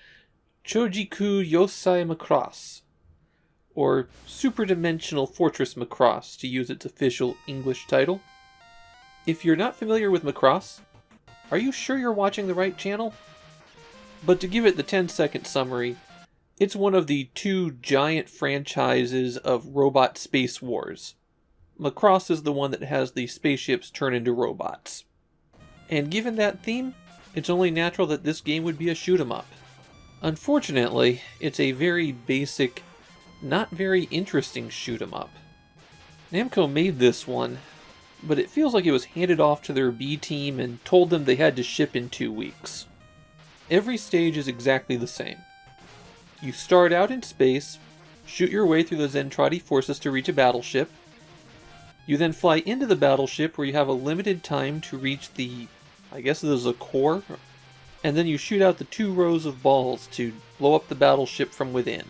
Choujikuu Yousai Macross, or Super Dimensional Fortress Macross to use its official English title. If you're not familiar with Macross, are you sure you're watching the right channel? But to give it the 10-second summary, it's one of the 2 giant franchises of robot space wars. Macross is the one that has the spaceships turn into robots. And given that theme, it's only natural that this game would be a shoot-'em-up. Unfortunately, it's a very basic, not very interesting shoot-'em-up. Namco made this one, but it feels like it was handed off to their B team and told them they had to ship in 2 weeks. Every stage is exactly the same. You start out in space, shoot your way through the Zentradi forces to reach a battleship. You then fly into the battleship where you have a limited time to reach the, I guess this is a core, and then you shoot out the 2 rows of balls to blow up the battleship from within.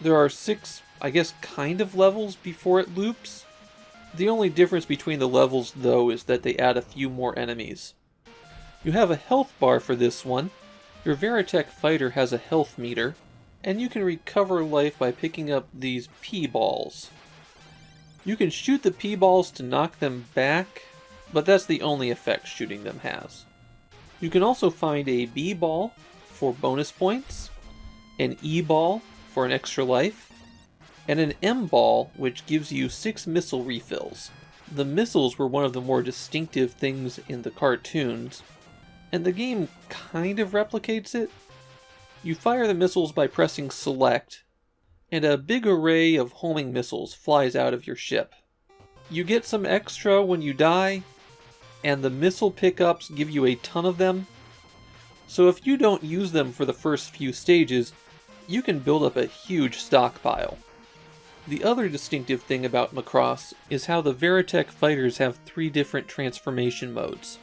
There are 6, I guess, kind of levels before it loops. The only difference between the levels, though, is that they add a few more enemies. You have a health bar for this one, your Veritech fighter has a health meter, and you can recover life by picking up these P-balls. You can shoot the P-balls to knock them back, but that's the only effect shooting them has. You can also find a B-ball for bonus points, an E-ball for an extra life, and an M-ball which gives you 6 missile refills. The missiles were one of the more distinctive things in the cartoons, and the game kind of replicates it. You fire the missiles by pressing select, and a big array of homing missiles flies out of your ship. You get some extra when you die, and the missile pickups give you a ton of them, so if you don't use them for the first few stages, you can build up a huge stockpile. The other distinctive thing about Macross is how the Veritech fighters have 3 different transformation modes.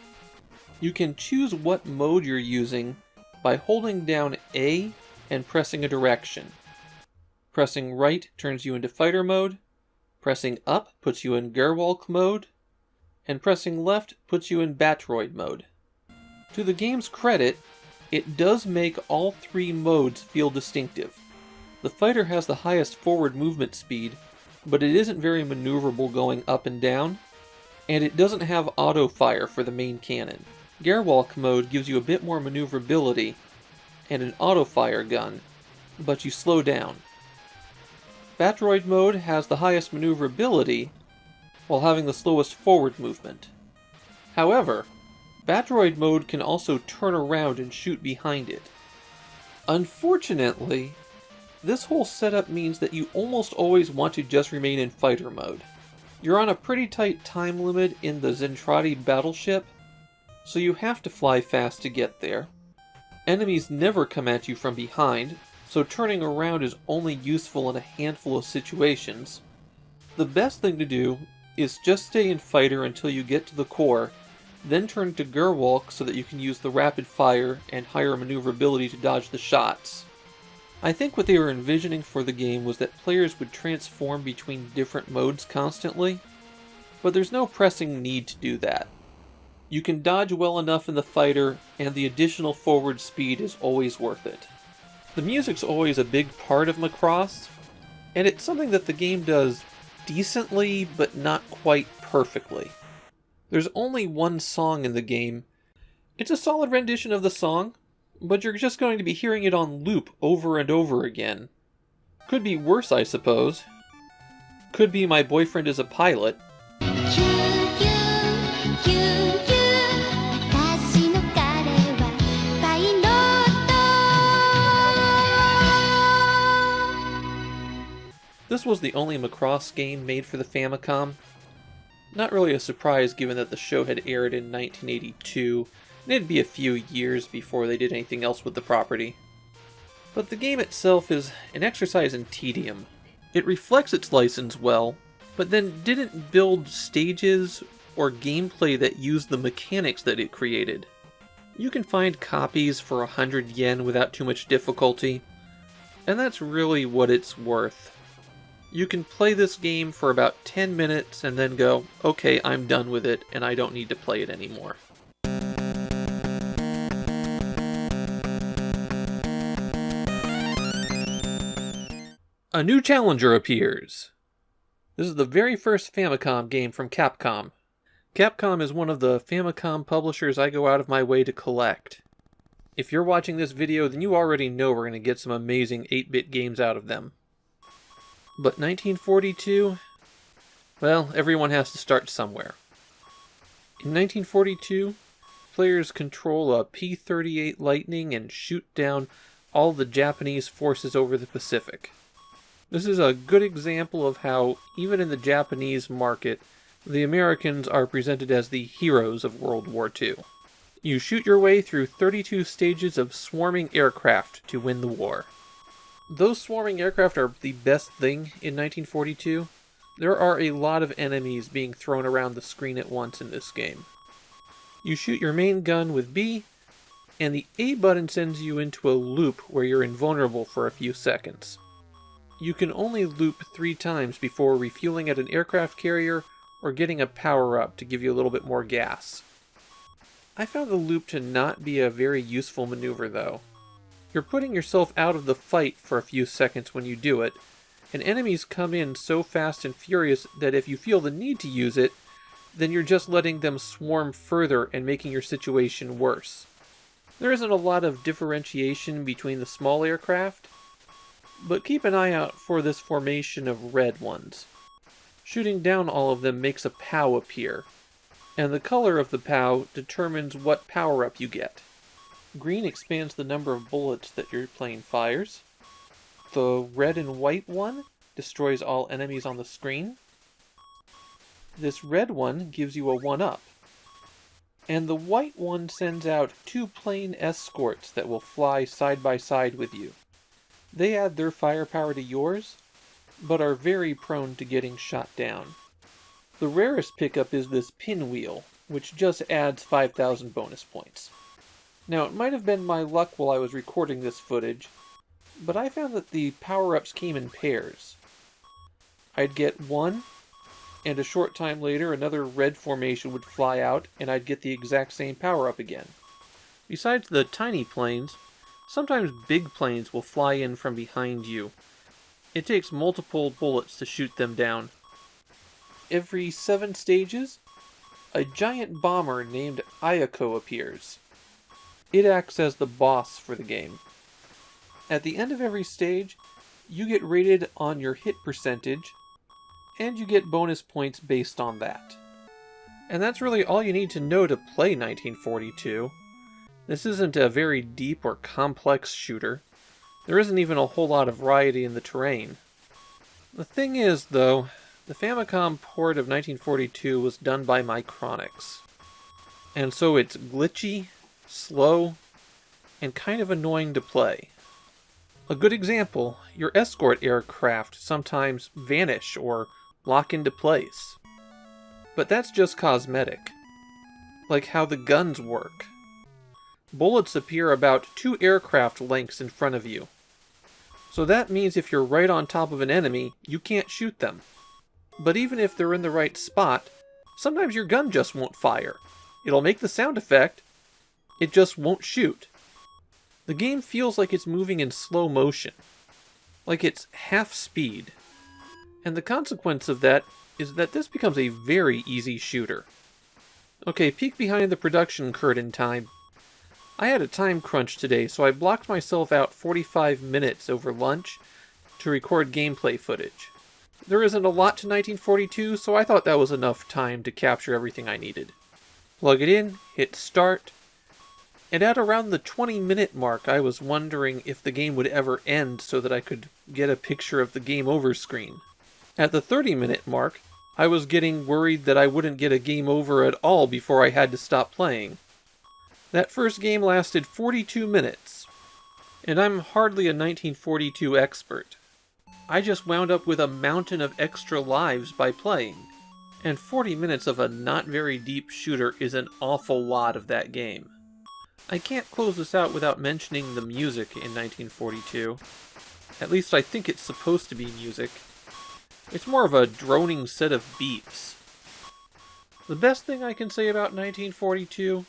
You can choose what mode you're using by holding down A and pressing a direction. Pressing right turns you into fighter mode, pressing up puts you in Gerwalk mode, and pressing left puts you in Batroid mode. To the game's credit, it does make all 3 modes feel distinctive. The fighter has the highest forward movement speed, but it isn't very maneuverable going up and down, and it doesn't have auto-fire for the main cannon. Gerwalk mode gives you a bit more maneuverability and an auto-fire gun, but you slow down. Batroid mode has the highest maneuverability, while having the slowest forward movement. However, Batroid mode can also turn around and shoot behind it. Unfortunately, this whole setup means that you almost always want to just remain in fighter mode. You're on a pretty tight time limit in the Zentradi battleship, so you have to fly fast to get there. Enemies never come at you from behind, so turning around is only useful in a handful of situations. The best thing to do is just stay in fighter until you get to the core, then turn to Gerwalk so that you can use the rapid fire and higher maneuverability to dodge the shots. I think what they were envisioning for the game was that players would transform between different modes constantly, but there's no pressing need to do that. You can dodge well enough in the fighter, and the additional forward speed is always worth it. The music's always a big part of Macross, and it's something that the game does decently, but not quite perfectly. There's only one song in the game. It's a solid rendition of the song, but you're just going to be hearing it on loop over and over again. Could be worse, I suppose. Could be My Boyfriend is a Pilot. This was the only Macross game made for the Famicom. Not really a surprise given that the show had aired in 1982, and it'd be a few years before they did anything else with the property. But the game itself is an exercise in tedium. It reflects its license well, but then didn't build stages or gameplay that used the mechanics that it created. You can find copies for 100 yen without too much difficulty, and that's really what it's worth. You can play this game for about 10 minutes and then go, okay, I'm done with it and I don't need to play it anymore. A new challenger appears. This is the very first Famicom game from Capcom. Capcom is one of the Famicom publishers I go out of my way to collect. If you're watching this video, then you already know we're going to get some amazing 8-bit games out of them. But 1942? Well, everyone has to start somewhere. In 1942, players control a P-38 Lightning and shoot down all the Japanese forces over the Pacific. This is a good example of how, even in the Japanese market, the Americans are presented as the heroes of World War II. You shoot your way through 32 stages of swarming aircraft to win the war. Those swarming aircraft are the best thing in 1942. There are a lot of enemies being thrown around the screen at once in this game. You shoot your main gun with B, and the A button sends you into a loop where you're invulnerable for a few seconds. You can only loop 3 times before refueling at an aircraft carrier or getting a power-up to give you a little bit more gas. I found the loop to not be a very useful maneuver though. You're putting yourself out of the fight for a few seconds when you do it, and enemies come in so fast and furious that if you feel the need to use it, then you're just letting them swarm further and making your situation worse. There isn't a lot of differentiation between the small aircraft, but keep an eye out for this formation of red ones. Shooting down all of them makes a POW appear, and the color of the POW determines what power-up you get. Green expands the number of bullets that your plane fires. The red and white one destroys all enemies on the screen. This red one gives you a 1-up. And the white one sends out 2 plane escorts that will fly side by side with you. They add their firepower to yours, but are very prone to getting shot down. The rarest pickup is this pinwheel, which just adds 5,000 bonus points. Now, it might have been my luck while I was recording this footage, but I found that the power-ups came in pairs. I'd get one, and a short time later another red formation would fly out, and I'd get the exact same power-up again. Besides the tiny planes, sometimes big planes will fly in from behind you. It takes multiple bullets to shoot them down. Every 7 stages, a giant bomber named Ayako appears. It acts as the boss for the game. At the end of every stage, you get rated on your hit percentage, and you get bonus points based on that. And that's really all you need to know to play 1942. This isn't a very deep or complex shooter. There isn't even a whole lot of variety in the terrain. The thing is, though, the Famicom port of 1942 was done by Macross, and so it's glitchy, slow, and kind of annoying to play. A good example, your escort aircraft sometimes vanish or lock into place. But that's just cosmetic. Like how the guns work. Bullets appear about 2 aircraft lengths in front of you. So that means if you're right on top of an enemy, you can't shoot them. But even if they're in the right spot, sometimes your gun just won't fire. It'll make the sound effect, it just won't shoot. The game feels like it's moving in slow motion, like it's half speed. And the consequence of that is that this becomes a very easy shooter. Okay, peek behind the production curtain time. I had a time crunch today, so I blocked myself out 45 minutes over lunch to record gameplay footage. There isn't a lot to 1942, so I thought that was enough time to capture everything I needed. Plug it in, hit start, and at around the 20-minute mark I was wondering if the game would ever end so that I could get a picture of the game over screen. At the 30-minute mark, I was getting worried that I wouldn't get a game over at all before I had to stop playing. That first game lasted 42 minutes, and I'm hardly a 1942 expert. I just wound up with a mountain of extra lives by playing, and 40 minutes of a not very deep shooter is an awful lot of that game. I can't close this out without mentioning the music in 1942. At least I think it's supposed to be music. It's more of a droning set of beeps. The best thing I can say about 1942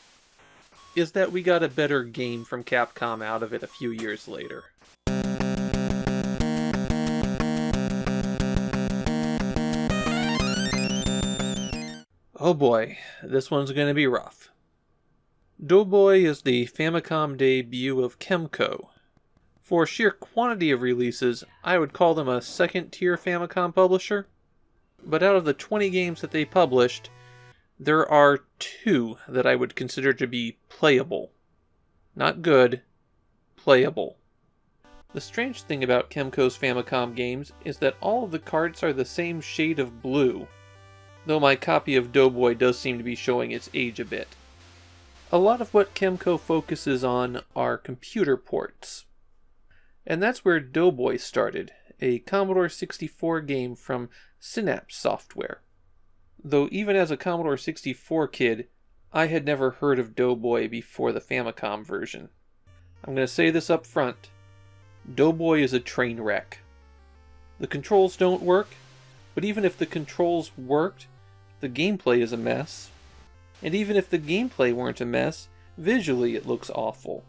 is that we got a better game from Capcom out of it a few years later. Oh boy, this one's gonna be rough. Doughboy is the Famicom debut of Kemco. For sheer quantity of releases, I would call them a second-tier Famicom publisher. But out of the 20 games that they published, there are 2 that I would consider to be playable. Not good, playable. The strange thing about Kemco's Famicom games is that all of the cards are the same shade of blue, though my copy of Doughboy does seem to be showing its age a bit. A lot of what Kemco focuses on are computer ports. And that's where Doughboy started, a Commodore 64 game from Synapse Software. Though even as a Commodore 64 kid, I had never heard of Doughboy before the Famicom version. I'm going to say this up front. Doughboy is a train wreck. The controls don't work, but even if the controls worked, The gameplay is a mess. And even if the gameplay weren't a mess, visually it looks awful.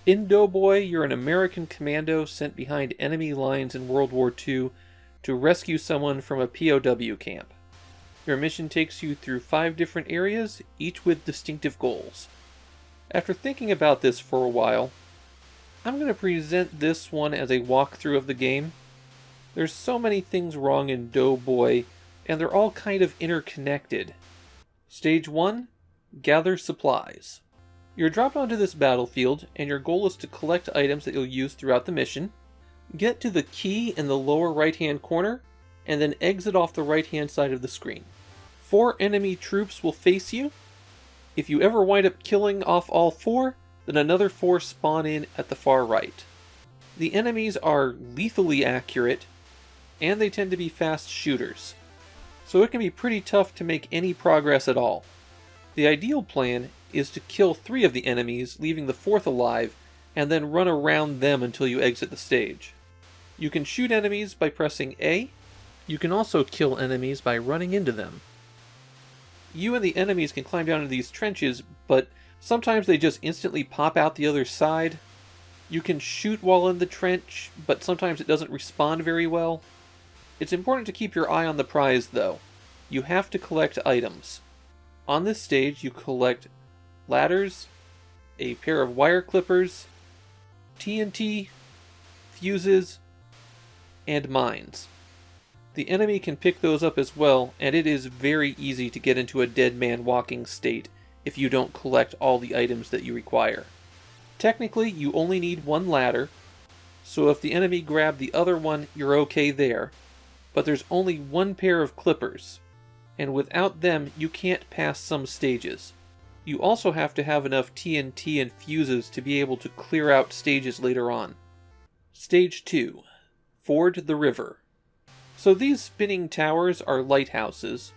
In Doughboy, you're an American commando sent behind enemy lines in World War II to rescue someone from a POW camp. Your mission takes you through 5 different areas, each with distinctive goals. After thinking about this for a while, I'm going to present this one as a walkthrough of the game. There's so many things wrong in Doughboy, and they're all kind of interconnected. Stage 1, Gather Supplies. You're dropped onto this battlefield, and your goal is to collect items that you'll use throughout the mission. Get to the key in the lower right-hand corner, and then exit off the right-hand side of the screen. 4 enemy troops will face you. If you ever wind up killing off all 4, then another 4 spawn in at the far right. The enemies are lethally accurate, and they tend to be fast shooters, so it can be pretty tough to make any progress at all. The ideal plan is to kill 3 of the enemies, leaving the 4th alive, and then run around them until you exit the stage. You can shoot enemies by pressing A. You can also kill enemies by running into them. You and the enemies can climb down into these trenches, but sometimes they just instantly pop out the other side. You can shoot while in the trench, but sometimes it doesn't respond very well. It's important to keep your eye on the prize, though. You have to collect items. On this stage, you collect ladders, a pair of wire clippers, TNT, fuses, and mines. The enemy can pick those up as well, and it is very easy to get into a dead man walking state if you don't collect all the items that you require. Technically, you only need 1 ladder, so if the enemy grabbed the other one, you're okay there. But there's only 1 pair of clippers, and without them you can't pass some stages. You also have to have enough TNT and fuses to be able to clear out stages later on. Stage 2. Ford the River. So these spinning towers are lighthouses,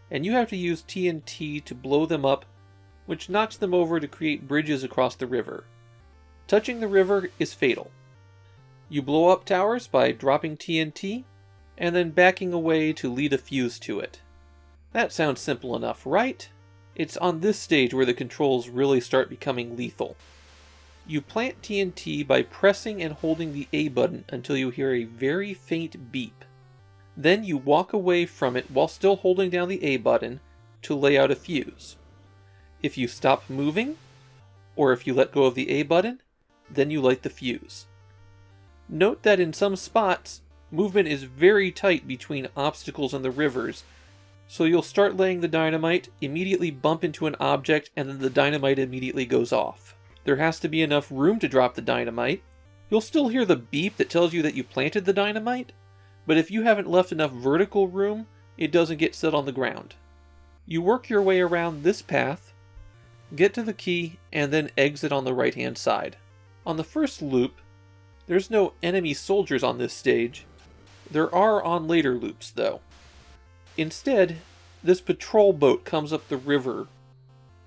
and you have to use TNT to blow them up, which knocks them over to create bridges across the river. Touching the river is fatal. You blow up towers by dropping TNT, and then backing away to lead a fuse to it. That sounds simple enough, right? It's on this stage where the controls really start becoming lethal. You plant TNT by pressing and holding the A button until you hear a very faint beep. Then you walk away from it while still holding down the A button to lay out a fuse. If you stop moving, or if you let go of the A button, then you light the fuse. Note that in some spots, movement is very tight between obstacles and the rivers, so you'll start laying the dynamite, immediately bump into an object, and then the dynamite immediately goes off. There has to be enough room to drop the dynamite. You'll still hear the beep that tells you that you planted the dynamite, but if you haven't left enough vertical room, it doesn't get set on the ground. You work your way around this path, get to the key, and then exit on the right-hand side. On the first loop, there's no enemy soldiers on this stage. There are on later loops, though. Instead, this patrol boat comes up the river.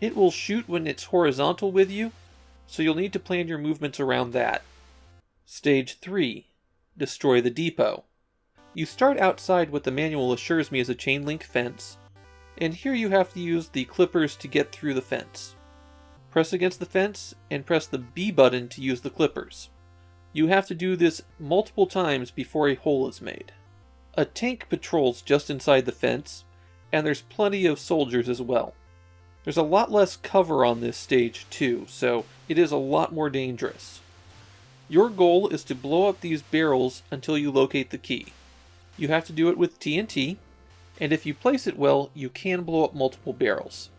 It will shoot when it's horizontal with you, so you'll need to plan your movements around that. Stage 3. Destroy the depot. You start outside what the manual assures me is a chain link fence, and here you have to use the clippers to get through the fence. Press against the fence, and press the B button to use the clippers. You have to do this multiple times before a hole is made. A tank patrols just inside the fence, and there's plenty of soldiers as well. There's a lot less cover on this stage too, so it is a lot more dangerous. Your goal is to blow up these barrels until you locate the key. You have to do it with TNT, and if you place it well, you can blow up multiple barrels.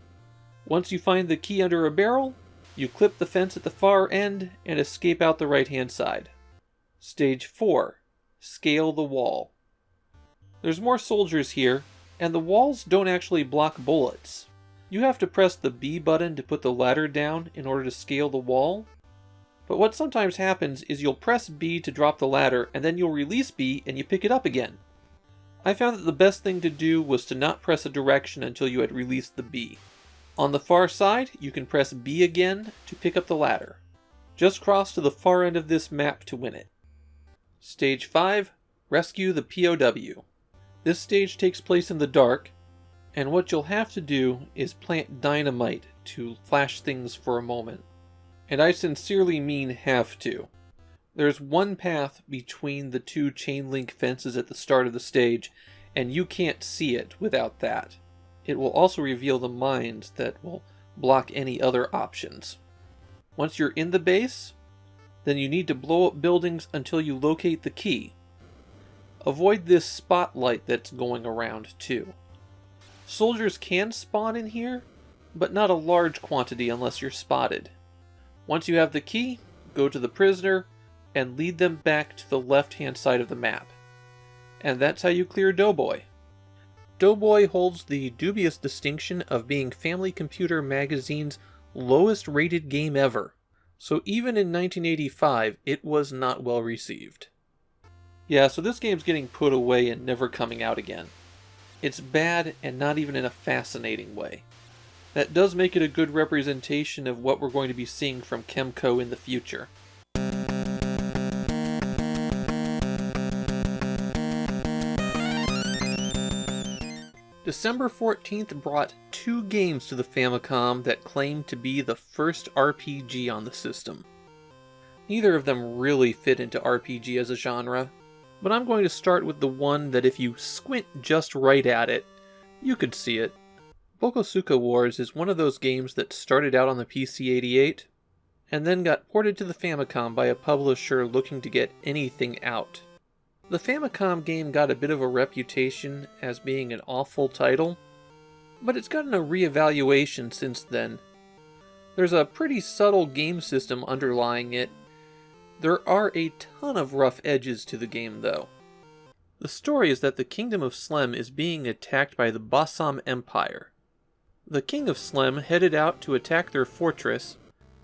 Once you find the key under a barrel, you clip the fence at the far end and escape out the right-hand side. Stage 4. Scale the wall. There's more soldiers here, and the walls don't actually block bullets. You have to press the B button to put the ladder down in order to scale the wall. But what sometimes happens is you'll press B to drop the ladder, and then you'll release B and you pick it up again. I found that the best thing to do was to not press a direction until you had released the B. On the far side, you can press B again to pick up the ladder. Just cross to the far end of this map to win it. Stage 5. Rescue the POW. This stage takes place in the dark, And what you'll have to do is plant dynamite to flash things for a moment. And I sincerely mean have to. There's one path between the two chain link fences at the start of the stage, and you can't see it without that. It will also reveal the mines that will block any other options. Once you're in the base, then you need to blow up buildings until you locate the key. Avoid this spotlight that's going around too. Soldiers can spawn in here, but not a large quantity unless you're spotted. Once you have the key, go to the prisoner and lead them back to the left-hand side of the map. And that's how you clear Doughboy. Doughboy holds the dubious distinction of being Family Computer Magazine's lowest rated game ever. So even in 1985, it was not well received. Yeah, so this game's getting put away and never coming out again. It's bad and not even in a fascinating way. That does make it a good representation of what we're going to be seeing from Kemco in the future. December 14th brought 2 games to the Famicom that claimed to be the first RPG on the system. Neither of them really fit into RPG as a genre, but I'm going to start with the one that if you squint just right at it, you could see it. Bokosuka Wars is one of those games that started out on the PC-88, and then got ported to the Famicom by a publisher looking to get anything out. The Famicom game got a bit of a reputation as being an awful title, but it's gotten a reevaluation since then. There's a pretty subtle game system underlying it. There are a ton of rough edges to the game, though. The story is that the Kingdom of Slem is being attacked by the Bossam Empire. The King of Slem headed out to attack their fortress,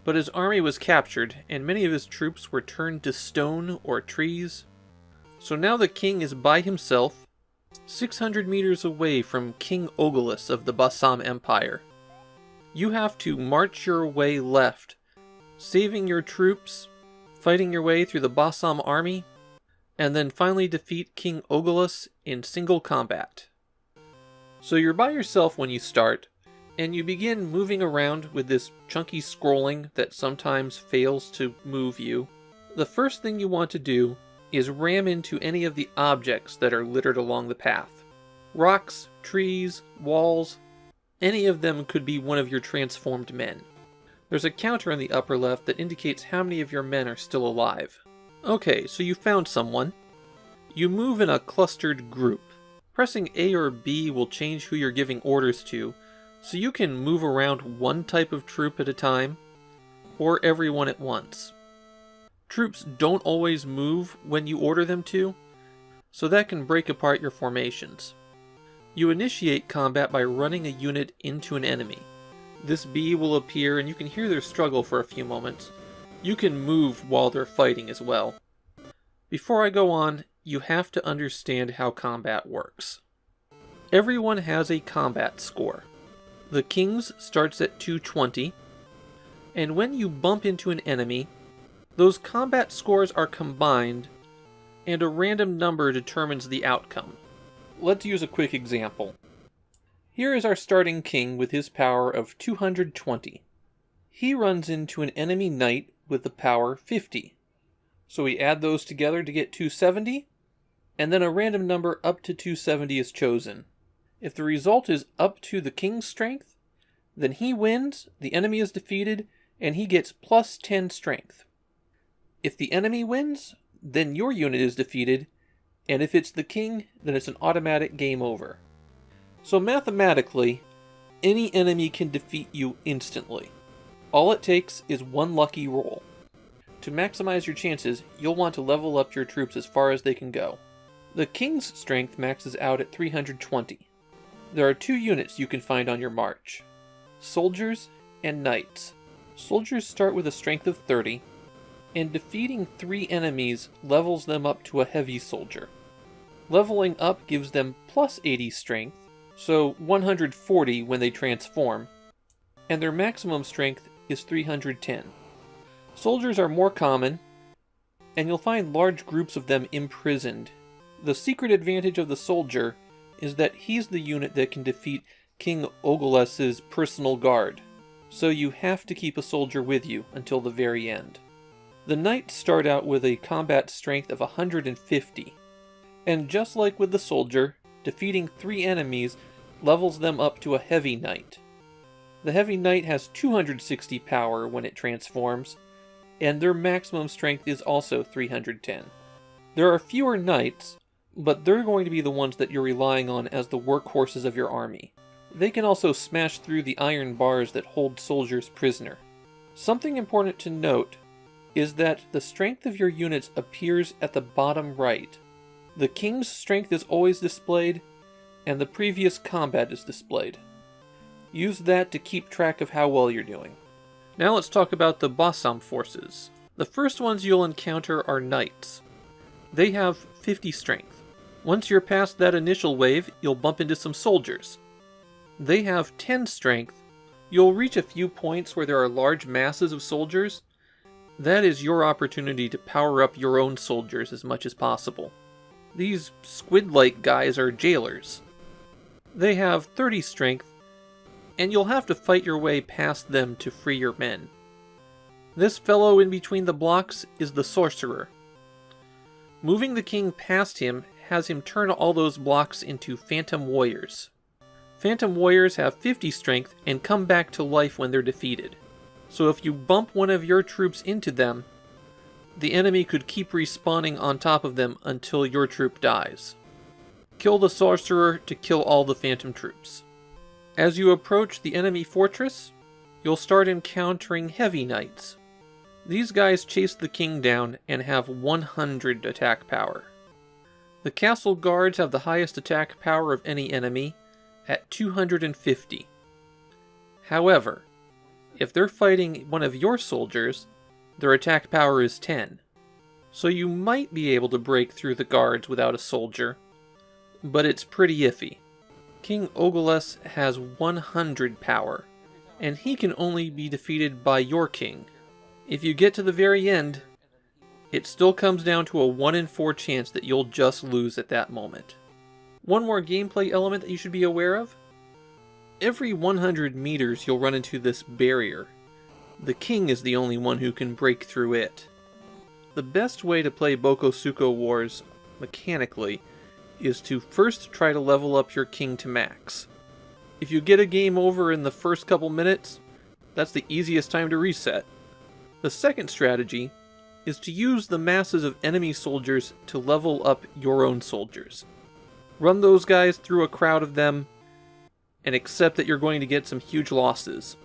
but his army was captured, and many of his troops were turned to stone or trees. So now the king is by himself, 600 meters away from King Ogalus of the Bossam Empire. You have to march your way left, saving your troops, fighting your way through the Bossam army, and then finally defeat King Ogalus in single combat. So you're by yourself when you start, and you begin moving around with this chunky scrolling that sometimes fails to move you. The first thing you want to do is ram into any of the objects that are littered along the path. Rocks, trees, walls, any of them could be one of your transformed men. There's a counter in the upper left that indicates how many of your men are still alive. Okay, so you found someone. You move in a clustered group. Pressing A or B will change who you're giving orders to, so you can move around one type of troop at a time, or everyone at once. Troops don't always move when you order them to, so that can break apart your formations. You initiate combat by running a unit into an enemy. This bee will appear and you can hear their struggle for a few moments. You can move while they're fighting as well. Before I go on, you have to understand how combat works. Everyone has a combat score. The King's starts at 220, and when you bump into an enemy, those combat scores are combined, and a random number determines the outcome. Let's use a quick example. Here is our starting king with his power of 220. He runs into an enemy knight with the power 50. So we add those together to get 270, and then a random number up to 270 is chosen. If the result is up to the king's strength, then he wins, the enemy is defeated, and he gets plus 10 strength. If the enemy wins, then your unit is defeated, and if it's the king, then it's an automatic game over. So mathematically, any enemy can defeat you instantly. All it takes is one lucky roll. To maximize your chances, you'll want to level up your troops as far as they can go. The king's strength maxes out at 320. There are 2 units you can find on your march: soldiers and knights. Soldiers start with a strength of 30, and defeating 3 enemies levels them up to a heavy soldier. Leveling up gives them plus 80 strength, so 140 when they transform, and their maximum strength is 310. Soldiers are more common, and you'll find large groups of them imprisoned. The secret advantage of the soldier is that he's the unit that can defeat King Ogules's personal guard, so you have to keep a soldier with you until the very end. The knights start out with a combat strength of 150, and just like with the soldier, defeating 3 enemies levels them up to a heavy knight. The heavy knight has 260 power when it transforms, and their maximum strength is also 310. There are fewer knights, but they're going to be the ones that you're relying on as the workhorses of your army. They can also smash through the iron bars that hold soldiers prisoner. Something important to note is that the strength of your units appears at the bottom right. The king's strength is always displayed, and the previous combat is displayed. Use that to keep track of how well you're doing. Now let's talk about the Bossam forces. The first ones you'll encounter are knights. They have 50 strength. Once you're past that initial wave, you'll bump into some soldiers. They have 10 strength. You'll reach a few points where there are large masses of soldiers. That is your opportunity to power up your own soldiers as much as possible. These squid-like guys are jailers. They have 30 strength, and you'll have to fight your way past them to free your men. This fellow in between the blocks is the sorcerer. Moving the king past him has him turn all those blocks into phantom warriors. Phantom warriors have 50 strength and come back to life when they're defeated. So if you bump one of your troops into them, the enemy could keep respawning on top of them until your troop dies. Kill the sorcerer to kill all the phantom troops. As you approach the enemy fortress, you'll start encountering heavy knights. These guys chase the king down and have 100 attack power. The castle guards have the highest attack power of any enemy, at 250. However, if they're fighting one of your soldiers, their attack power is 10. So you might be able to break through the guards without a soldier, but it's pretty iffy. King Ogules has 100 power, and he can only be defeated by your king. If you get to the very end, it still comes down to a 1 in 4 chance that you'll just lose at that moment. One more gameplay element that you should be aware of. Every 100 meters you'll run into this barrier. The king is the only one who can break through it. The best way to play Bokosuka Wars mechanically is to first try to level up your king to max. If you get a game over in the first couple minutes, that's the easiest time to reset. The second strategy is to use the masses of enemy soldiers to level up your own soldiers. Run those guys through a crowd of them, and accept that you're going to get some huge losses.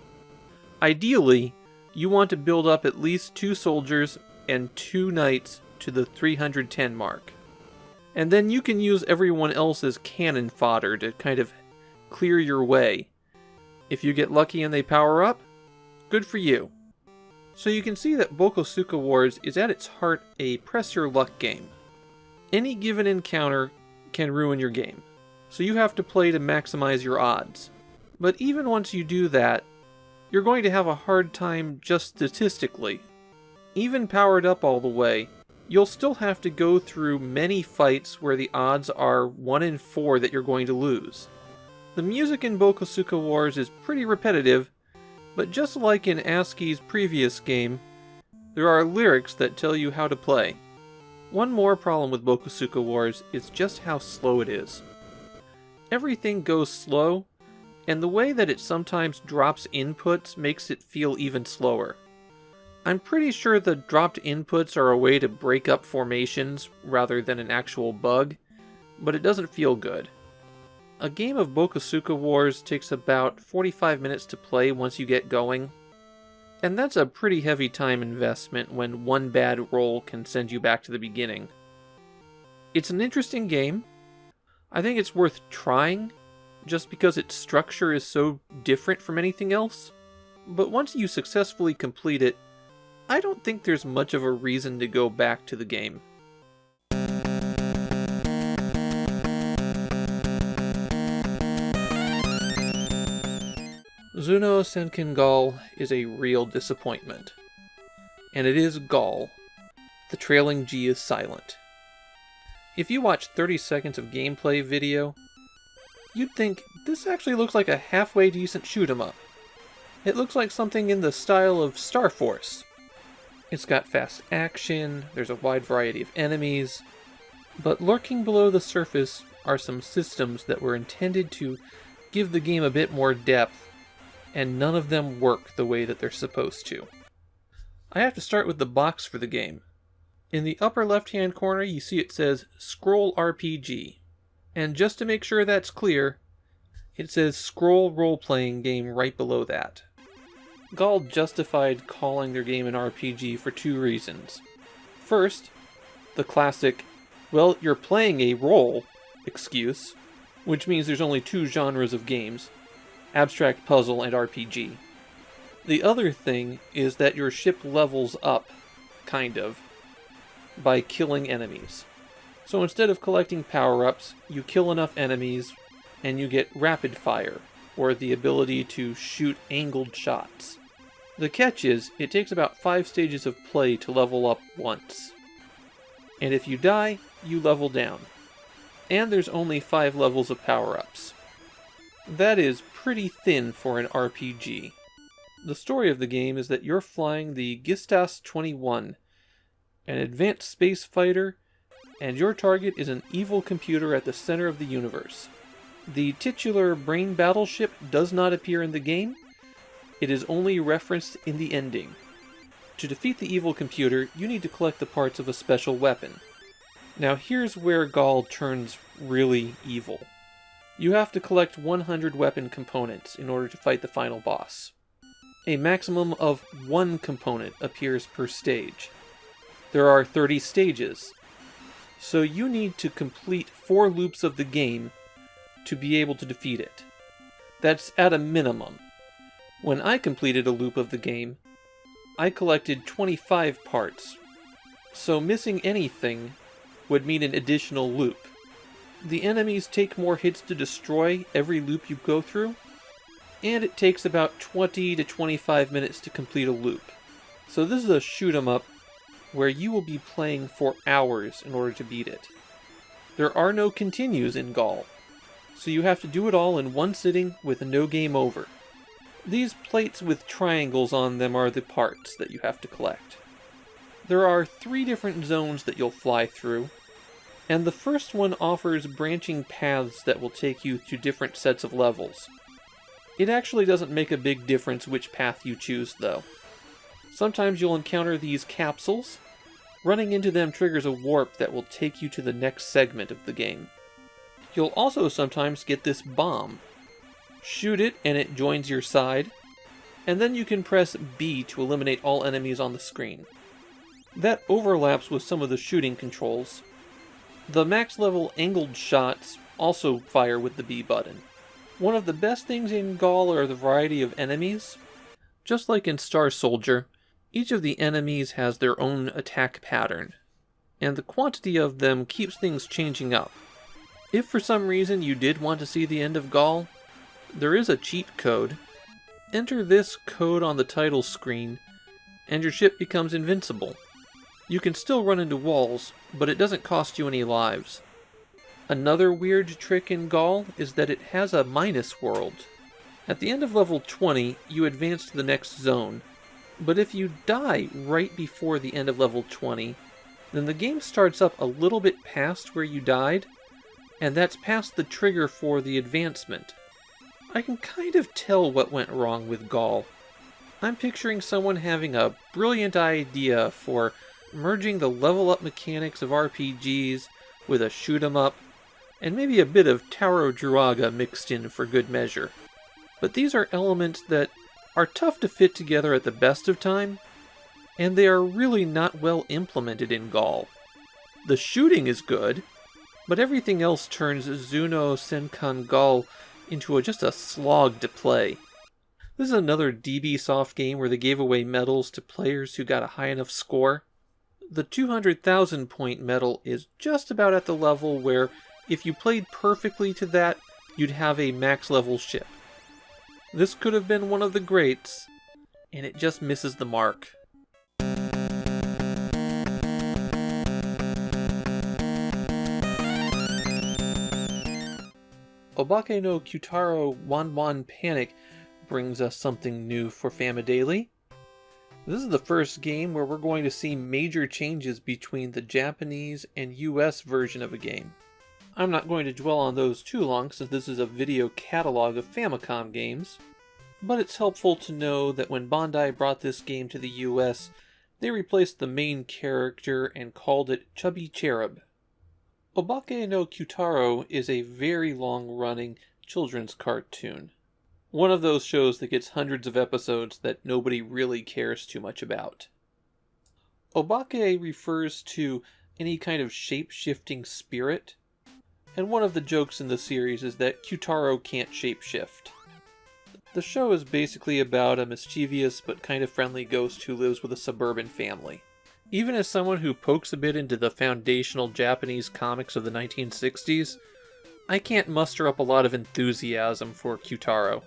Ideally, you want to build up at least 2 soldiers and 2 knights to the 310 mark. And then you can use everyone else as cannon fodder to kind of clear your way. If you get lucky and they power up, good for you. So you can see that Bokosuka Wars is at its heart a press your luck game. Any given encounter can ruin your game, so you have to play to maximize your odds. But even once you do that, you're going to have a hard time just statistically. Even powered up all the way, you'll still have to go through many fights where the odds are 1 in 4 that you're going to lose. The music in Bokosuka Wars is pretty repetitive, but just like in ASCII's previous game, there are lyrics that tell you how to play. One more problem with Bokosuka Wars is just how slow it is. Everything goes slow, and the way that it sometimes drops inputs makes it feel even slower. I'm pretty sure the dropped inputs are a way to break up formations rather than an actual bug, but it doesn't feel good. A game of Bokosuka Wars takes about 45 minutes to play once you get going, and that's a pretty heavy time investment when one bad roll can send you back to the beginning. It's an interesting game. I think it's worth trying, just because its structure is so different from anything else. But once you successfully complete it, I don't think there's much of a reason to go back to the game. Zunou Senken Gall is a real disappointment. And it is Gall. The trailing G is silent. If you watch 30 seconds of gameplay video, you'd think this actually looks like a halfway decent shoot 'em up. It looks like something in the style of Star Force. It's got fast action, there's a wide variety of enemies, but lurking below the surface are some systems that were intended to give the game a bit more depth, and none of them work the way that they're supposed to. I have to start with the box for the game. In the upper left-hand corner, you see it says Scroll RPG. And just to make sure that's clear, it says Scroll Role-Playing Game right below that. Gall justified calling their game an RPG for two reasons. First, the classic, well, you're playing a role excuse, which means there's only two genres of games, abstract puzzle and RPG. The other thing is that your ship levels up, kind of, by killing enemies. So instead of collecting power-ups, you kill enough enemies, and you get rapid fire, or the ability to shoot angled shots. The catch is, it takes about 5 stages of play to level up once. And if you die, you level down. And there's only 5 levels of power-ups. That is pretty thin for an RPG. The story of the game is that you're flying the Gistas 21, an advanced space fighter, and your target is an evil computer at the center of the universe. The titular brain battleship does not appear in the game. It is only referenced in the ending. To defeat the evil computer, you need to collect the parts of a special weapon. Now here's where Gall turns really evil. You have to collect 100 weapon components in order to fight the final boss. A maximum of 1 component appears per stage. There are 30 stages, so you need to complete 4 loops of the game to be able to defeat it. That's at a minimum. When I completed a loop of the game, I collected 25 parts, so missing anything would mean an additional loop. The enemies take more hits to destroy every loop you go through, and it takes about 20 to 25 minutes to complete a loop. So this is a shoot 'em up where you will be playing for hours in order to beat it. There are no continues in Gall, so you have to do it all in one sitting with no game over. These plates with triangles on them are the parts that you have to collect. There are 3 different zones that you'll fly through, and the first one offers branching paths that will take you to different sets of levels. It actually doesn't make a big difference which path you choose, though. Sometimes you'll encounter these capsules. Running into them triggers a warp that will take you to the next segment of the game. You'll also sometimes get this bomb. Shoot it and it joins your side, and then you can press B to eliminate all enemies on the screen. That overlaps with some of the shooting controls. The max level angled shots also fire with the B button. One of the best things in Gall are the variety of enemies. Just like in Star Soldier, each of the enemies has their own attack pattern, and the quantity of them keeps things changing up. If for some reason you did want to see the end of Gall, there is a cheat code. Enter this code on the title screen, and your ship becomes invincible. You can still run into walls, but it doesn't cost you any lives. Another weird trick in Gall is that it has a minus world. At the end of level 20, you advance to the next zone, but if you die right before the end of level 20, then the game starts up a little bit past where you died, and that's past the trigger for the advancement. I can kind of tell what went wrong with Gall. I'm picturing someone having a brilliant idea for merging the level-up mechanics of RPGs with a shoot-'em-up, and maybe a bit of Taro Druaga mixed in for good measure. But these are elements that are tough to fit together at the best of time, and they are really not well implemented in Gall. The shooting is good, but everything else turns Zunou Senkan Gall into just a slog to play. This is another DB Soft game where they gave away medals to players who got a high enough score. The 200,000 point medal is just about at the level where, if you played perfectly to that, you'd have a max level ship. This could have been one of the greats, and it just misses the mark. Obake no q-taro Wan Panic brings us something new for Famidaily. This is the first game where we're going to see major changes between the Japanese and US version of a game. I'm not going to dwell on those too long since this is a video catalog of Famicom games, but it's helpful to know that when Bandai brought this game to the US, they replaced the main character and called it Chubby Cherub. Obake no q-taro is a very long-running children's cartoon. One of those shows that gets hundreds of episodes that nobody really cares too much about. Obake refers to any kind of shape-shifting spirit, and one of the jokes in the series is that q-taro can't shape-shift. The show is basically about a mischievous but kind of friendly ghost who lives with a suburban family. Even as someone who pokes a bit into the foundational Japanese comics of the 1960s, I can't muster up a lot of enthusiasm for q-taro.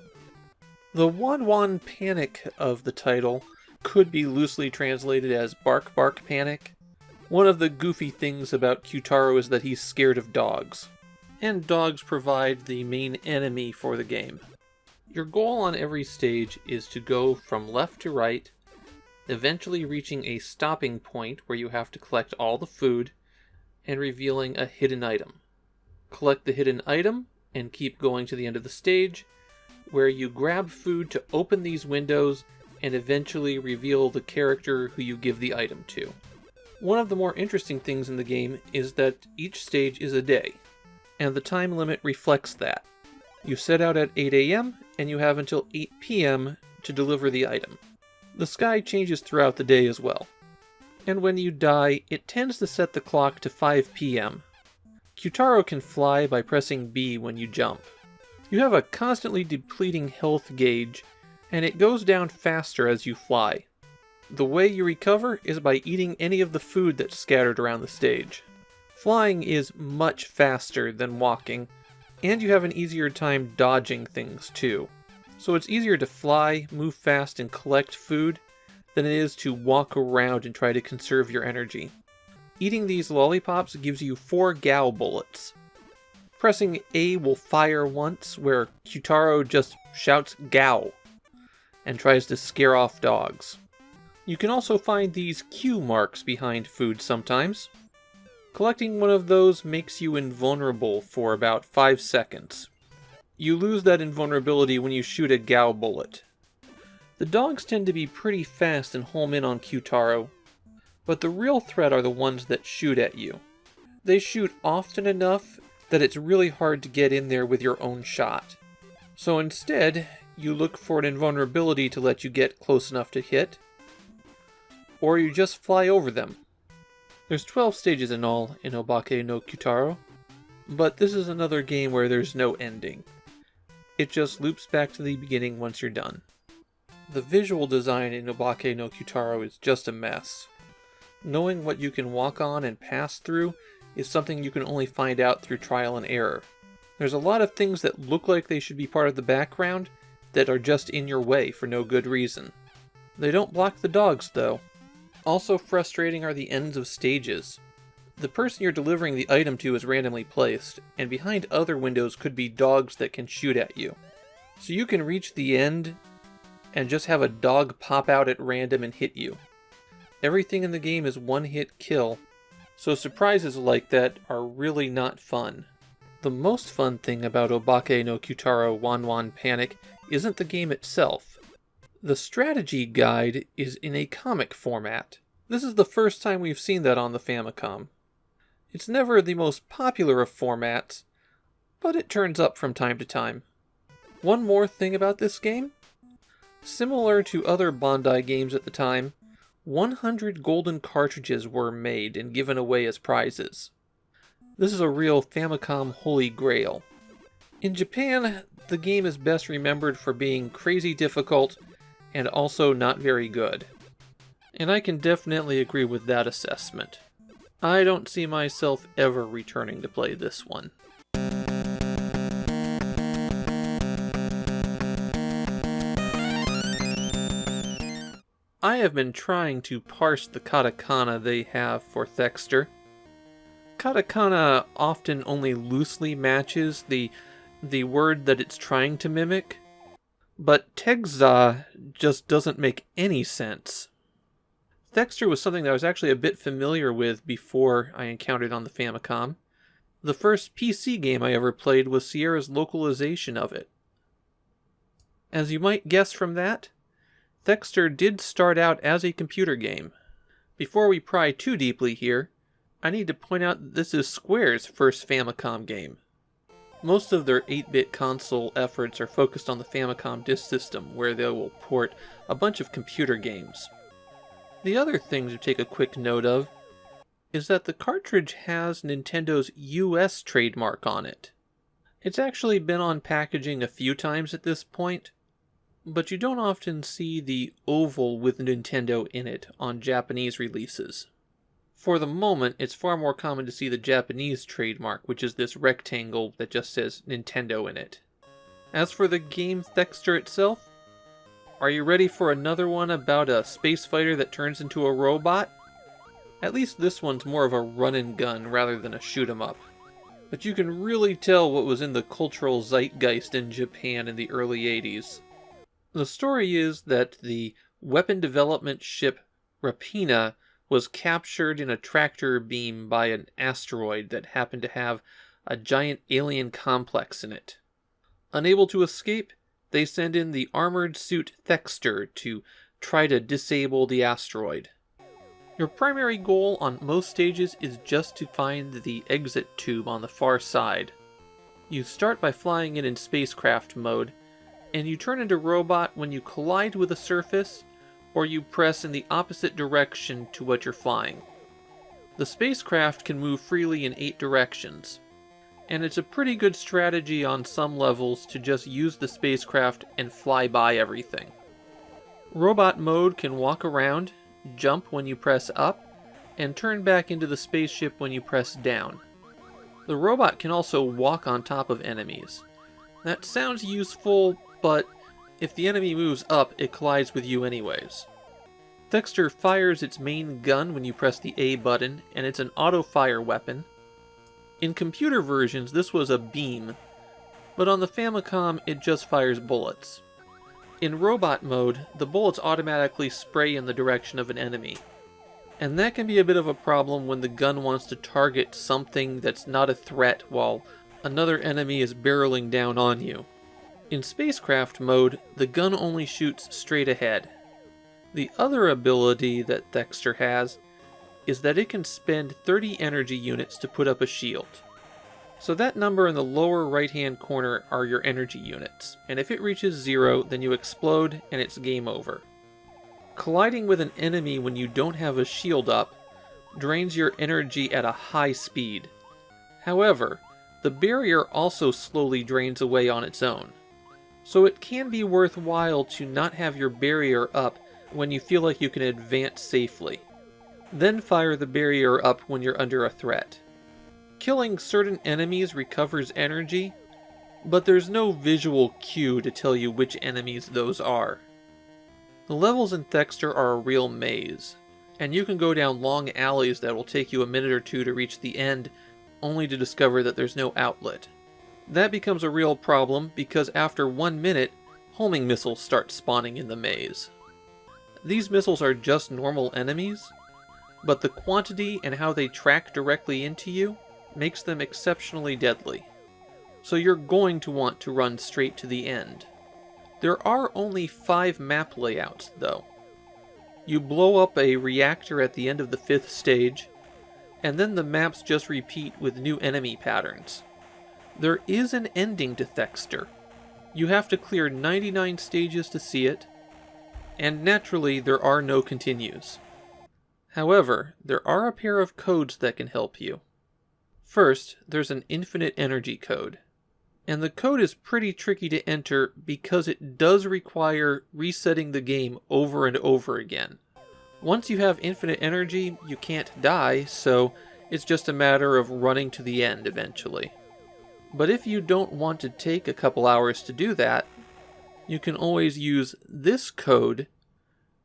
The Wan Panic of the title could be loosely translated as Bark Bark Panic. One of the goofy things about q-taro is that he's scared of dogs, and dogs provide the main enemy for the game. Your goal on every stage is to go from left to right, eventually reaching a stopping point where you have to collect all the food and revealing a hidden item. Collect the hidden item and keep going to the end of the stage, where you grab food to open these windows and eventually reveal the character who you give the item to. One of the more interesting things in the game is that each stage is a day, and the time limit reflects that. You set out at 8 AM and you have until 8 PM to deliver the item. The sky changes throughout the day as well, and when you die, it tends to set the clock to 5 PM. Q-taro can fly by pressing B when you jump. You have a constantly depleting health gauge, and it goes down faster as you fly. The way you recover is by eating any of the food that's scattered around the stage. Flying is much faster than walking, and you have an easier time dodging things too. So it's easier to fly, move fast, and collect food than it is to walk around and try to conserve your energy. Eating these lollipops gives you 4 Gao bullets. Pressing A will fire once, where q-taro just shouts Gao and tries to scare off dogs. You can also find these Q marks behind food sometimes. Collecting one of those makes you invulnerable for about 5 seconds. You lose that invulnerability when you shoot a Gao bullet. The dogs tend to be pretty fast and home in on q-taro, but the real threat are the ones that shoot at you. They shoot often enough that it's really hard to get in there with your own shot. So instead, you look for an invulnerability to let you get close enough to hit, or you just fly over them. There's 12 stages in all in Obake no q-taro, but this is another game where there's no ending. It just loops back to the beginning once you're done. The visual design in Obake no q-taro is just a mess. Knowing what you can walk on and pass through is something you can only find out through trial and error. There's a lot of things that look like they should be part of the background that are just in your way for no good reason. They don't block the dogs though. Also frustrating are the ends of stages. The person you're delivering the item to is randomly placed, and behind other windows could be dogs that can shoot at you. So you can reach the end and just have a dog pop out at random and hit you. Everything in the game is one-hit kill, so surprises like that are really not fun. The most fun thing about Obake no q-taro Wan Panic isn't the game itself. The strategy guide is in a comic format. This is the first time we've seen that on the Famicom. It's never the most popular of formats, but it turns up from time to time. One more thing about this game. Similar to other Bandai games at the time, 100 golden cartridges were made and given away as prizes. This is a real Famicom holy grail. In Japan, the game is best remembered for being crazy difficult and also not very good. And I can definitely agree with that assessment. I don't see myself ever returning to play this one. I have been trying to parse the katakana they have for Thexter. Katakana often only loosely matches the the word that it's trying to mimic, but Tegza just doesn't make any sense. Thexter was something that I was actually a bit familiar with before I encountered on the Famicom. The first PC game I ever played was Sierra's localization of it. As you might guess from that, Thexter did start out as a computer game. Before we pry too deeply here, I need to point out that this is Square's first Famicom game. Most of their 8-bit console efforts are focused on the Famicom disk system, where they will port a bunch of computer games. The other thing to take a quick note of is that the cartridge has Nintendo's US trademark on it. It's actually been on packaging a few times at this point, but you don't often see the oval with Nintendo in it on Japanese releases. For the moment, it's far more common to see the Japanese trademark, which is this rectangle that just says Nintendo in it. As for the game Thexter itself, are you ready for another one about a space fighter that turns into a robot? At least this one's more of a run and gun rather than a shoot 'em up. But you can really tell what was in the cultural zeitgeist in Japan in the early 80s. The story is that the weapon development ship Rapina was captured in a tractor beam by an asteroid that happened to have a giant alien complex in it. Unable to escape, they send in the armored suit Thexter to try to disable the asteroid. Your primary goal on most stages is just to find the exit tube on the far side. You start by flying in spacecraft mode, and you turn into robot when you collide with a surface, or you press in the opposite direction to what you're flying. The spacecraft can move freely in 8 directions, and it's a pretty good strategy on some levels to just use the spacecraft and fly by everything. Robot mode can walk around, jump when you press up, and turn back into the spaceship when you press down. The robot can also walk on top of enemies. That sounds useful, but if the enemy moves up, it collides with you anyways. Thexter fires its main gun when you press the A button, and it's an auto-fire weapon. In computer versions, this was a beam, but on the Famicom, it just fires bullets. In robot mode, the bullets automatically spray in the direction of an enemy, and that can be a bit of a problem when the gun wants to target something that's not a threat while another enemy is barreling down on you. In spacecraft mode, the gun only shoots straight ahead. The other ability that Thexter has is that it can spend 30 energy units to put up a shield. So that number in the lower right hand corner are your energy units, and if it reaches 0, then you explode and it's game over. Colliding with an enemy when you don't have a shield up drains your energy at a high speed. However, the barrier also slowly drains away on its own. So it can be worthwhile to not have your barrier up when you feel like you can advance safely. Then fire the barrier up when you're under a threat. Killing certain enemies recovers energy, but there's no visual cue to tell you which enemies those are. The levels in Thexter are a real maze, and you can go down long alleys that will take you a minute or two to reach the end, only to discover that there's no outlet. That becomes a real problem because after 1 minute, homing missiles start spawning in the maze. These missiles are just normal enemies, but the quantity and how they track directly into you makes them exceptionally deadly. So you're going to want to run straight to the end. There are only 5 map layouts, though. You blow up a reactor at the end of the 5th stage, and then the maps just repeat with new enemy patterns. There is an ending to Thexter. You have to clear 99 stages to see it, and naturally there are no continues. However, there are a pair of codes that can help you. First, there's an infinite energy code. And the code is pretty tricky to enter because it does require resetting the game over and over again. Once you have infinite energy, you can't die, so it's just a matter of running to the end eventually. But if you don't want to take a couple hours to do that, you can always use this code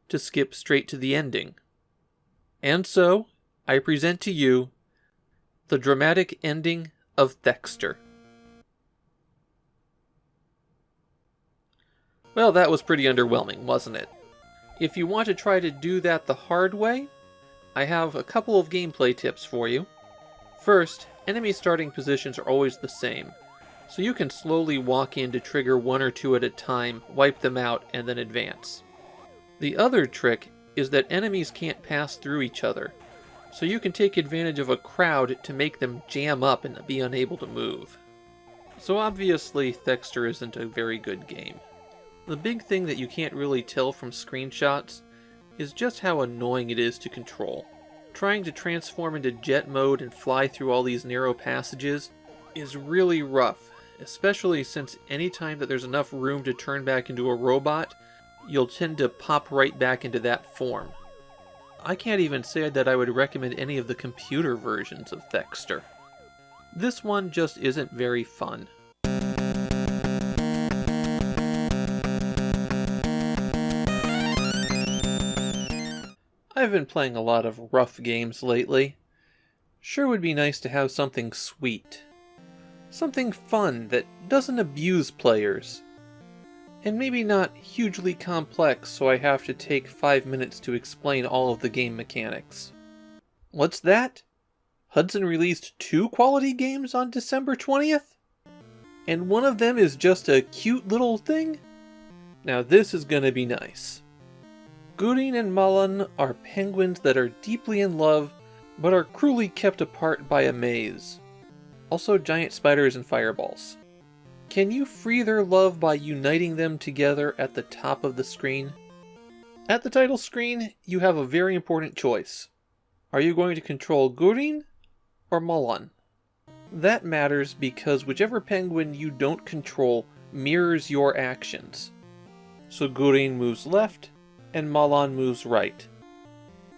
to skip straight to the ending. And so, I present to you the dramatic ending of Thexter. Well, that was pretty underwhelming, wasn't it? If you want to try to do that the hard way, I have a couple of gameplay tips for you. First, enemy starting positions are always the same, so you can slowly walk in to trigger one or two at a time, wipe them out, and then advance. The other trick is that enemies can't pass through each other, so you can take advantage of a crowd to make them jam up and be unable to move. So obviously, Thexter isn't a very good game. The big thing that you can't really tell from screenshots is just how annoying it is to control. Trying to transform into jet mode and fly through all these narrow passages is really rough, especially since anytime that there's enough room to turn back into a robot, you'll tend to pop right back into that form. I can't even say that I would recommend any of the computer versions of Thexter. This one just isn't very fun. I've been playing a lot of rough games lately. Sure would be nice to have something sweet. Something fun that doesn't abuse players. And maybe not hugely complex so I have to take 5 minutes to explain all of the game mechanics. What's that? Hudson released 2 quality games on December 20th? And one of them is just a cute little thing? Now this is gonna be nice. Gurin and Malon are penguins that are deeply in love, but are cruelly kept apart by a maze. Also giant spiders and fireballs. Can you free their love by uniting them together at the top of the screen? At the title screen, you have a very important choice. Are you going to control Gurin or Malon? That matters because whichever penguin you don't control mirrors your actions. So Gurin moves left, and Malon moves right.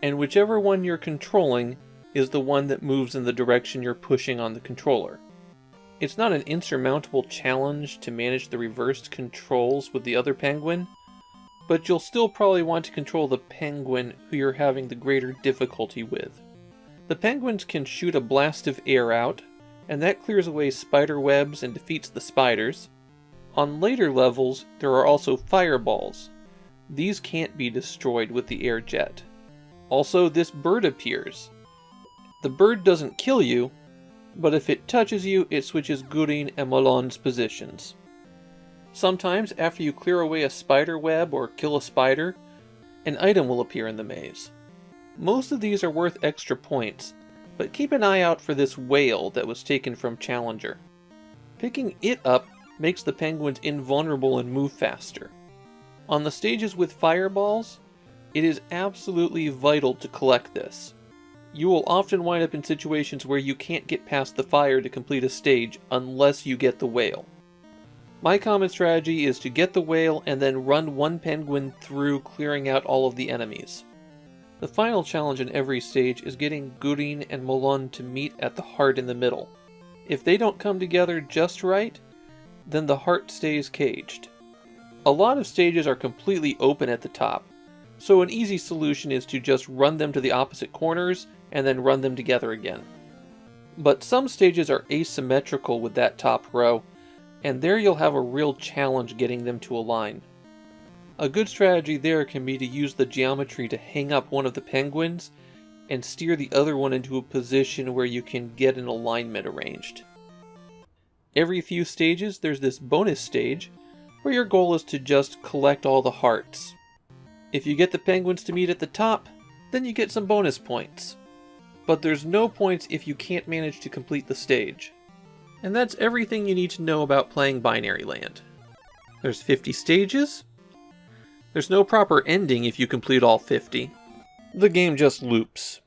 And whichever one you're controlling is the one that moves in the direction you're pushing on the controller. It's not an insurmountable challenge to manage the reversed controls with the other penguin, but you'll still probably want to control the penguin who you're having the greater difficulty with. The penguins can shoot a blast of air out, and that clears away spider webs and defeats the spiders. On later levels, there are also fireballs. These can't be destroyed with the air jet. Also, this bird appears. The bird doesn't kill you, but if it touches you, it switches Gurin and Malon's positions. Sometimes, after you clear away a spider web or kill a spider, an item will appear in the maze. Most of these are worth extra points, but keep an eye out for this whale that was taken from Challenger. Picking it up makes the penguins invulnerable and move faster. On the stages with fireballs, it is absolutely vital to collect this. You will often wind up in situations where you can't get past the fire to complete a stage unless you get the whale. My common strategy is to get the whale and then run one penguin through clearing out all of the enemies. The final challenge in every stage is getting Gurin and Malon to meet at the heart in the middle. If they don't come together just right, then the heart stays caged. A lot of stages are completely open at the top, so an easy solution is to just run them to the opposite corners and then run them together again. But some stages are asymmetrical with that top row, and there you'll have a real challenge getting them to align. A good strategy there can be to use the geometry to hang up one of the penguins and steer the other one into a position where you can get an alignment arranged. Every few stages there's this bonus stage where your goal is to just collect all the hearts. If you get the penguins to meet at the top, then you get some bonus points. But there's no points if you can't manage to complete the stage. And that's everything you need to know about playing Binary Land. There's 50 stages. There's no proper ending if you complete all 50. The game just loops.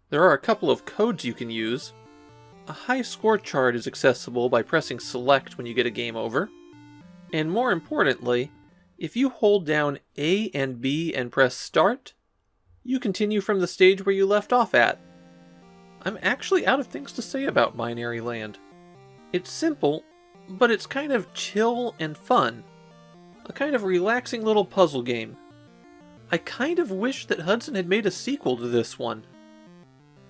There are a couple of codes you can use. A high score chart is accessible by pressing select when you get a game over. And more importantly, if you hold down A and B and press start, you continue from the stage where you left off at. I'm actually out of things to say about Binary Land. It's simple, but it's kind of chill and fun. A kind of relaxing little puzzle game. I kind of wish that Hudson had made a sequel to this one.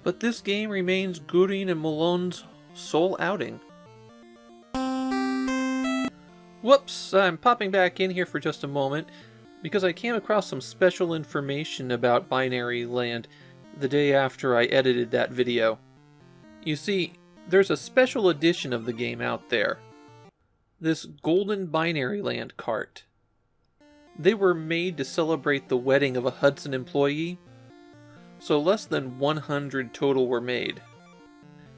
But this game remains Gurin and Malon's sole outing. Whoops, I'm popping back in here for just a moment because I came across some special information about Binary Land the day after I edited that video. You see, there's a special edition of the game out there. This Golden Binary Land cart. They were made to celebrate the wedding of a Hudson employee, so less than 100 total were made.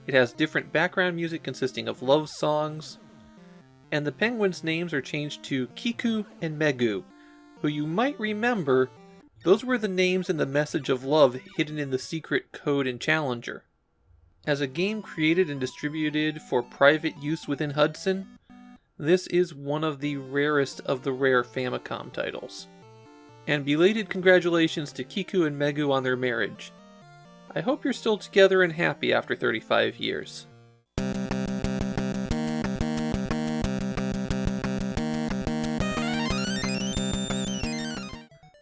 It has different background music consisting of love songs, and the penguins' names are changed to Kiku and Megu, who you might remember, those were the names in the message of love hidden in the secret code in Challenger. As a game created and distributed for private use within Hudson, this is one of the rarest of the rare Famicom titles. And belated congratulations to Kiku and Megu on their marriage. I hope you're still together and happy after 35 years.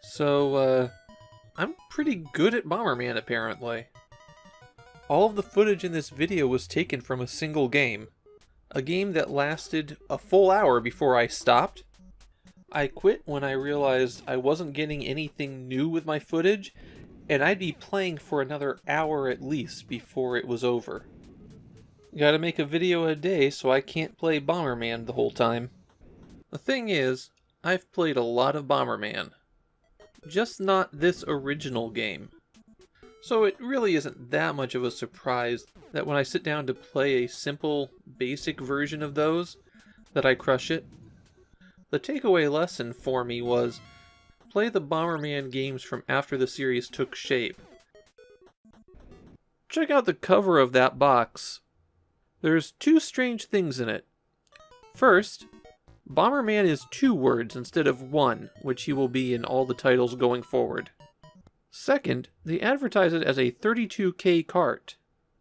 So, I'm pretty good at Bomberman apparently. All of the footage in this video was taken from a single game. A game that lasted a full hour before I stopped. I quit when I realized I wasn't getting anything new with my footage, and I'd be playing for another hour at least before it was over. Gotta make a video a day so I can't play Bomberman the whole time. The thing is, I've played a lot of Bomberman. Just not this original game. So it really isn't that much of a surprise that when I sit down to play a simple, basic version of those, that I crush it. The takeaway lesson for me was, play the Bomberman games from after the series took shape. Check out the cover of that box. There's two strange things in it. First, Bomberman is 2 words instead of 1, which he will be in all the titles going forward. Second, they advertise it as a 32K cart.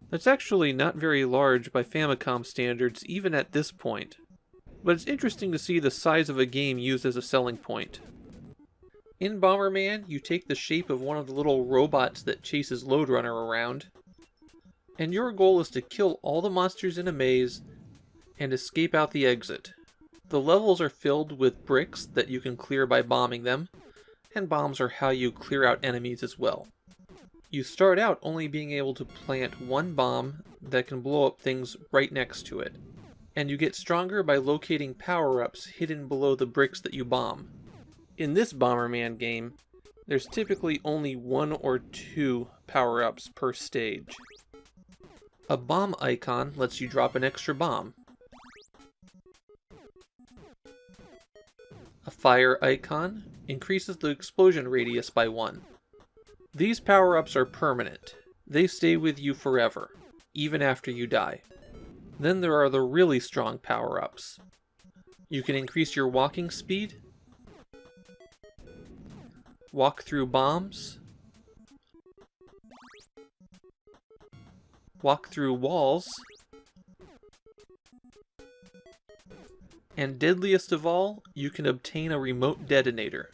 That's actually not very large by Famicom standards even at this point. But it's interesting to see the size of a game used as a selling point. In Bomberman, you take the shape of one of the little robots that chases Loadrunner around, and your goal is to kill all the monsters in a maze and escape out the exit. The levels are filled with bricks that you can clear by bombing them, and bombs are how you clear out enemies as well. You start out only being able to plant 1 bomb that can blow up things right next to it, and you get stronger by locating power-ups hidden below the bricks that you bomb. In this Bomberman game, there's typically only 1 or 2 power-ups per stage. A bomb icon lets you drop an extra bomb. A fire icon increases the explosion radius by 1. These power-ups are permanent. They stay with you forever, even after you die. Then there are the really strong power-ups. You can increase your walking speed, walk through bombs, walk through walls, and deadliest of all, you can obtain a remote detonator.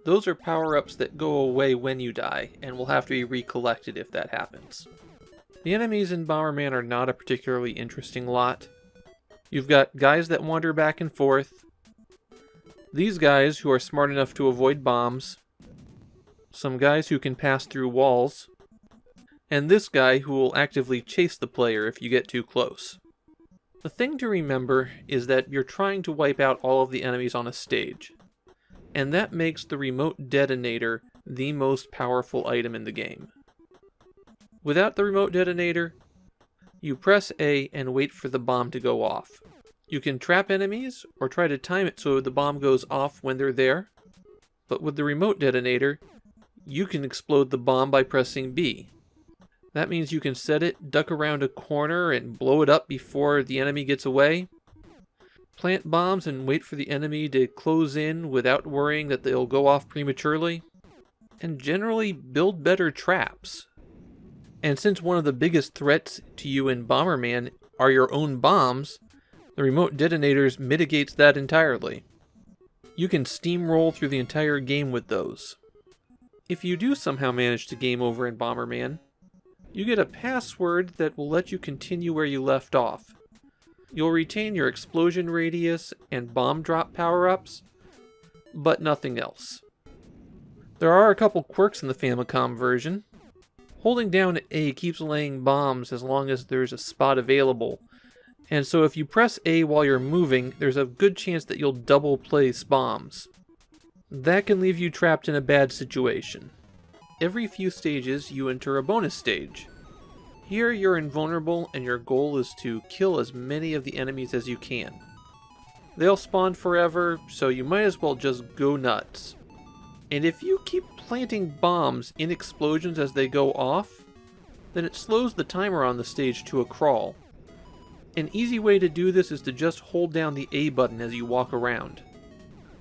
Those are power-ups that go away when you die, and will have to be recollected if that happens. The enemies in Bomberman are not a particularly interesting lot. You've got guys that wander back and forth, these guys who are smart enough to avoid bombs, some guys who can pass through walls, and this guy who will actively chase the player if you get too close. The thing to remember is that you're trying to wipe out all of the enemies on a stage, and that makes the remote detonator the most powerful item in the game. Without the remote detonator, you press A and wait for the bomb to go off. You can trap enemies or try to time it so the bomb goes off when they're there, but with the remote detonator, you can explode the bomb by pressing B. That means you can set it, duck around a corner, and blow it up before the enemy gets away. Plant bombs and wait for the enemy to close in without worrying that they'll go off prematurely. And generally build better traps. And since one of the biggest threats to you in Bomberman are your own bombs, the remote detonators mitigates that entirely. You can steamroll through the entire game with those. If you do somehow manage to game over in Bomberman, you get a password that will let you continue where you left off. You'll retain your explosion radius and bomb drop power-ups, but nothing else. There are a couple quirks in the Famicom version. Holding down A keeps laying bombs as long as there's a spot available, and so if you press A while you're moving, there's a good chance that you'll double place bombs. That can leave you trapped in a bad situation. Every few stages, you enter a bonus stage. Here you're invulnerable and your goal is to kill as many of the enemies as you can. They'll spawn forever, so you might as well just go nuts. And if you keep planting bombs in explosions as they go off, then it slows the timer on the stage to a crawl. An easy way to do this is to just hold down the A button as you walk around.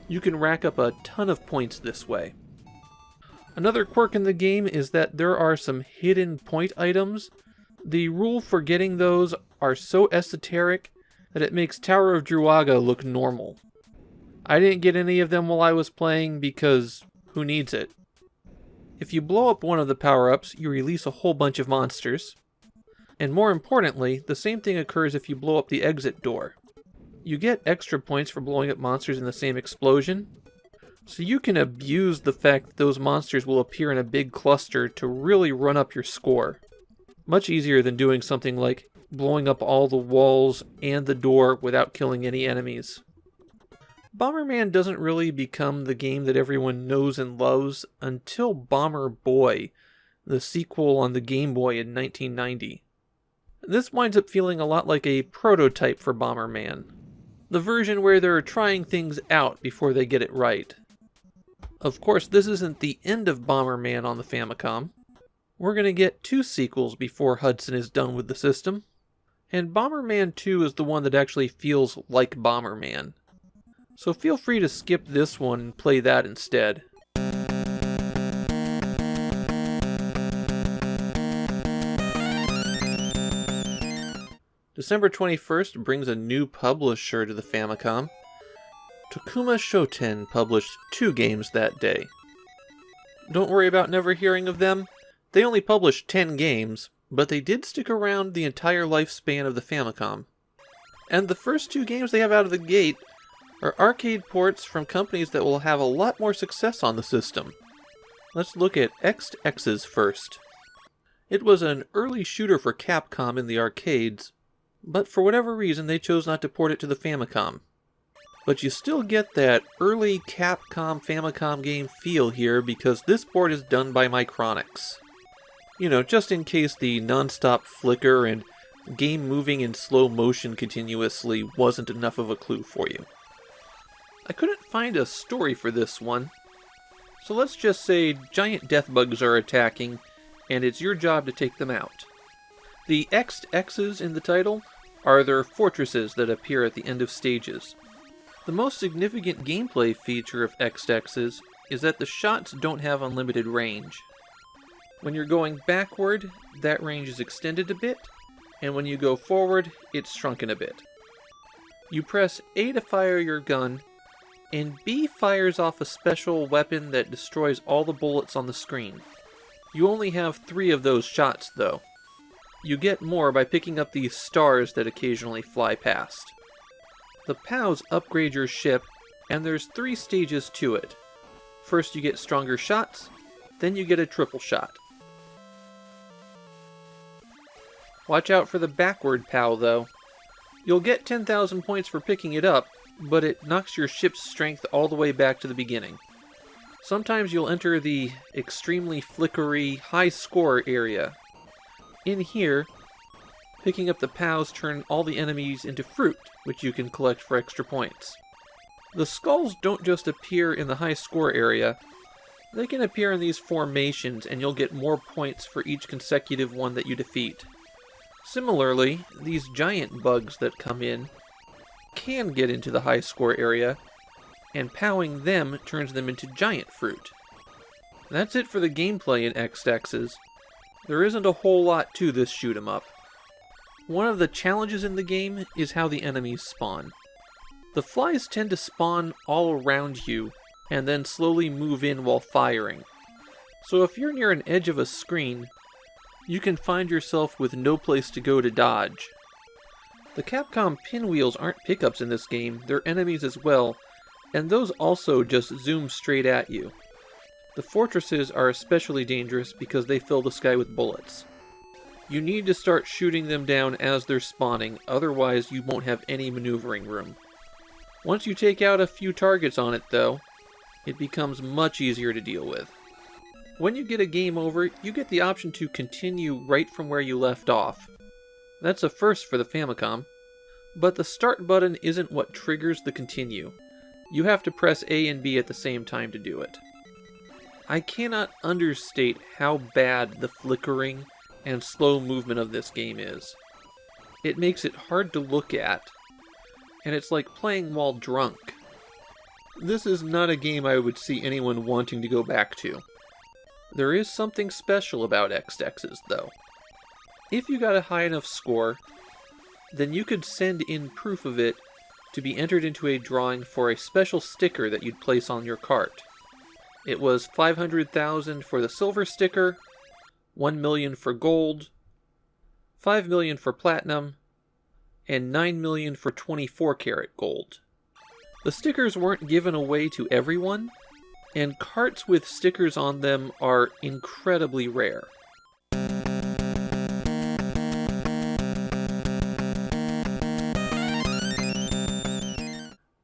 You can rack up a ton of points this way. Another quirk in the game is that there are some hidden point items. The rule for getting those are so esoteric that it makes Tower of Druaga look normal. I didn't get any of them while I was playing because who needs it? If you blow up one of the power-ups, you release a whole bunch of monsters. And more importantly, the same thing occurs if you blow up the exit door. You get extra points for blowing up monsters in the same explosion, so you can abuse the fact that those monsters will appear in a big cluster to really run up your score. Much easier than doing something like blowing up all the walls and the door without killing any enemies. Bomberman doesn't really become the game that everyone knows and loves until Bomber Boy, the sequel on the Game Boy in 1990. This winds up feeling a lot like a prototype for Bomberman, the version where they're trying things out before they get it right. Of course, this isn't the end of Bomberman on the Famicom. We're going to get 2 sequels before Hudson is done with the system, and Bomberman 2 is the one that actually feels like Bomberman. So feel free to skip this one and play that instead. December 21st brings a new publisher to the Famicom. Tokuma Shoten published 2 games that day. Don't worry about never hearing of them. They only published 10 games, but they did stick around the entire lifespan of the Famicom. And the first 2 games they have out of the gate are arcade ports from companies that will have a lot more success on the system. Let's look at Exed Exes first. It was an early shooter for Capcom in the arcades, but for whatever reason they chose not to port it to the Famicom. But you still get that early Capcom Famicom game feel here because this port is done by Macross. You know, just in case the non-stop flicker and game moving in slow motion continuously wasn't enough of a clue for you. I couldn't find a story for this one, so let's just say giant death bugs are attacking, and it's your job to take them out. The Exed Exes in the title are their fortresses that appear at the end of stages. The most significant gameplay feature of Exed Exes is that the shots don't have unlimited range. When you're going backward, that range is extended a bit, and when you go forward, it's shrunken a bit. You press A to fire your gun, and B fires off a special weapon that destroys all the bullets on the screen. You only have 3 of those shots, though. You get more by picking up these stars that occasionally fly past. The POWs upgrade your ship, and there's 3 stages to it. First you get stronger shots, then you get a triple shot. Watch out for the backward POW, though. You'll get 10,000 points for picking it up, but it knocks your ship's strength all the way back to the beginning. Sometimes you'll enter the extremely flickery, high score area. In here, picking up the POWs turn all the enemies into fruit, which you can collect for extra points. The skulls don't just appear in the high score area, they can appear in these formations and you'll get more points for each consecutive one that you defeat. Similarly, these giant bugs that come in can get into the high score area, and POWing them turns them into giant fruit. That's it for the gameplay in Exed Exes. There isn't a whole lot to this shoot 'em up. One of the challenges in the game is how the enemies spawn. The flies tend to spawn all around you, and then slowly move in while firing. So if you're near an edge of a screen, you can find yourself with no place to go to dodge. The Capcom pinwheels aren't pickups in this game, they're enemies as well, and those also just zoom straight at you. The fortresses are especially dangerous because they fill the sky with bullets. You need to start shooting them down as they're spawning, otherwise you won't have any maneuvering room. Once you take out a few targets on it though, it becomes much easier to deal with. When you get a game over, you get the option to continue right from where you left off. That's a first for the Famicom. But the start button isn't what triggers the continue. You have to press A and B at the same time to do it. I cannot understate how bad the flickering and slow movement of this game is. It makes it hard to look at, and it's like playing while drunk. This is not a game I would see anyone wanting to go back to. There is something special about Exed Exes, though. If you got a high enough score, then you could send in proof of it to be entered into a drawing for a special sticker that you'd place on your cart. It was 500,000 for the silver sticker, 1 million for gold, 5 million for platinum, and 9 million for 24-karat gold. The stickers weren't given away to everyone, and carts with stickers on them are incredibly rare.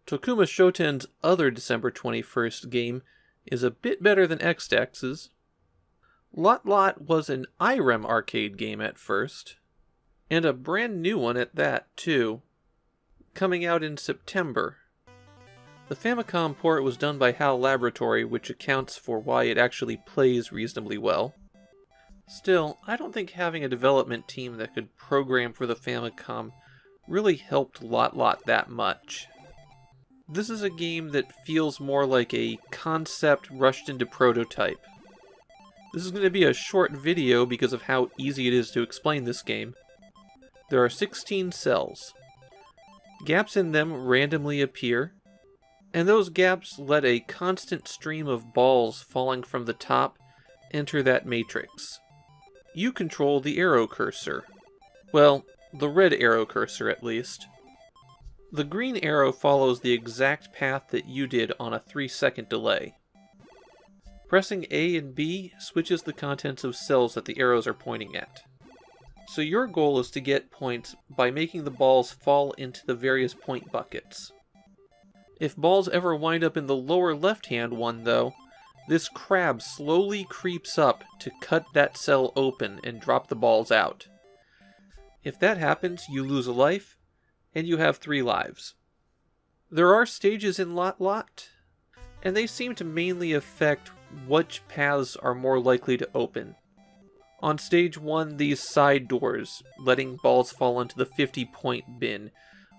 Tokuma Shoten's other December 21st game is a bit better than Exed Exes. Lot Lot was an IREM arcade game at first, and a brand new one at that, too, coming out in September. The Famicom port was done by HAL Laboratory, which accounts for why it actually plays reasonably well. Still, I don't think having a development team that could program for the Famicom really helped Lot Lot that much. This is a game that feels more like a concept rushed into prototype. This is going to be a short video because of how easy it is to explain this game. There are 16 cells. Gaps in them randomly appear, and those gaps let a constant stream of balls falling from the top enter that matrix. You control the arrow cursor. Well, the red arrow cursor at least. The green arrow follows the exact path that you did on a 3-second delay. Pressing A and B switches the contents of cells that the arrows are pointing at. So your goal is to get points by making the balls fall into the various point buckets. If balls ever wind up in the lower left-hand one, though, this crab slowly creeps up to cut that cell open and drop the balls out. If that happens, you lose a life, and you have 3 lives. There are stages in Lot Lot, and they seem to mainly affect which paths are more likely to open. On stage 1, these side doors, letting balls fall into the 50-point bin,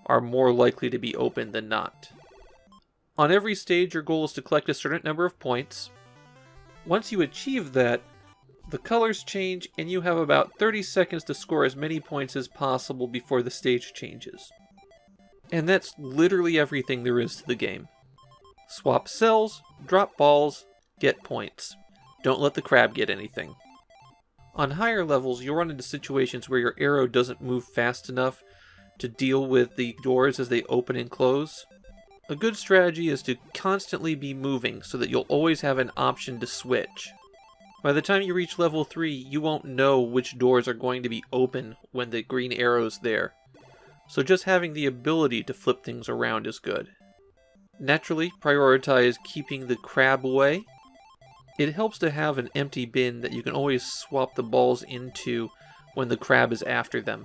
are more likely to be open than not. On every stage, your goal is to collect a certain number of points. Once you achieve that, the colors change, and you have about 30 seconds to score as many points as possible before the stage changes. And that's literally everything there is to the game. Swap cells, drop balls, get points. Don't let the crab get anything. On higher levels, you'll run into situations where your arrow doesn't move fast enough to deal with the doors as they open and close. A good strategy is to constantly be moving so that you'll always have an option to switch. By the time you reach level 3, you won't know which doors are going to be open when the green arrow's there. So just having the ability to flip things around is good. Naturally, prioritize keeping the crab away. It helps to have an empty bin that you can always swap the balls into when the crab is after them.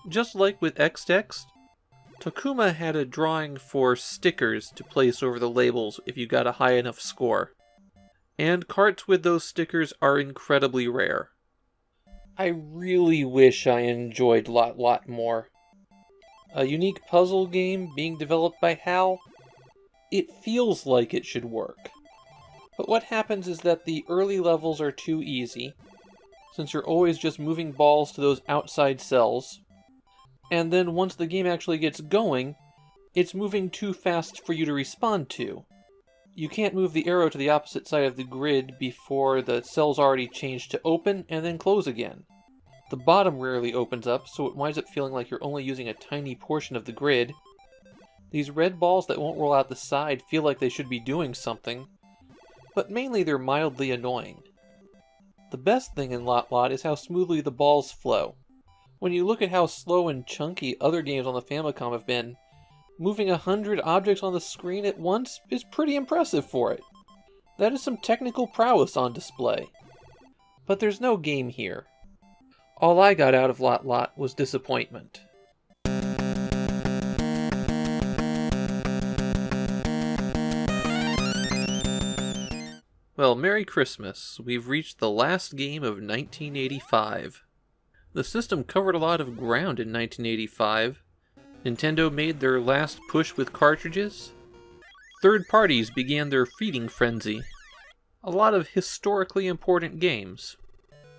Just like with Exed Exes, Tokuma had a drawing for stickers to place over the labels if you got a high enough score. And carts with those stickers are incredibly rare. I really wish I enjoyed Lot Lot more. A unique puzzle game being developed by HAL? It feels like it should work. But what happens is that the early levels are too easy, since you're always just moving balls to those outside cells. And then once the game actually gets going, it's moving too fast for you to respond to. You can't move the arrow to the opposite side of the grid before the cell's already changed to open and then close again. The bottom rarely opens up, so it winds up feeling like you're only using a tiny portion of the grid. These red balls that won't roll out the side feel like they should be doing something, but mainly they're mildly annoying. The best thing in Lot Lot is how smoothly the balls flow. When you look at how slow and chunky other games on the Famicom have been, moving 100 objects on the screen at once is pretty impressive for it. That is some technical prowess on display. But there's no game here. All I got out of Lot Lot was disappointment. Well, Merry Christmas. We've reached the last game of 1985. The system covered a lot of ground in 1985. Nintendo made their last push with cartridges. Third parties began their feeding frenzy. A lot of historically important games.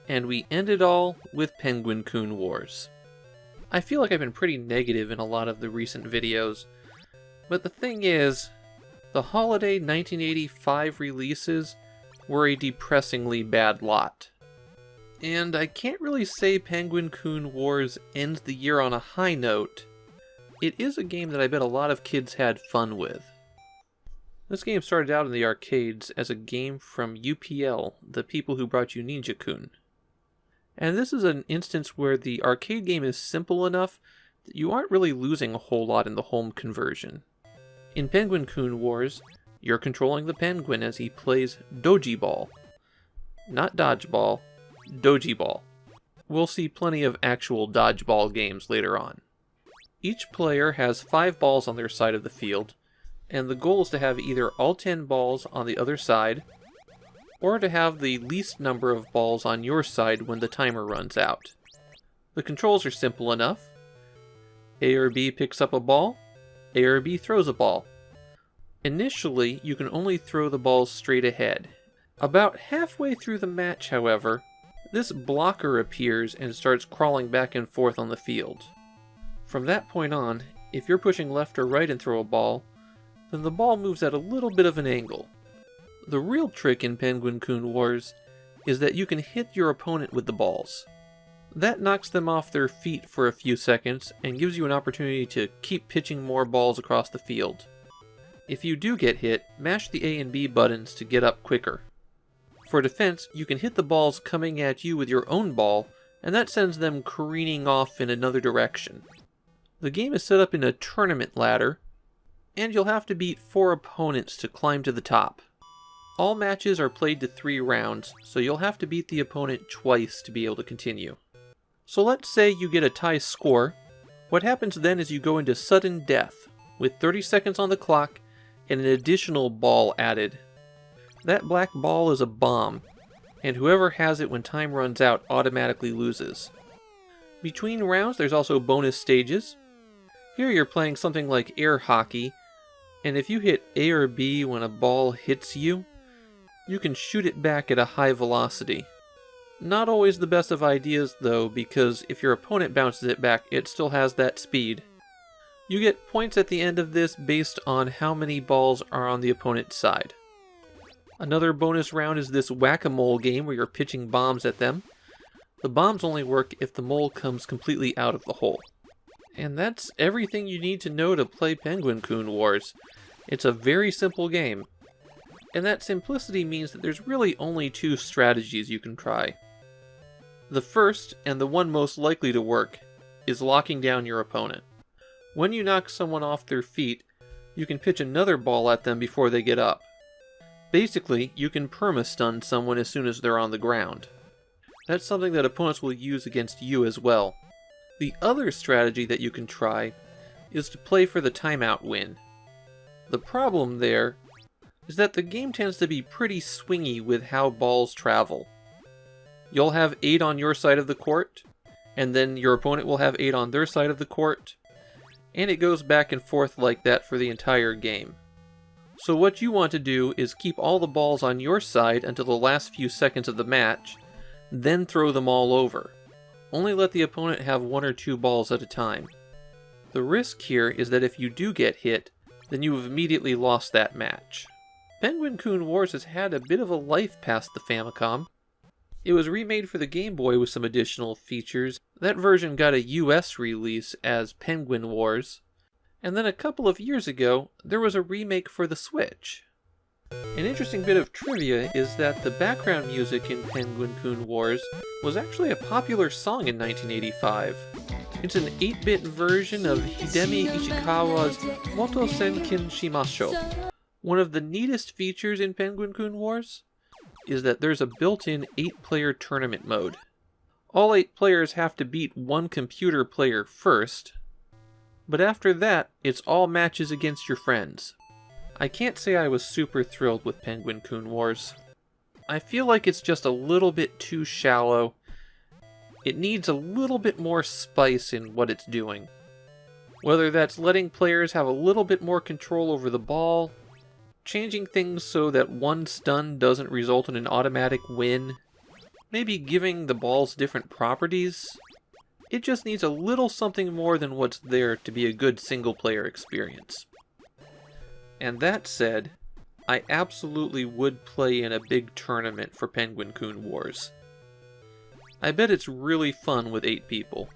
And we end it all with Penguin-Kun Wars. I feel like I've been pretty negative in a lot of the recent videos, but the thing is, the holiday 1985 releases were a depressingly bad lot. And I can't really say Penguin-Kun Wars ends the year on a high note. It is a game that I bet a lot of kids had fun with. This game started out in the arcades as a game from UPL, the people who brought you Ninja-kun. And this is an instance where the arcade game is simple enough that you aren't really losing a whole lot in the home conversion. In Penguin-Kun Wars, you're controlling the penguin as he plays Doji Ball. Not Dodgeball, Doji Ball. We'll see plenty of actual dodgeball games later on. Each player has 5 balls on their side of the field, and the goal is to have either all 10 balls on the other side, or to have the least number of balls on your side when the timer runs out. The controls are simple enough. A or B picks up a ball, A or B throws a ball. Initially, you can only throw the balls straight ahead. About halfway through the match, however, this blocker appears and starts crawling back and forth on the field. From that point on, if you're pushing left or right and throw a ball, then the ball moves at a little bit of an angle. The real trick in Penguin-Kun Wars is that you can hit your opponent with the balls. That knocks them off their feet for a few seconds and gives you an opportunity to keep pitching more balls across the field. If you do get hit, mash the A and B buttons to get up quicker. For defense, you can hit the balls coming at you with your own ball, and that sends them careening off in another direction. The game is set up in a tournament ladder, and you'll have to beat 4 opponents to climb to the top. All matches are played to 3 rounds, so you'll have to beat the opponent twice to be able to continue. So let's say you get a tie score. What happens then is you go into sudden death, with 30 seconds on the clock and an additional ball added. That black ball is a bomb, and whoever has it when time runs out automatically loses. Between rounds there's also bonus stages. Here you're playing something like air hockey, and if you hit A or B when a ball hits you, you can shoot it back at a high velocity. Not always the best of ideas though, because if your opponent bounces it back, it still has that speed. You get points at the end of this based on how many balls are on the opponent's side. Another bonus round is this whack-a-mole game where you're pitching bombs at them. The bombs only work if the mole comes completely out of the hole. And that's everything you need to know to play Penguin-Kun Wars. It's a very simple game. And that simplicity means that there's really only 2 strategies you can try. The first, and the one most likely to work, is locking down your opponent. When you knock someone off their feet, you can pitch another ball at them before they get up. Basically, you can perma-stun someone as soon as they're on the ground. That's something that opponents will use against you as well. The other strategy that you can try is to play for the timeout win. The problem there is that the game tends to be pretty swingy with how balls travel. You'll have 8 on your side of the court, and then your opponent will have 8 on their side of the court, and it goes back and forth like that for the entire game. So what you want to do is keep all the balls on your side until the last few seconds of the match, then throw them all over. Only let the opponent have 1 or 2 balls at a time. The risk here is that if you do get hit, then you have immediately lost that match. Penguin-Kun Wars has had a bit of a life past the Famicom. It was remade for the Game Boy with some additional features. That version got a US release as Penguin Wars. And then a couple of years ago, there was a remake for the Switch. An interesting bit of trivia is that the background music in Penguin-Kun Wars was actually a popular song in 1985. It's an 8-bit version of Hidemi Ichikawa's Moto Senkin Shimasho. One of the neatest features in Penguin-Kun Wars is that there's a built-in 8-player tournament mode. All 8 players have to beat one computer player first, but after that, it's all matches against your friends. I can't say I was super thrilled with Penguin-Kun Wars. I feel like it's just a little bit too shallow. It needs a little bit more spice in what it's doing. Whether that's letting players have a little bit more control over the ball, changing things so that one stun doesn't result in an automatic win, maybe giving the balls different properties. It just needs a little something more than what's there to be a good single-player experience. And that said, I absolutely would play in a big tournament for Penguin-Kun Wars. I bet it's really fun with 8 people.